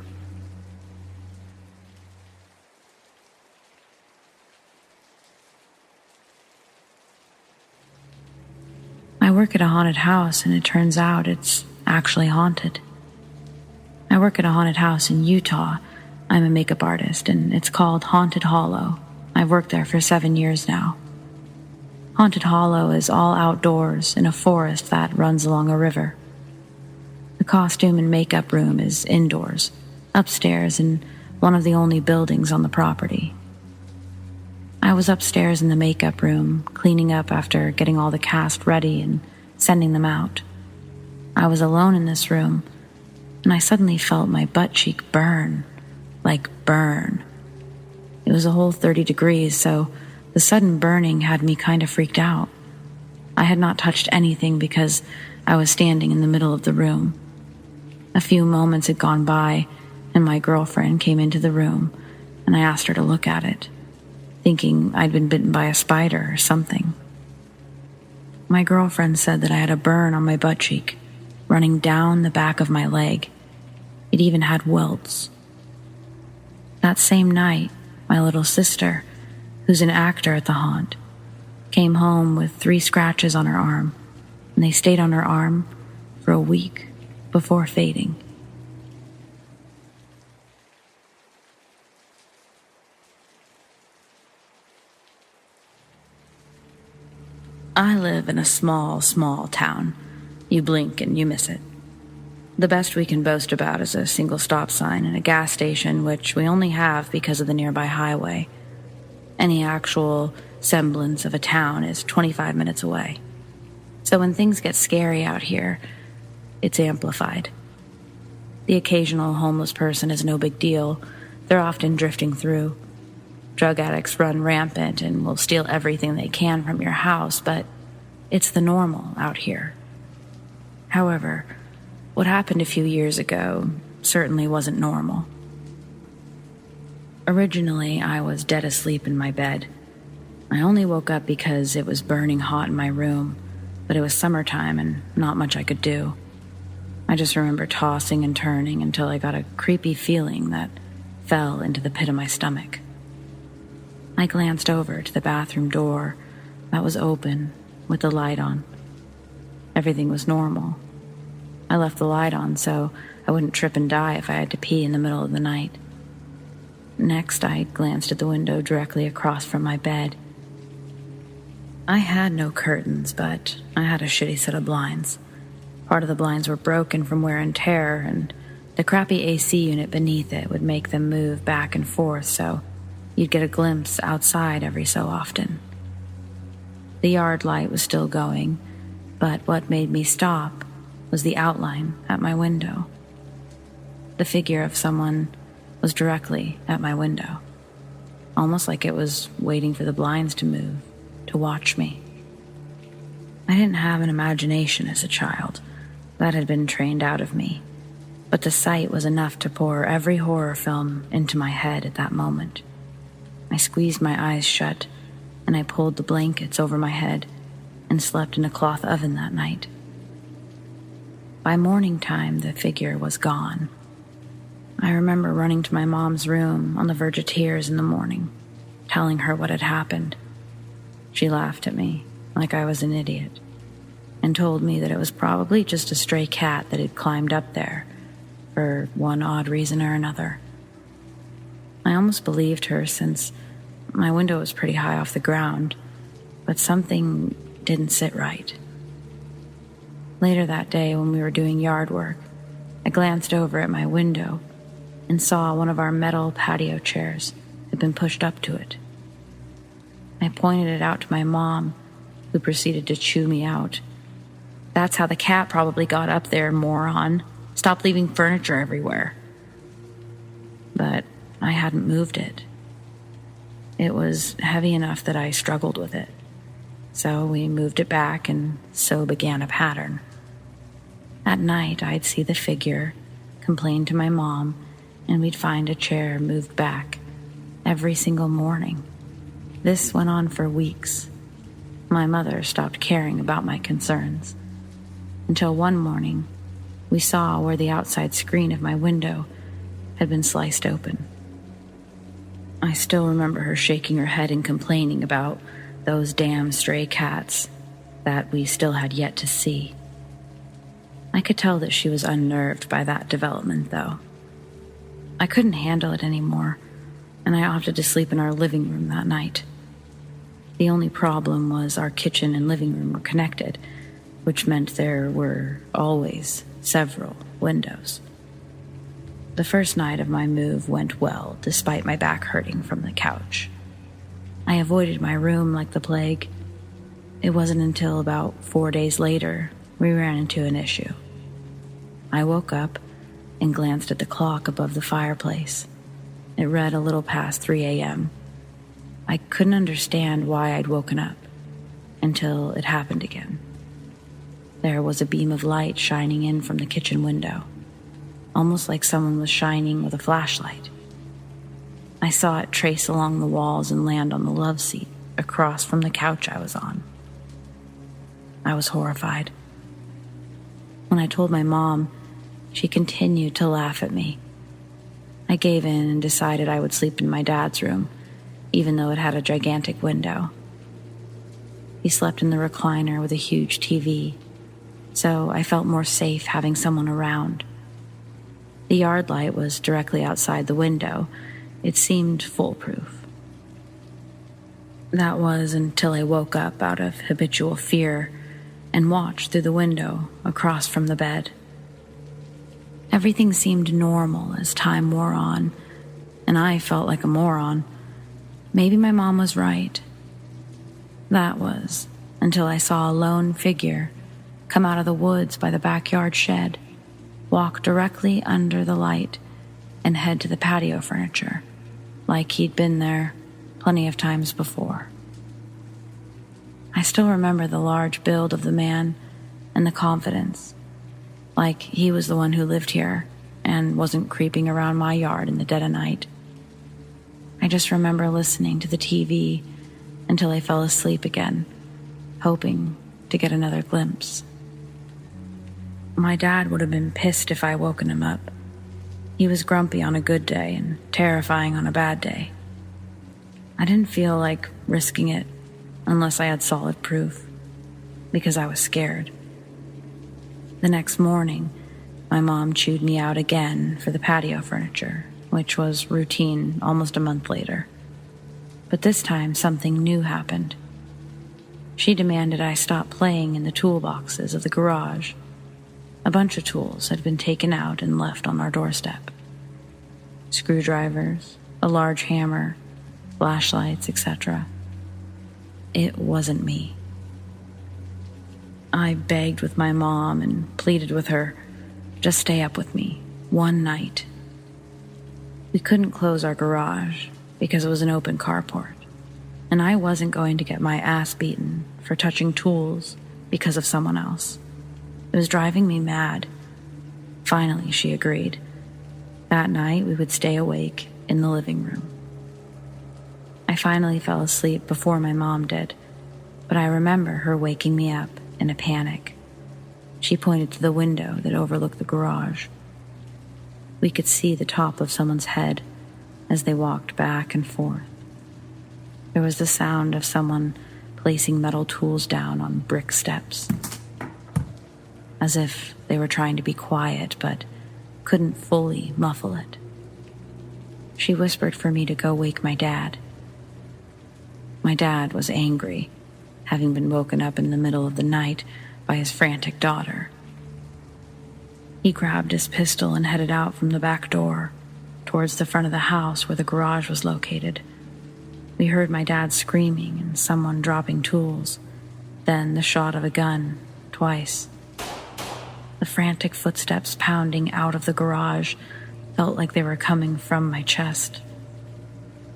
I work at a haunted house, and it turns out it's actually haunted. I work at a haunted house in Utah. I'm a makeup artist, and it's called Haunted Hollow. I've worked there for 7 years now. Haunted Hollow is all outdoors in a forest that runs along a river. The costume and makeup room is indoors, upstairs in one of the only buildings on the property. I was upstairs in the makeup room, cleaning up after getting all the cast ready and sending them out. I was alone in this room, and I suddenly felt my butt cheek burn, like burn. It was a whole 30 degrees, so the sudden burning had me kind of freaked out. I had not touched anything because I was standing in the middle of the room. A few moments had gone by, and my girlfriend came into the room, and I asked her to look at it, thinking I'd been bitten by a spider or something. My girlfriend said that I had a burn on my butt cheek, running down the back of my leg. It even had welts. That same night, my little sister, who's an actor at the haunt, came home with 3 scratches on her arm, and they stayed on her arm for a week before fading. I live in a small town. You blink and you miss it. The best we can boast about is a single stop sign and a gas station, which we only have because of the nearby highway. Any actual semblance of a town is 25 minutes away. So when things get scary out here, it's amplified. The occasional homeless person is no big deal. They're often drifting through. Drug addicts run rampant and will steal everything they can from your house, but it's the normal out here. However, what happened a few years ago certainly wasn't normal. Originally, I was dead asleep in my bed. I only woke up because it was burning hot in my room, but it was summertime and not much I could do. I just remember tossing and turning until I got a creepy feeling that fell into the pit of my stomach. I glanced over to the bathroom door that was open with the light on. Everything was normal. I left the light on so I wouldn't trip and die if I had to pee in the middle of the night. Next, I glanced at the window directly across from my bed. I had no curtains, but I had a shitty set of blinds. Part of the blinds were broken from wear and tear, and the crappy AC unit beneath it would make them move back and forth, so you'd get a glimpse outside every so often. The yard light was still going, but what made me stop was the outline at my window. The figure of someone was directly at my window, almost like it was waiting for the blinds to move, to watch me. I didn't have an imagination as a child. That had been trained out of me, but the sight was enough to pour every horror film into my head at that moment. I squeezed my eyes shut, and I pulled the blankets over my head and slept in a cloth oven that night. By morning time, the figure was gone. I remember running to my mom's room on the verge of tears in the morning, telling her what had happened. She laughed at me like I was an idiot and told me that it was probably just a stray cat that had climbed up there for one odd reason or another. I almost believed her since my window was pretty high off the ground, but something didn't sit right. Later that day, when we were doing yard work, I glanced over at my window and saw one of our metal patio chairs had been pushed up to it. I pointed it out to my mom, who proceeded to chew me out. "That's how the cat probably got up there, moron. Stop leaving furniture everywhere." But I hadn't moved it. It was heavy enough that I struggled with it. So we moved it back, and so began a pattern. At night, I'd see the figure, complain to my mom, and we'd find a chair moved back every single morning. This went on for weeks. My mother stopped caring about my concerns, until one morning, we saw where the outside screen of my window had been sliced open. I still remember her shaking her head and complaining about those damn stray cats that we still had yet to see. I could tell that she was unnerved by that development, though. I couldn't handle it anymore, and I opted to sleep in our living room that night. The only problem was our kitchen and living room were connected, which meant there were always several windows. The first night of my move went well, despite my back hurting from the couch. I avoided my room like the plague. It wasn't until about 4 days later we ran into an issue. I woke up and glanced at the clock above the fireplace. It read a little past 3 a.m. I couldn't understand why I'd woken up until it happened again. There was a beam of light shining in from the kitchen window, almost like someone was shining with a flashlight. I saw it trace along the walls and land on the love seat across from the couch I was on. I was horrified. When I told my mom, she continued to laugh at me. I gave in and decided I would sleep in my dad's room, even though it had a gigantic window. He slept in the recliner with a huge TV, so I felt more safe having someone around. The yard light was directly outside the window. It seemed foolproof. That was until I woke up out of habitual fear and watched through the window across from the bed. Everything seemed normal as time wore on, and I felt like a moron. Maybe my mom was right. That was until I saw a lone figure come out of the woods by the backyard shed, walk directly under the light, and head to the patio furniture, like he'd been there plenty of times before. I still remember the large build of the man and the confidence, like he was the one who lived here and wasn't creeping around my yard in the dead of night. I just remember listening to the TV until I fell asleep again, hoping to get another glimpse. My dad would have been pissed if I woken him up. He was grumpy on a good day and terrifying on a bad day. I didn't feel like risking it unless I had solid proof, because I was scared. The next morning, my mom chewed me out again for the patio furniture, which was routine almost a month later. But this time, something new happened. She demanded I stop playing in the toolboxes of the garage. A bunch of tools had been taken out and left on our doorstep. Screwdrivers, a large hammer, flashlights, etc. It wasn't me. I begged with my mom and pleaded with her, just stay up with me, one night. We couldn't close our garage because it was an open carport, and I wasn't going to get my ass beaten for touching tools because of someone else. It was driving me mad. Finally, she agreed. That night, we would stay awake in the living room. I finally fell asleep before my mom did, but I remember her waking me up in a panic. She pointed to the window that overlooked the garage. We could see the top of someone's head as they walked back and forth. There was the sound of someone placing metal tools down on brick steps, as if they were trying to be quiet but couldn't fully muffle it. She whispered for me to go wake my dad. My dad was angry, having been woken up in the middle of the night by his frantic daughter. He grabbed his pistol and headed out from the back door, towards the front of the house where the garage was located. We heard my dad screaming and someone dropping tools, then the shot of a gun, twice. The frantic footsteps pounding out of the garage felt like they were coming from my chest.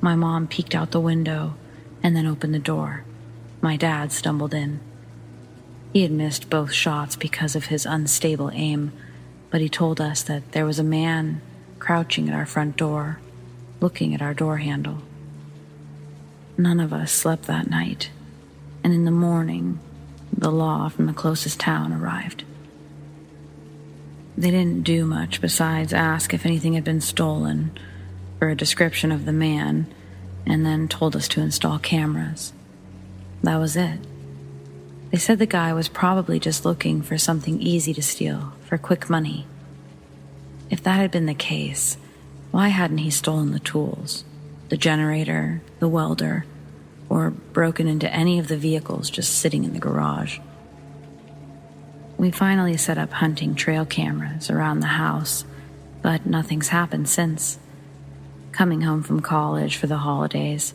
My mom peeked out the window and then opened the door. My dad stumbled in. He had missed both shots because of his unstable aim, but he told us that there was a man crouching at our front door, looking at our door handle. None of us slept that night, and in the morning, the law from the closest town arrived. They didn't do much besides ask if anything had been stolen, for a description of the man, and then told us to install cameras. That was it. They said the guy was probably just looking for something easy to steal for quick money. If that had been the case, why hadn't he stolen the tools, the generator, the welder, or broken into any of the vehicles just sitting in the garage? We finally set up hunting trail cameras around the house, but nothing's happened since. Coming home from college for the holidays,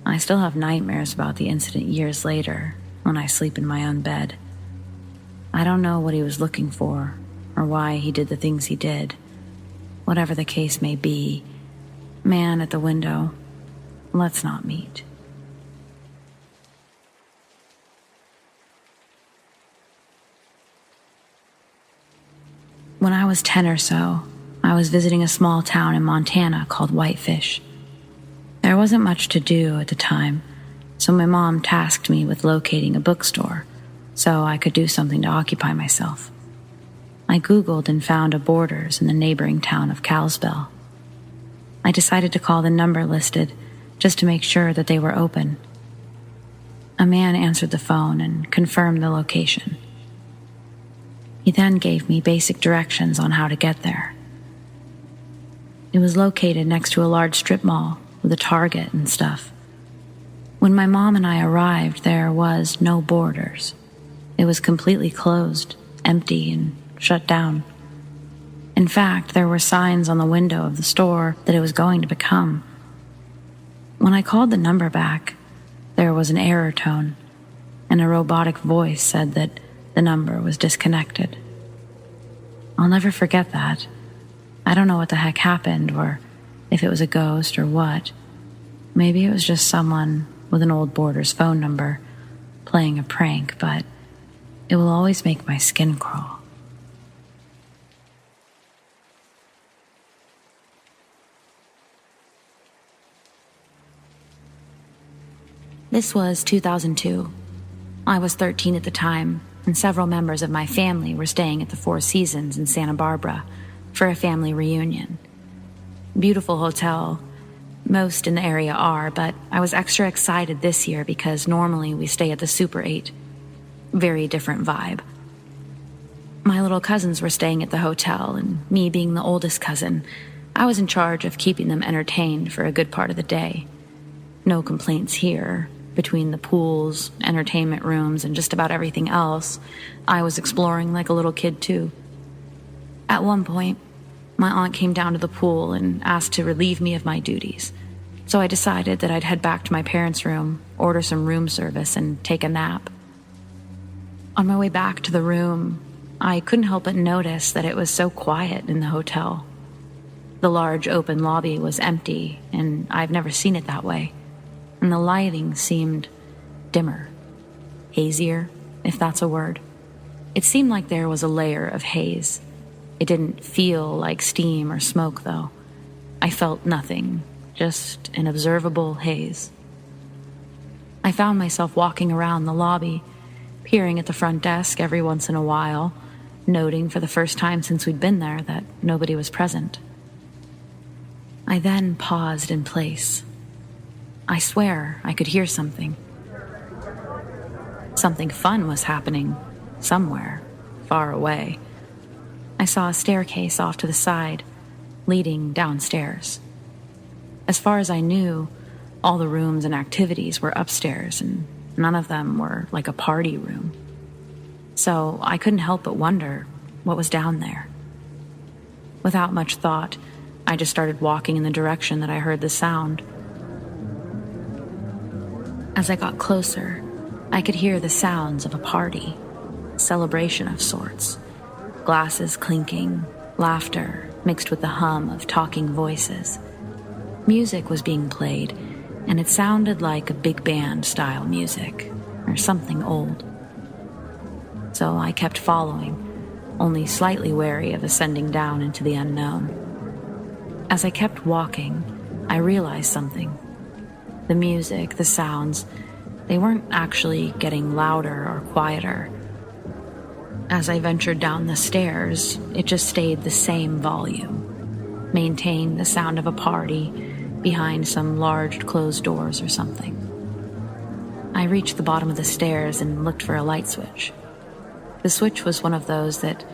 I still have nightmares about the incident years later when I sleep in my own bed. I don't know what he was looking for or why he did the things he did. Whatever the case may be, man at the window, let's not meet. When I was 10 or so, I was visiting a small town in Montana called Whitefish. There wasn't much to do at the time, so my mom tasked me with locating a bookstore so I could do something to occupy myself. I Googled and found a Borders in the neighboring town of Kalispell. I decided to call the number listed just to make sure that they were open. A man answered the phone and confirmed the location. He then gave me basic directions on how to get there. It was located next to a large strip mall with a Target and stuff. When my mom and I arrived, there was no Borders. It was completely closed, empty, and shut down. In fact, there were signs on the window of the store that it was going to become. When I called the number back, there was an error tone, and a robotic voice said that the number was disconnected. I'll never forget that. I don't know what the heck happened, or if it was a ghost or what. Maybe it was just someone with an old boarder's phone number playing a prank, but it will always make my skin crawl. This was 2002. I was 13 at the time, and several members of my family were staying at the Four Seasons in Santa Barbara for a family reunion. Beautiful hotel. Most in the area are, but I was extra excited this year because normally we stay at the Super 8. Very different vibe. My little cousins were staying at the hotel, and me being the oldest cousin, I was in charge of keeping them entertained for a good part of the day. No complaints here. Between the pools, entertainment rooms, and just about everything else, I was exploring like a little kid too. At one point, my aunt came down to the pool and asked to relieve me of my duties, so I decided that I'd head back to my parents' room, order some room service, and take a nap. On my way back to the room, I couldn't help but notice that it was so quiet in the hotel. The large open lobby was empty, and I've never seen it that way. And the lighting seemed dimmer, hazier, if that's a word. It seemed like there was a layer of haze. It didn't feel like steam or smoke, though. I felt nothing, just an observable haze. I found myself walking around the lobby, peering at the front desk every once in a while, noting for the first time since we'd been there that nobody was present. I then paused in place. I swear I could hear something. Something fun was happening somewhere, far away. I saw a staircase off to the side, leading downstairs. As far as I knew, all the rooms and activities were upstairs, and none of them were like a party room. So I couldn't help but wonder what was down there. Without much thought, I just started walking in the direction that I heard the sound. As I got closer, I could hear the sounds of a party, celebration of sorts. Glasses clinking, laughter mixed with the hum of talking voices. Music was being played, and it sounded like a big band style music, or something old. So I kept following, only slightly wary of ascending down into the unknown. As I kept walking, I realized something. The music, the sounds, they weren't actually getting louder or quieter. As I ventured down the stairs, it just stayed the same volume, maintained the sound of a party behind some large closed doors or something. I reached the bottom of the stairs and looked for a light switch. The switch was one of those that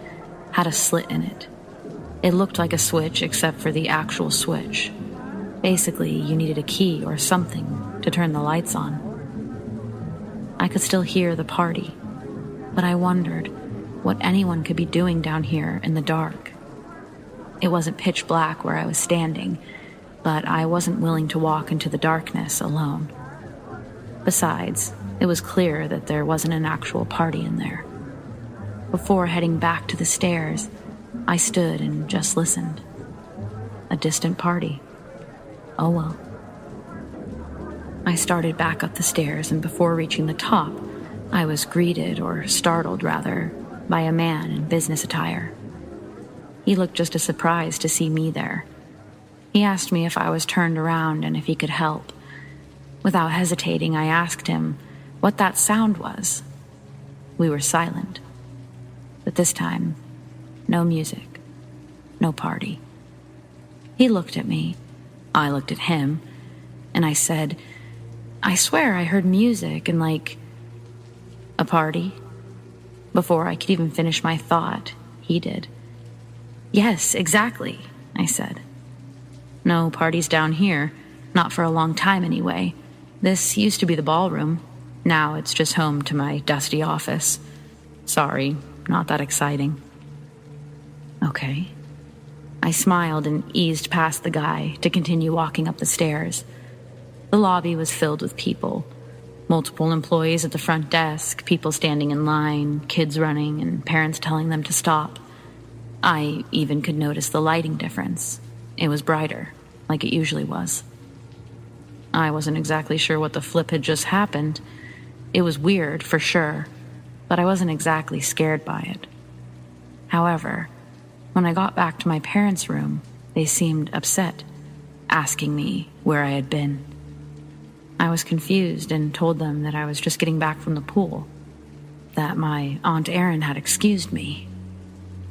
had a slit in it. It looked like a switch except for the actual switch. Basically, you needed a key or something to turn the lights on. I could still hear the party, but I wondered what anyone could be doing down here in the dark. It wasn't pitch black where I was standing, but I wasn't willing to walk into the darkness alone. Besides, it was clear that there wasn't an actual party in there. Before heading back to the stairs, I stood and just listened. A distant party. Oh well. I started back up the stairs, and before reaching the top, I was greeted, or startled rather, by a man in business attire. He looked just as surprised to see me there. He asked me if I was turned around and if he could help. Without hesitating, I asked him what that sound was. We were silent. But this time, no music, no party. He looked at me. I looked at him, and I said, I swear I heard music and like a party. Before I could even finish my thought, he did. Yes, exactly, I said. No parties down here, not for a long time anyway. This used to be the ballroom. Now it's just home to my dusty office. Sorry, not that exciting. Okay. I smiled and eased past the guy to continue walking up the stairs. The lobby was filled with people. Multiple employees at the front desk, people standing in line, kids running, and parents telling them to stop. I even could notice the lighting difference. It was brighter, like it usually was. I wasn't exactly sure what the flip had just happened. It was weird, for sure, but I wasn't exactly scared by it. However, when I got back to my parents' room, they seemed upset, asking me where I had been. I was confused and told them that I was just getting back from the pool, that my Aunt Erin had excused me.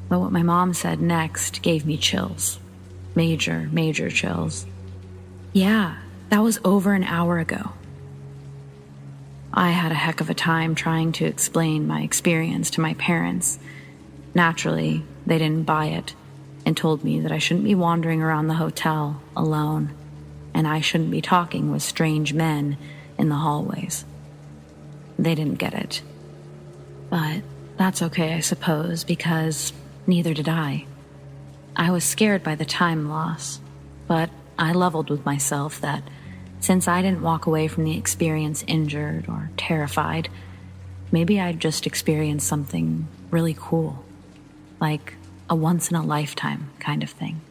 But what my mom said next gave me chills. Major chills. Yeah, that was over an hour ago. I had a heck of a time trying to explain my experience to my parents. Naturally, they didn't buy it and told me that I shouldn't be wandering around the hotel alone, and I shouldn't be talking with strange men in the hallways. They didn't get it. But that's okay, I suppose, because neither did I. I was scared by the time loss, but I leveled with myself that since I didn't walk away from the experience injured or terrified, maybe I'd just experienced something really cool, like a once-in-a-lifetime kind of thing.